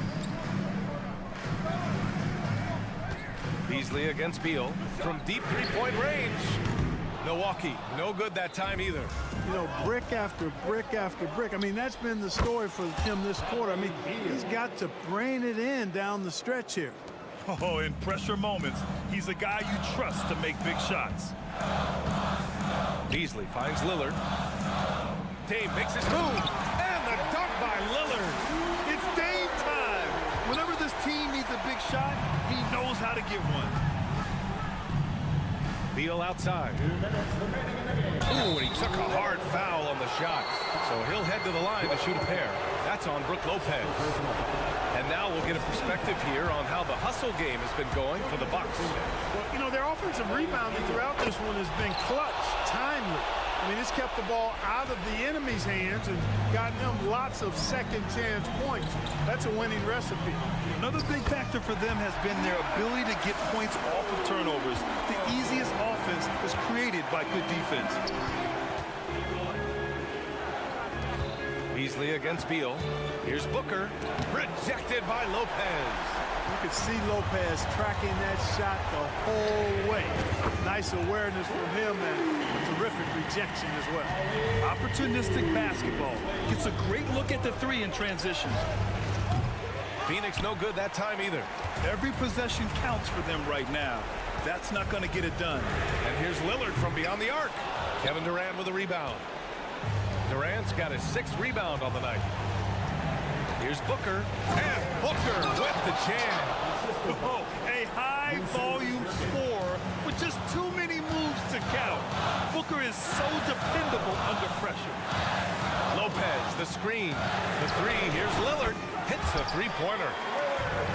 Beasley against Beal from deep three-point range. Milwaukee, no good that time either. You know, brick after brick after brick. I mean, that's been the story for him this quarter. I mean, he's got to rein it in down the stretch here. Oh, in pressure moments, he's a guy you trust to make big shots. Beasley finds Lillard. Dame makes his move. And the dunk by Lillard. It's Dame time. Whenever this team needs a big shot, he knows how to get one. Beal outside. Ooh, and he took a hard foul on the shot. So he'll head to the line to shoot a pair. That's on Brook Lopez. And now we'll get a perspective here on how the hustle game has been going for the Bucks. Well, you know, their offensive rebounding throughout this one has been clutch, timely. I mean, it's kept the ball out of the enemy's hands and gotten them lots of second chance points. That's a winning recipe. Another big factor for them has been their ability to get points off of turnovers. The easiest offense is created by good defense. Beasley against Beal. Here's Booker. Rejected by Lopez. You could see Lopez tracking that shot the whole way. Nice awareness from him and terrific rejection as well. Opportunistic basketball. Gets a great look at the 3 in transition. Phoenix no good that time either. Every possession counts for them right now. That's not going to get it done. And here's Lillard from beyond the arc. Kevin Durant with a rebound. Durant's got his 6th rebound on the night. Here's Booker. And Booker with the jam. Oh, a high-volume score with just too many moves to count. Booker is so dependable under pressure. Lopez, the screen. The 3, here's Lillard. Hits a 3-pointer.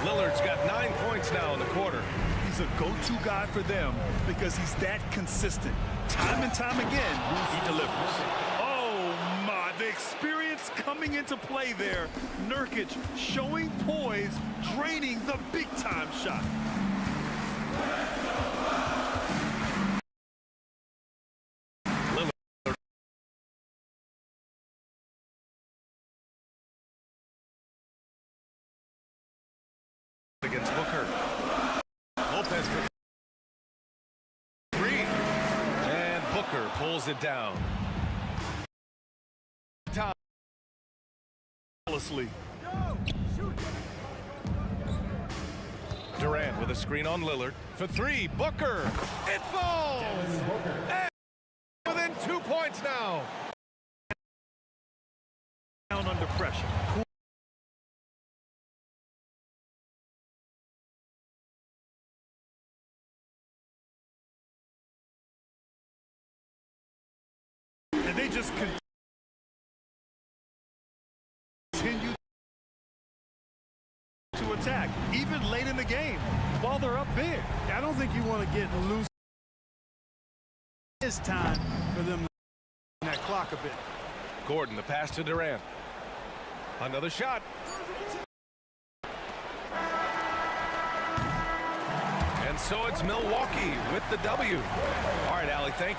Lillard's got 9 points now in the quarter. He's a go-to guy for them because he's that consistent. Time and time again, he delivers. Oh, my. The experience coming into play there. Nurkic showing poise, draining the big-time shot. Against Booker. Lopez for 3. And Booker pulls it down. Durant with a screen on Lillard. For 3, Booker. It falls! And within 2 points now. Down under pressure. And they just continue to attack, even late in the game, while they're up big. I don't think you want to get loose. It's time for them to that clock a bit. Gordon, the pass to Durant. Another shot. And so it's Milwaukee with the W. All right, Allie, thank you.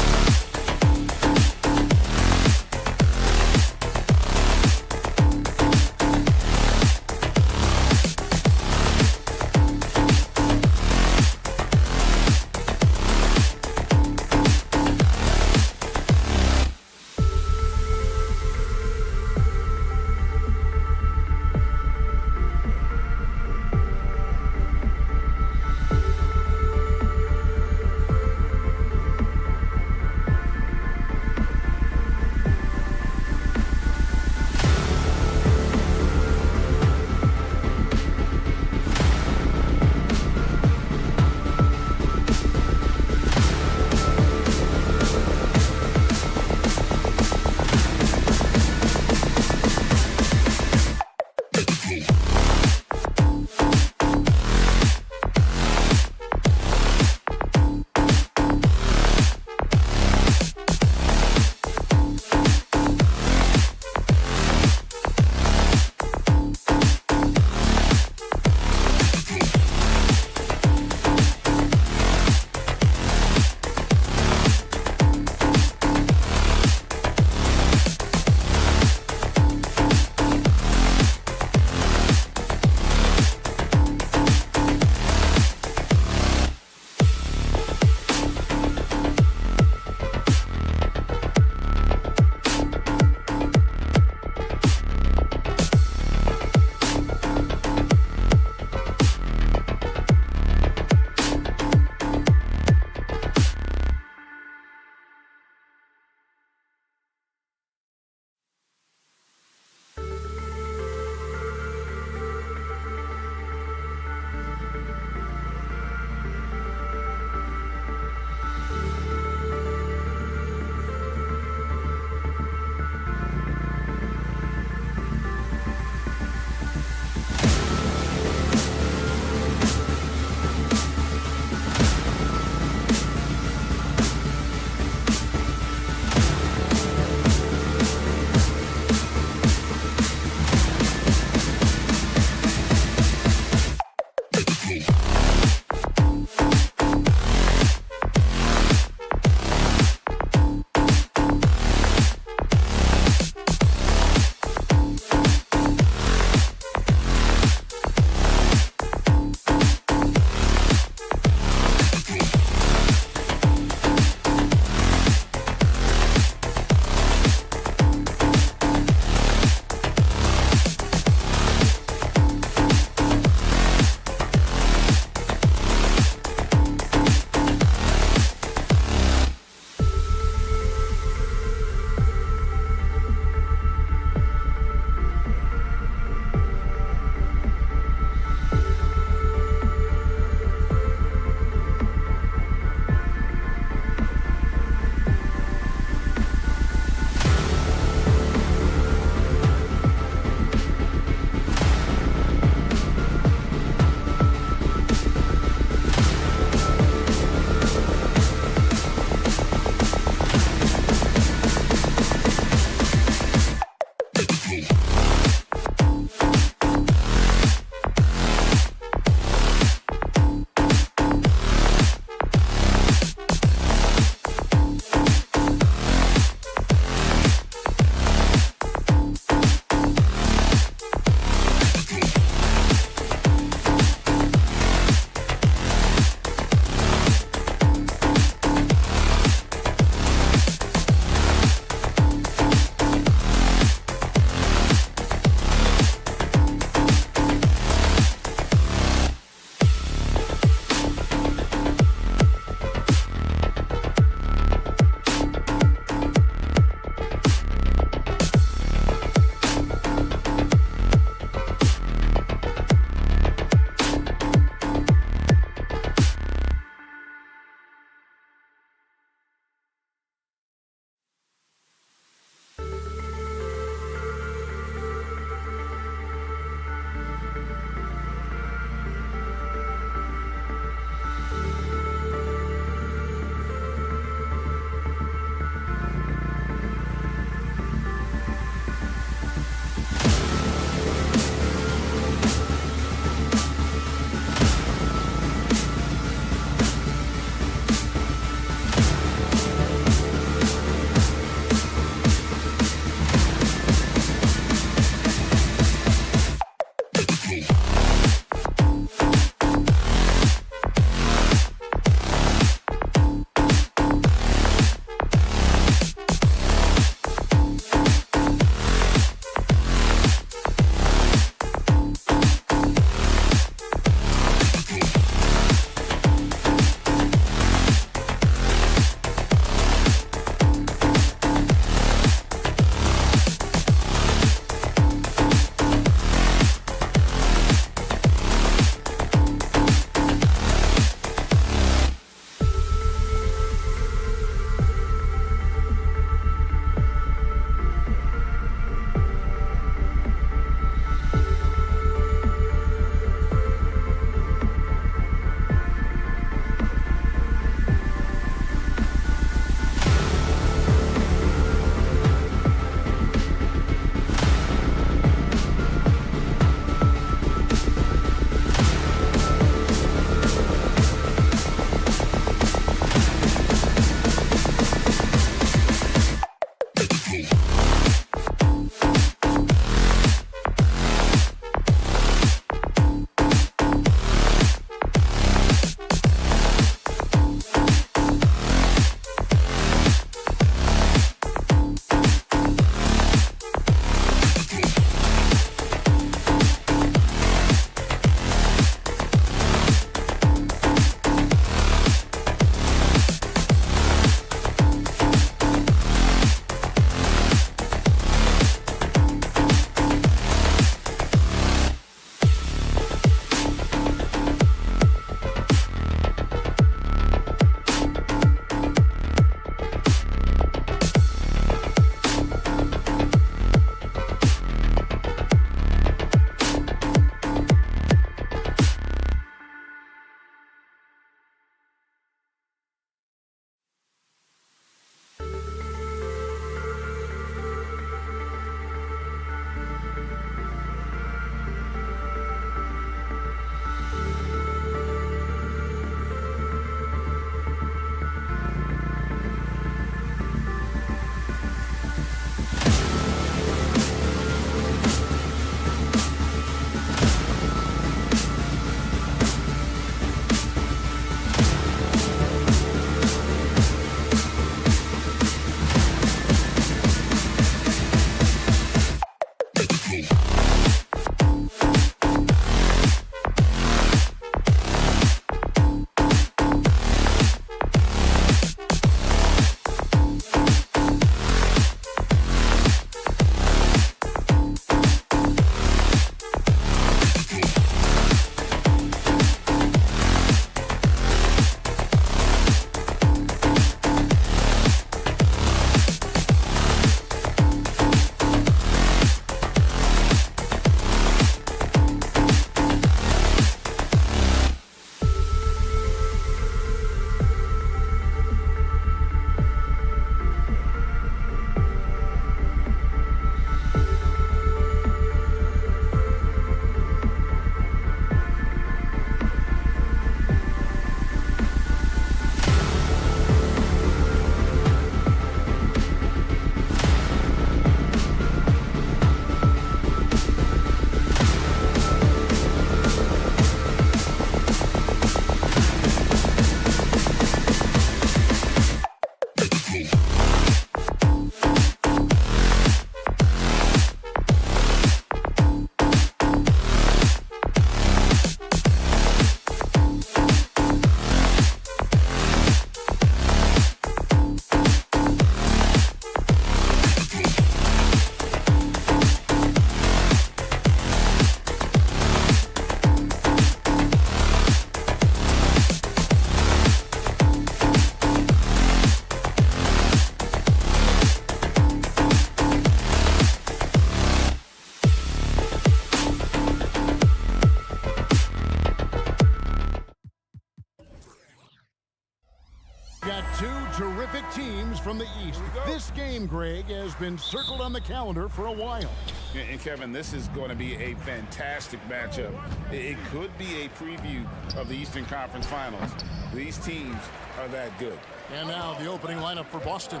from the East. This game, Greg, has been circled on the calendar for a while. And Kevin, this is going to be a fantastic matchup. It could be a preview of the Eastern Conference Finals. These teams are that good. And now the opening lineup for Boston.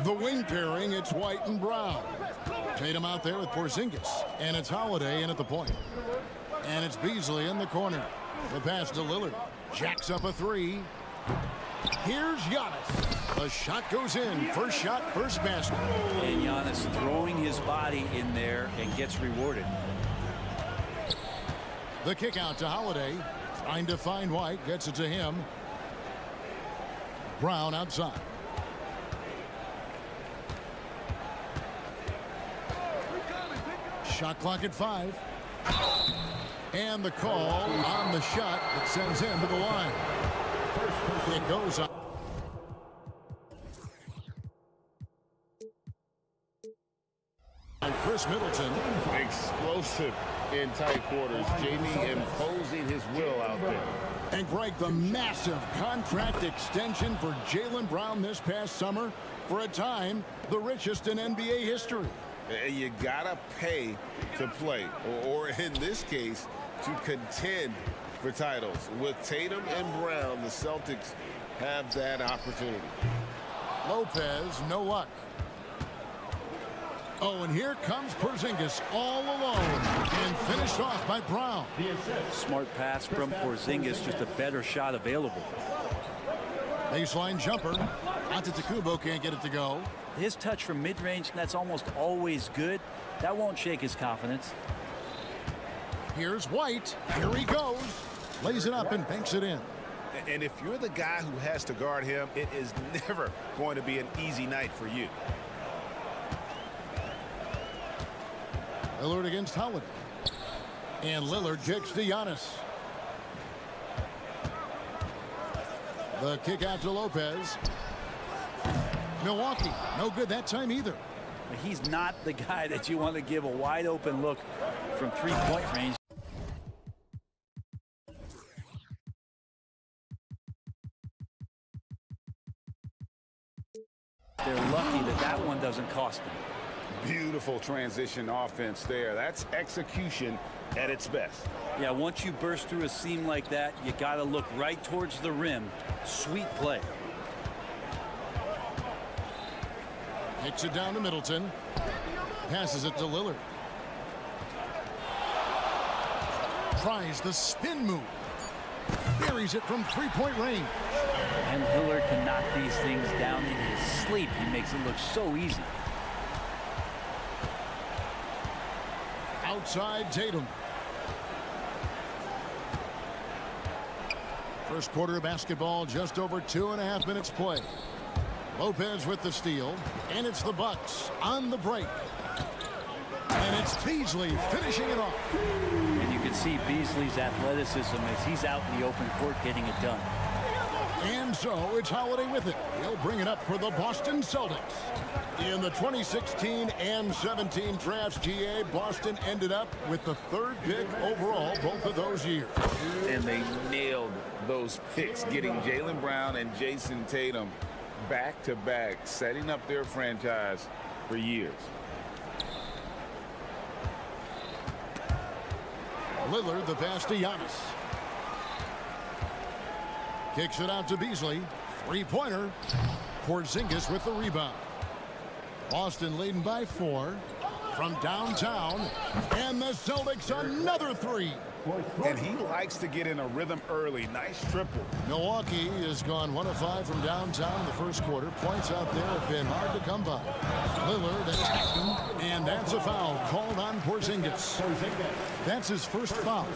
The wing pairing, it's White and Brown. Tatum out there with Porzingis. And it's Holiday in at the point. And it's Beasley in the corner. The pass to Lillard. Jacks up a three. Here's Giannis. The shot goes in. First shot, first basket. And Giannis throwing his body in there and gets rewarded. The kick out to Holiday. Trying to find White. Gets it to him. Brown outside. Shot clock at 5. And the call on the shot that sends him to the line. It goes up. And Chris Middleton. Explosive in tight quarters. Jamie imposing his will out there. And Greg, the massive contract extension for Jaylen Brown this past summer, for a time, the richest in NBA history. You gotta pay to play, or in this case, to contend for titles. With Tatum and Brown, the Celtics have that opportunity. Lopez, no luck. Oh, and here comes Porzingis all alone and finished off by Brown. Smart pass from Porzingis, just a better shot available. Baseline jumper. Antetokounmpo can't get it to go. His touch from mid-range, that's almost always good. That won't shake his confidence. Here's White. Here he goes. Lays it up and banks it in. And if you're the guy who has to guard him, it is never going to be an easy night for you. Lillard against Holiday. And Lillard kicks to Giannis. The kick out to Lopez. Milwaukee, no good that time either. He's not the guy that you want to give a wide open look from three-point range. They're lucky that that one doesn't cost them. Beautiful transition offense there. That's execution at its best. Yeah, once you burst through a seam like that, you got to look right towards the rim. Sweet play. Kicks it down to Middleton. Passes it to Lillard. Tries the spin move. Buries it from three-point range. And Lillard can knock these things down in his sleep. He makes it look so easy. Outside Tatum. First quarter of basketball, just over 2.5 minutes play. Lopez with the steal, and it's the Bucks on the break. And it's Beasley finishing it off. And you can see Beasley's athleticism as he's out in the open court getting it done. And so it's Holiday with it. He'll bring it up for the Boston Celtics. In the 2016 and 17 drafts, GA, Boston ended up with the 3rd pick overall both of those years. And they nailed those picks, getting Jaylen Brown and Jason Tatum back-to-back, setting up their franchise for years. Lillard, the pass to Giannis. Kicks it out to Beasley. Three-pointer. Porzingis with the rebound. Boston leading by 4 from downtown. And the Celtics another 3. And he likes to get in a rhythm early. Nice triple. Milwaukee has gone 1 of 5 from downtown in the first quarter. Points out there have been hard to come by. Lillard attacking, and that's a foul called on Porzingis. That's his first foul.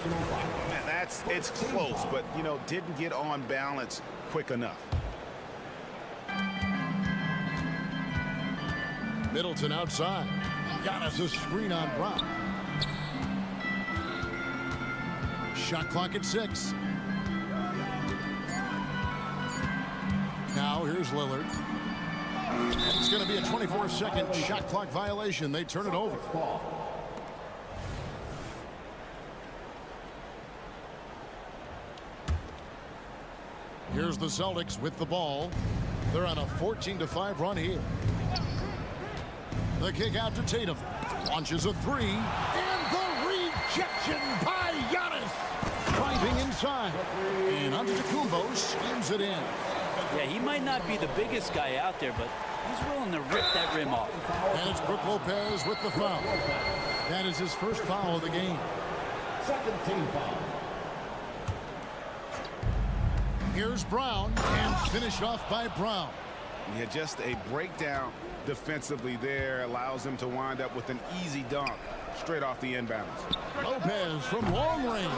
Man, it's close, but, you know, didn't get on balance quick enough. Middleton outside. Giannis a screen on Brown. Shot clock at 6. Now here's Lillard. It's going to be a 24-second shot clock violation. They turn it over. Here's the Celtics with the ball. They're on a 14-5 run here. The kick out to Tatum. Launches a three. And the rejection by Giannis. Driving inside. And Antetokounmpo schemes it in. Yeah, he might not be the biggest guy out there, but he's willing to rip that rim off. And it's Brook Lopez with the foul. That is his first foul of the game. Second team foul. Here's Brown, and finished off by Brown. Yeah, just a breakdown defensively there allows him to wind up with an easy dunk straight off the inbounds. Lopez from long range.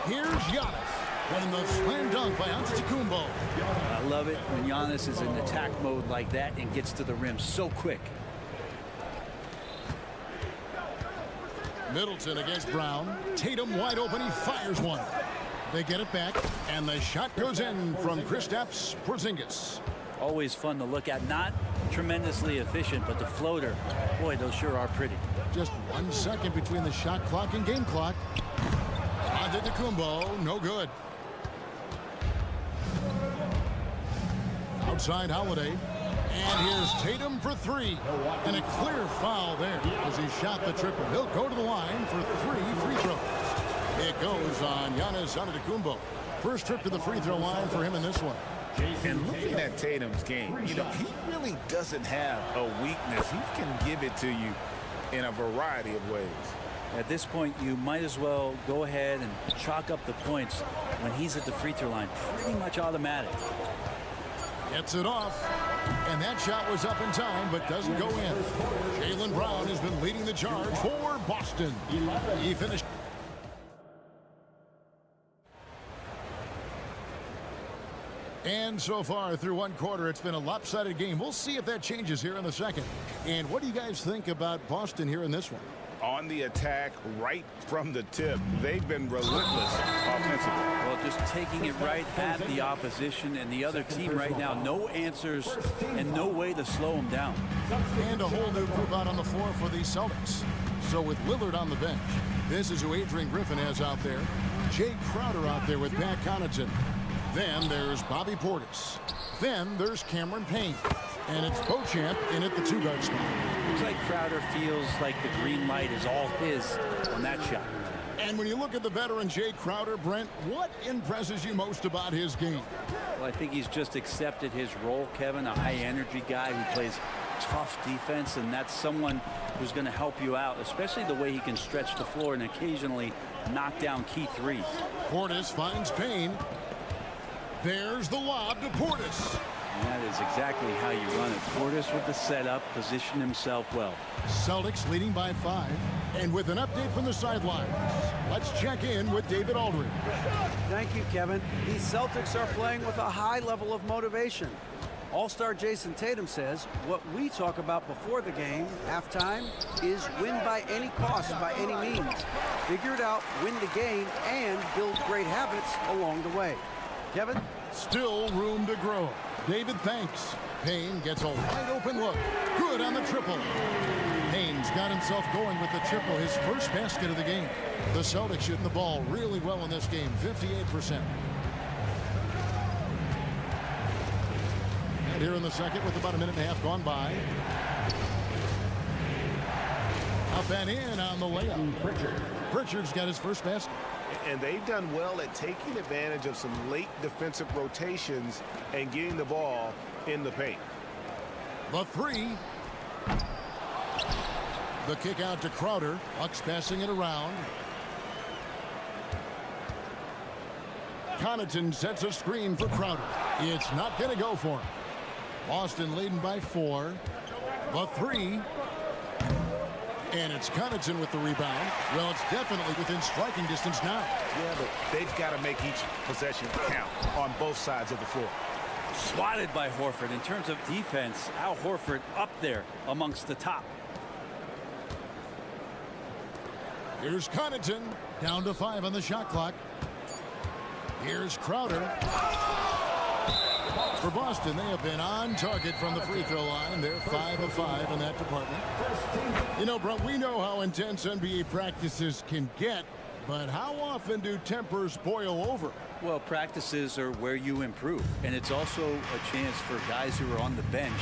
Here's Giannis. And the slam dunk by Antetokounmpo. I love it when Giannis is in attack mode like that and gets to the rim so quick. Middleton against Brown. Tatum wide open. He fires one. They get it back, and the shot goes in from Kristaps Porzingis. Always fun to look at. Not tremendously efficient, but the floater, boy, those sure are pretty. Just 1 second between the shot clock and game clock. Antetokounmpo, no good. Outside Holiday. And here's Tatum for three. And a clear foul there as he shot the triple. He'll go to the line for 3 free throws. It goes on Giannis Antetokounmpo. First trip to the free throw line for him in this one. And looking at Tatum's game, you know, he really doesn't have a weakness. He can give it to you in a variety of ways. At this point, you might as well go ahead and chalk up the points when he's at the free throw line. Pretty much automatic. Gets it off. And that shot was up in time, but doesn't go in. Jaylen Brown has been leading the charge for Boston. He finished. And so far through one quarter, it's been a lopsided game. We'll see if that changes here in the second. And what do you guys think about Boston here in this one? On the attack, right from the tip, they've been relentless offensively. Well, just taking it right at the opposition and the other team right now. No answers and no way to slow them down. And a whole new group out on the floor for the Celtics. So with Lillard on the bench, this is who Adrian Griffin has out there. Jay Crowder out there with Pat Connaughton. Then there's Bobby Portis. Then there's Cameron Payne. And it's Beauchamp in at the two-guard spot. Looks like Crowder feels like the green light is all his on that shot. And when you look at the veteran Jay Crowder, Brent, what impresses you most about his game? Well, I think he's just accepted his role, Kevin, a high-energy guy who plays tough defense, and that's someone who's going to help you out, especially the way he can stretch the floor and occasionally knock down key threes. Portis finds Payne. There's the lob to Portis. And that is exactly how you run it. Portis with the setup, position himself well. Celtics leading by 5. And with an update from the sidelines, let's check in with David Aldridge. Thank you, Kevin. These Celtics are playing with a high level of motivation. All-star Jason Tatum says what we talk about before the game, halftime, is win by any cost, by any means. Figure it out, win the game, and build great habits along the way. Kevin? Still room to grow. David thanks. Payne gets a wide open look. Good on the triple. Payne's got himself going with the triple, his first basket of the game. The Celtics shooting the ball really well in this game, 58%. And here in the second with about a minute and a half gone by. Up and in on the layup. Pritchard's got his first basket. And they've done well at taking advantage of some late defensive rotations and getting the ball in the paint. The three. The kick out to Crowder. Bucks passing it around. Connaughton sets a screen for Crowder. It's not going to go for him. Boston leading by 4. The three. And it's Connaughton with the rebound. Well, it's definitely within striking distance now. Yeah, but they've got to make each possession count on both sides of the floor. Swatted by Horford. In terms of defense, Al Horford up there amongst the top. Here's Connaughton. Down to 5 on the shot clock. Here's Crowder. For Boston, they have been on target from the free throw line. They're 5 of 5 in that department. You know, Brent, we know how intense NBA practices can get, But how often do tempers boil over? Well, practices are where you improve. And it's also a chance for guys who are on the bench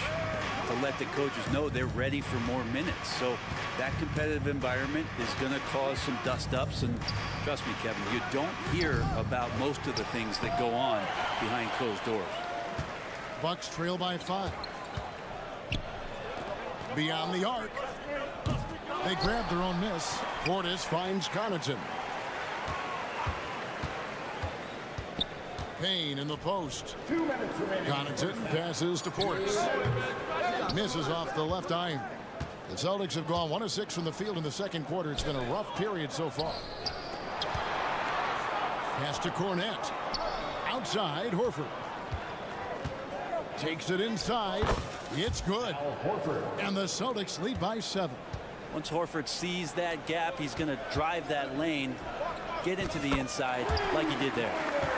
to let the coaches know they're ready for more minutes. So that competitive environment is going to cause some dust-ups. And trust me, Kevin, you don't hear about most of the things that go on behind closed doors. Bucks trail by 5. Beyond the arc. They grab their own miss. Portis finds Connaughton. Payne in the post. Connaughton passes to Portis. Misses off the left iron. The Celtics have gone 1 of 6 from the field in the second quarter. It's been a rough period so far. Pass to Cornette. Outside, Horford. Takes it inside. It's good. And the Celtics lead by 7. Once Horford sees that gap, he's going to drive that lane, get into the inside like he did there.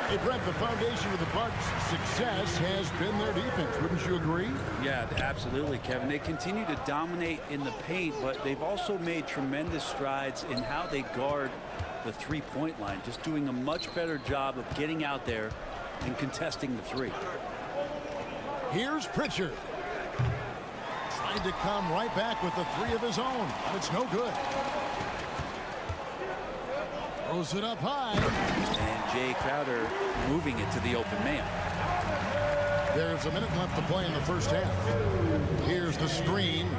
Hey, Brett, the foundation of the Bucks' success has been their defense. Wouldn't you agree? Yeah, absolutely, Kevin. They continue to dominate in the paint, but they've also made tremendous strides in how they guard the three-point line, just doing a much better job of getting out there and contesting the three. Here's Pritchard. Tried to come right back with the 3 of his own, but it's no good. Throws it up high. And Jay Crowder moving it to the open man. There's a minute left to play in the first half. Here's the screen.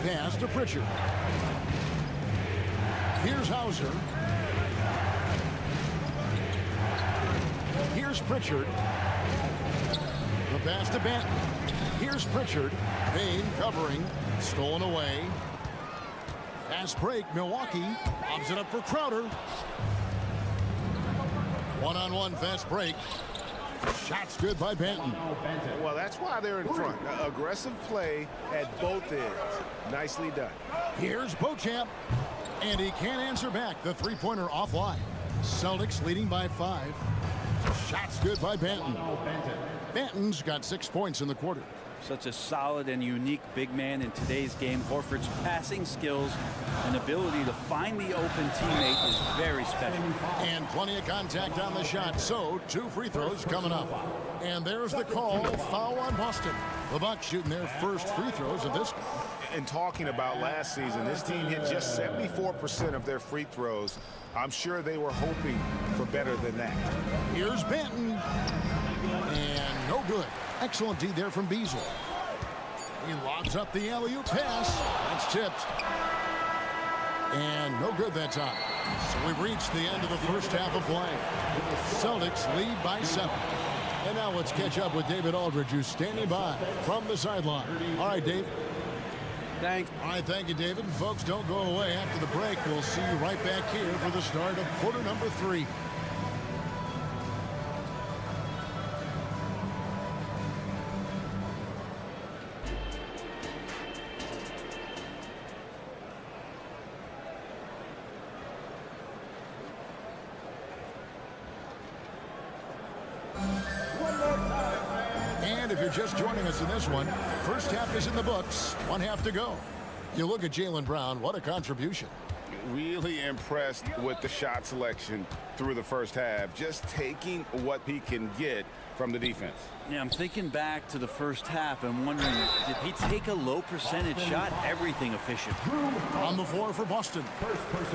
Pass to Pritchard. Here's Hauser. Here's Pritchard. The pass to Benton. Here's Pritchard. Payne covering. Stolen away. Fast break. Milwaukee lobs it up for Crowder. One-on-one fast break. Shots good by Benton. Well, that's why they're in front. Aggressive play at both ends. Nicely done. Here's Beauchamp. And he can't answer back. The three-pointer offline. Celtics leading by 5. Shots good by Benton. Benton's got 6 points in the quarter. Such a solid and unique big man in today's game. Horford's passing skills and ability to find the open teammate is very special. And plenty of contact on the shot. So 2 free throws coming up. And there's the call. Foul on Boston. The Bucks shooting their first free throws of this one. And talking about last season, this team hit just 74% of their free throws. I'm sure they were hoping for better than that. Here's Benton. And no good. Excellent D there from Beasley. He lobs up the alley-oop pass. That's tipped. And no good that time. So we've reached the end of the first half of play. Celtics lead by 7. And now let's catch up with David Aldridge, who's standing by from the sideline. All right, Dave. Thanks. All right, thank you, David. Folks, don't go away. After the break, we'll see you right back here for the start of quarter number 3. And if you're just joining us in this one, first half is in the books. 1 half to go. You look at Jaylen Brown, what a contribution. Really impressed with the shot selection through the first half, just taking what he can get from the defense. Yeah, I'm thinking back to the first half and wondering, did he take a low percentage shot? Everything efficient. On the floor for Boston.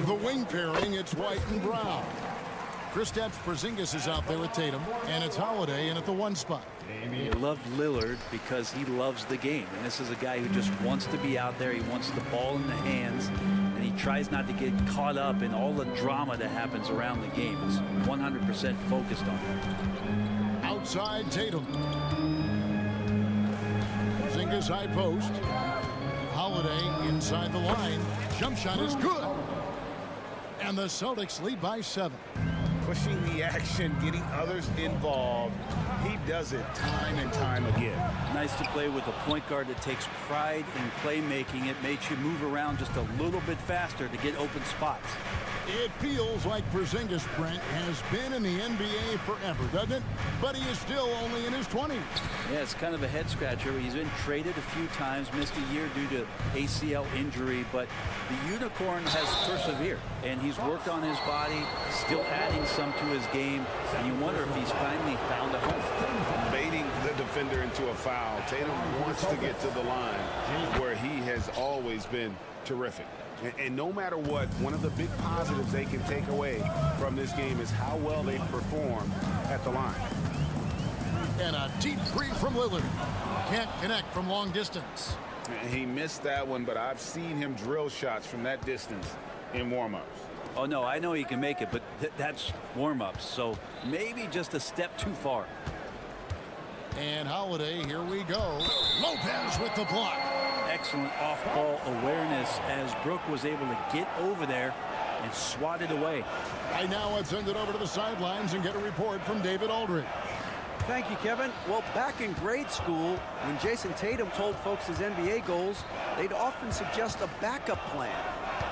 The wing pairing, it's White and Brown. Kristaps Porzingis is out there with Tatum, and it's Holiday in at the 1 spot. You love Lillard because he loves the game, and this is a guy who just wants to be out there. He wants the ball in the hands, and he tries not to get caught up in all the drama that happens around the game. He's 100% focused on it. Outside Tatum. Porzingis high post. Holiday inside the line. Jump shot is good. And the Celtics lead by 7. Pushing the action, getting others involved. He does it time and time again. Nice nice to play with a point guard that takes pride in playmaking. It makes you move around just a little bit faster to get open spots. It feels like Porzingis, Brent, has been in the NBA forever, doesn't it? But he is still only in his 20s. Yeah, it's kind of a head scratcher. He's been traded a few times, missed a year due to ACL injury, but the Unicorn has persevered, and he's worked on his body, still adding some to his game, and you wonder if he's finally found a home. Baiting the defender into a foul. Tatum wants to get to the line where he has always been terrific. And no matter what, one of the big positives they can take away from this game is how well they perform at the line. And a deep three from Lillard. Can't connect from long distance. He missed that one, but I've seen him drill shots from that distance in warm-ups. Oh, no, I know he can make it, but that's warm-ups, so maybe just a step too far. And Holiday, here we go. Lopez with the block. Excellent off-ball awareness as Brook was able to get over there and swat it away. Right now, let's send it over to the sidelines and get a report from David Aldridge. Thank you, Kevin. Well, back in grade school, when Jason Tatum told folks his NBA goals, they'd often suggest a backup plan.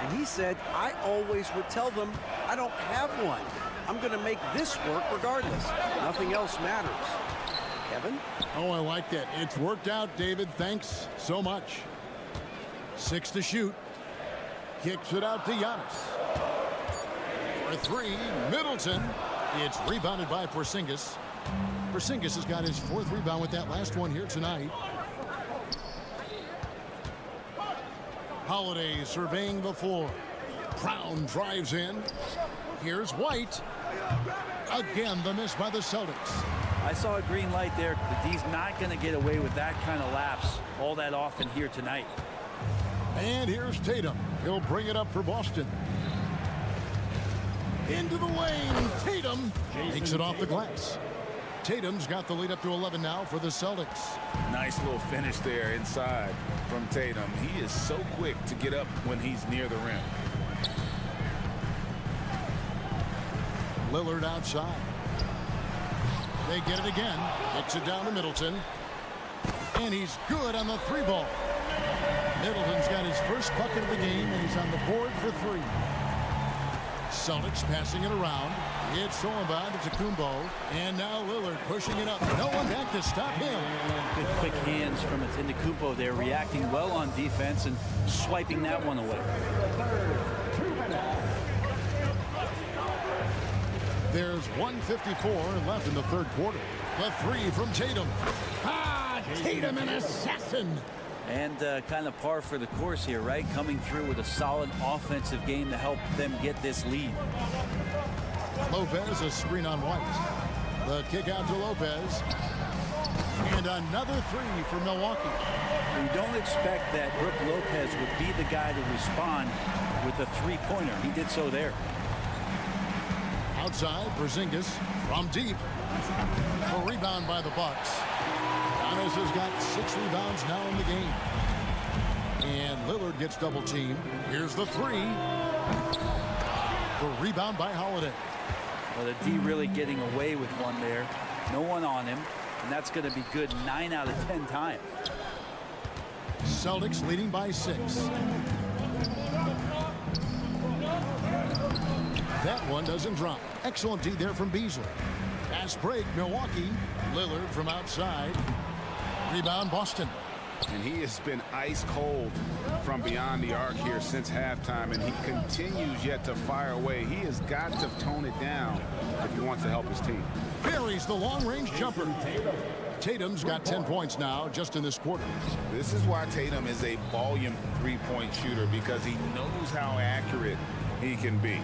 And he said, I always would tell them, I don't have one. I'm going to make this work regardless. Nothing else matters. Kevin? Oh, I like that. It's worked out, David. Thanks so much. 6 to shoot. Kicks it out to Giannis. For 3, Middleton. It's rebounded by Porzingis. Porzingis has got his 4th rebound with that last one here tonight. Holiday surveying the floor. Brown drives in. Here's White. Again, the miss by the Celtics. I saw a green light there, but he's not going to get away with that kind of lapse all that often here tonight. And here's Tatum. He'll bring it up for Boston. Into the lane. Tatum takes it off the glass. Tatum's got the lead up to 11 now for the Celtics. Nice little finish there inside from Tatum. He is so quick to get up when he's near the rim. Lillard outside. They get it again. Kicks it down to Middleton. And he's good on the 3-ball. Middleton's got his first bucket of the game, and he's on the board for 3. Celtics passing it around. It's Sorobad to Kumbo. And now Lillard pushing it up. No one back to stop him. Good quick hands from Kumbo there, reacting well on defense and swiping that one away. There's 1:54 left in the 3rd quarter. The 3 from Tatum. Tatum, an assassin. And kind of par for the course here, right? Coming through with a solid offensive game to help them get this lead. Lopez, a screen on White. The kick out to Lopez. And another 3 for Milwaukee. We don't expect that Brook Lopez would be the guy to respond with a 3-pointer. He did so there. Outside, Porzingis from deep. A rebound by the Bucks. Giannis has got 6 rebounds now in the game. And Lillard gets double teamed. Here's the 3. The rebound by Holiday. Well, the D really getting away with one there. No one on him. And that's going to be good 9 out of 10 times. Celtics leading by 6. That one doesn't drop. Excellent D there from Beasley. Fast break, Milwaukee. Lillard from outside. Rebound, Boston. And he has been ice cold from beyond the arc here since halftime, and he continues yet to fire away. He has got to tone it down if he wants to help his team. Buries the long-range jumper. Tatum's got 10 points now just in this quarter. This is why Tatum is a volume 3-point shooter, because he knows how accurate he can be.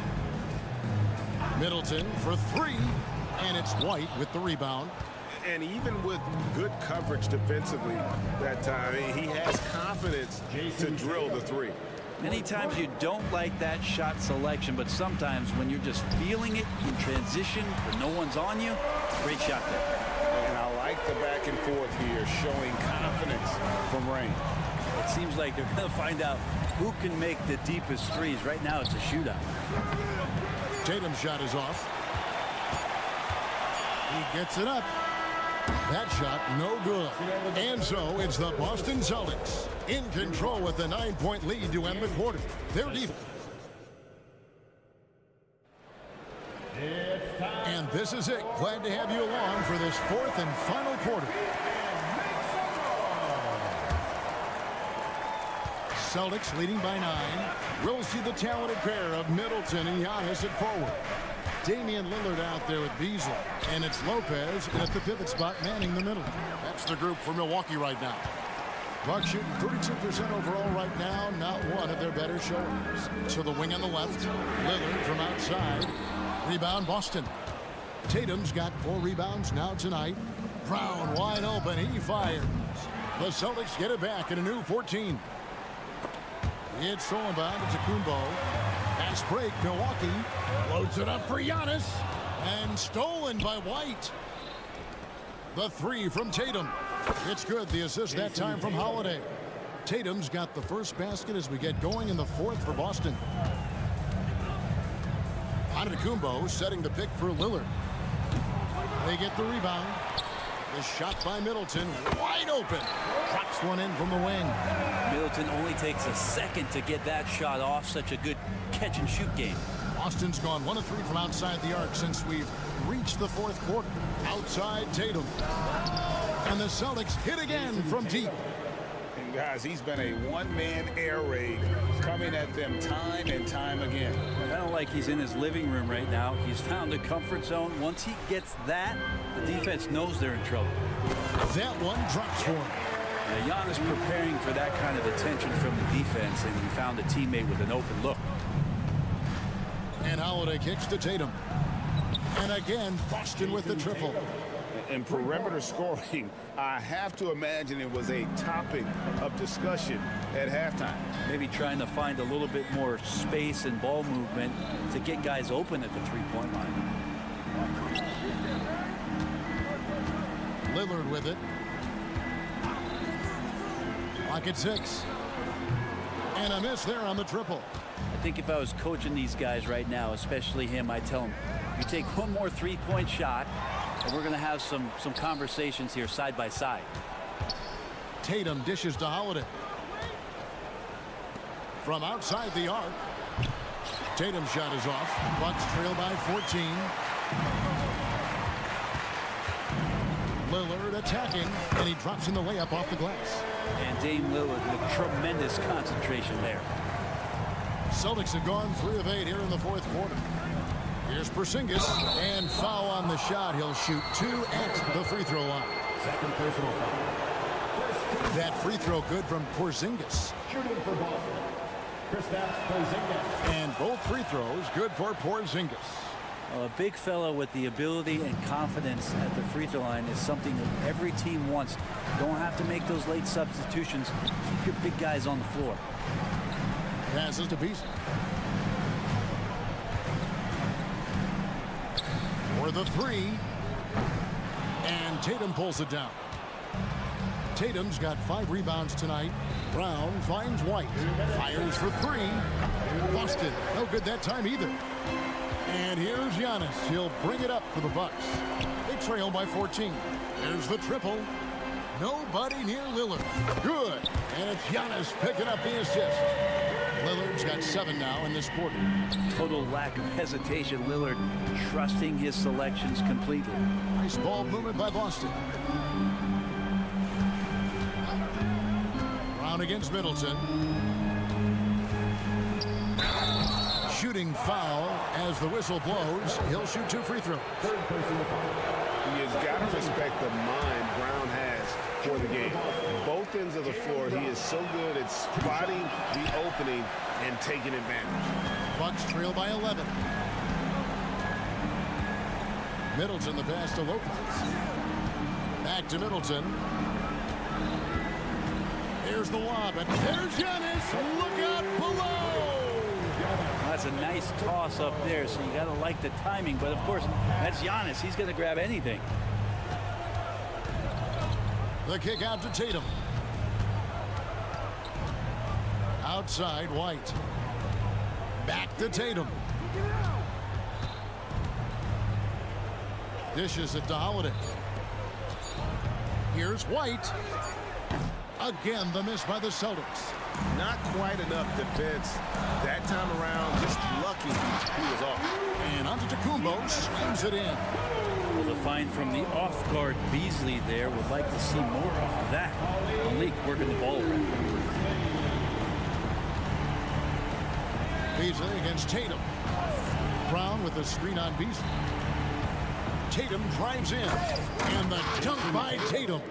Middleton for 3, and it's White with the rebound. And even with good coverage defensively that time, he has confidence to drill the 3. Many times you don't like that shot selection, but sometimes when you're just feeling it in transition when no one's on you, great shot there. And I like the back and forth here, showing confidence from Rain. It seems like they're going to find out who can make the deepest threes. Right now it's a shootout. Tatum's shot is off. He gets it up. That shot no good. And so it's the Boston Celtics in control with the 9-point lead to end the quarter. Their defense. And this is it. Glad to have you along for this fourth and final quarter. Celtics leading by 9. We'll see the talented pair of Middleton and Giannis at forward. Damian Lillard out there with Beasley. And it's Lopez at the pivot spot manning the middle. That's the group for Milwaukee right now. Bucks shooting 32% overall right now. Not one of their better showings. So the wing on the left. Lillard from outside. Rebound Boston. Tatum's got 4 rebounds now tonight. Brown wide open. He fires. The Celtics get it back in a new 14. It's stolen by Kumbo. Pass break. Milwaukee loads it up for Giannis. And stolen by White. The 3 from Tatum. It's good. The assist that time from Holiday. Tatum's got the first basket as we get going in the 4th for Boston. Kumbo setting the pick for Lillard. They get the rebound. The shot by Middleton. Wide open. Drops one in from the wing. Middleton only takes a second to get that shot off. Such a good catch and shoot game. Boston's gone 1 of 3 from outside the arc since we've reached the 4th quarter. Outside Tatum. And the Celtics hit again from deep. And guys, he's been a one-man air raid coming at them time and time again. Kind of like he's in his living room right now. He's found a comfort zone. Once he gets that, the defense knows they're in trouble. That one drops for him. Now, Giannis preparing for that kind of attention from the defense, and he found a teammate with an open look. And Holiday kicks to Tatum. And again, Boston with the triple. In perimeter scoring, I have to imagine it was a topic of discussion at halftime. Maybe trying to find a little bit more space and ball movement to get guys open at the three-point line. Lillard with it. Lock at 6. And a miss there on the triple. I think if I was coaching these guys right now, especially him, I'd tell him, you take one more three-point shot, and we're going to have some conversations here side by side. Tatum dishes to Holiday. From outside the arc. Tatum's shot is off. Bucks trail by 14. Lillard attacking, and he drops in the layup off the glass. And Dame Lillard with tremendous concentration there. Celtics have gone 3 of 8 here in the 4th quarter. Here's Porzingis, and foul on the shot. He'll shoot 2 at the free throw line. Second personal foul. That free throw good from Porzingis. Shooting for Boston, Kristaps Porzingis. And both free throws good for Porzingis. Well, a big fellow with the ability and confidence at the free throw line is something that every team wants. You don't have to make those late substitutions. Keep your big guys on the floor. Passes to Beasley. For the 3. And Tatum pulls it down. Tatum's got 5 rebounds tonight. Brown finds White. Fires for 3. Busted. No good that time either. And here's Giannis. He'll bring it up for the Bucks. They trail by 14. There's the triple. Nobody near Lillard. Good. And it's Giannis picking up the assist. Lillard's got 7 now in this quarter. Total lack of hesitation. Lillard trusting his selections completely. Nice ball movement by Boston. Brown against Middleton. Shooting foul as the whistle blows. He'll shoot 2 free throws. Third personal foul. He has got to respect the mind Brown has for the game. Both ends of the floor, he is so good at spotting the opening and taking advantage. Bucks trail by 11. Middleton the pass to Lopez. Back to Middleton. Here's the lob, and there's Giannis. Look out below. That's a nice toss up there, so you got to like the timing. But, of course, that's Giannis. He's going to grab anything. The kick out to Tatum. Outside, White. Back to Tatum. Dishes it to Holiday. Here's White. Again, the miss by the Celtics. Not quite enough defense that time around. Just lucky he was off. And Antetokounmpo slams it in. Well, the find from the off-guard Beasley there. Would like to see more of that. Malik working the ball around. Beasley against Tatum. Brown with the screen on Beasley. Tatum drives in. And the dunk by Tatum.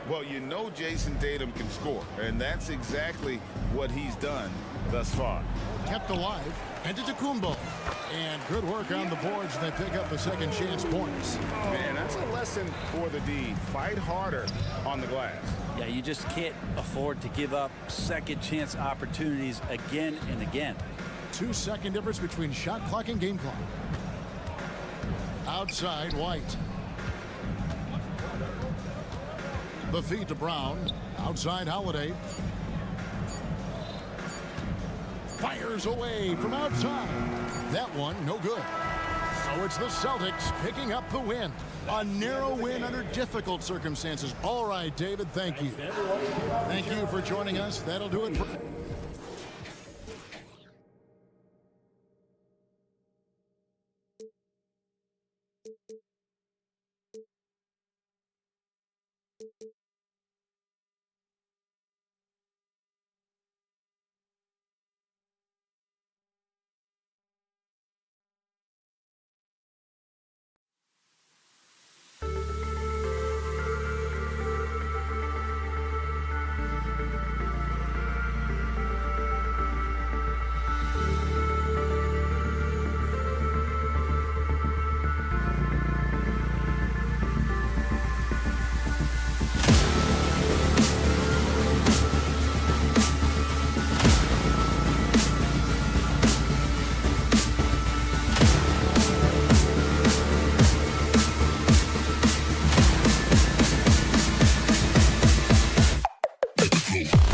Well, you know Jason Tatum can score, and that's exactly what he's done thus far. Kept alive. Antetokounmpo. And good work on the boards, and they pick up the second chance points. Man, that's a lesson for the D. Fight harder on the glass. Yeah, you just can't afford to give up second chance opportunities again and again. 2-second difference between shot clock and game clock. Outside, White. The feed to Brown. Outside, Holiday. Fires away from outside. That one, no good. So it's the Celtics picking up the win. A narrow win under difficult circumstances. All right, David, thank you. Thank you for joining us. That'll do it for... Go.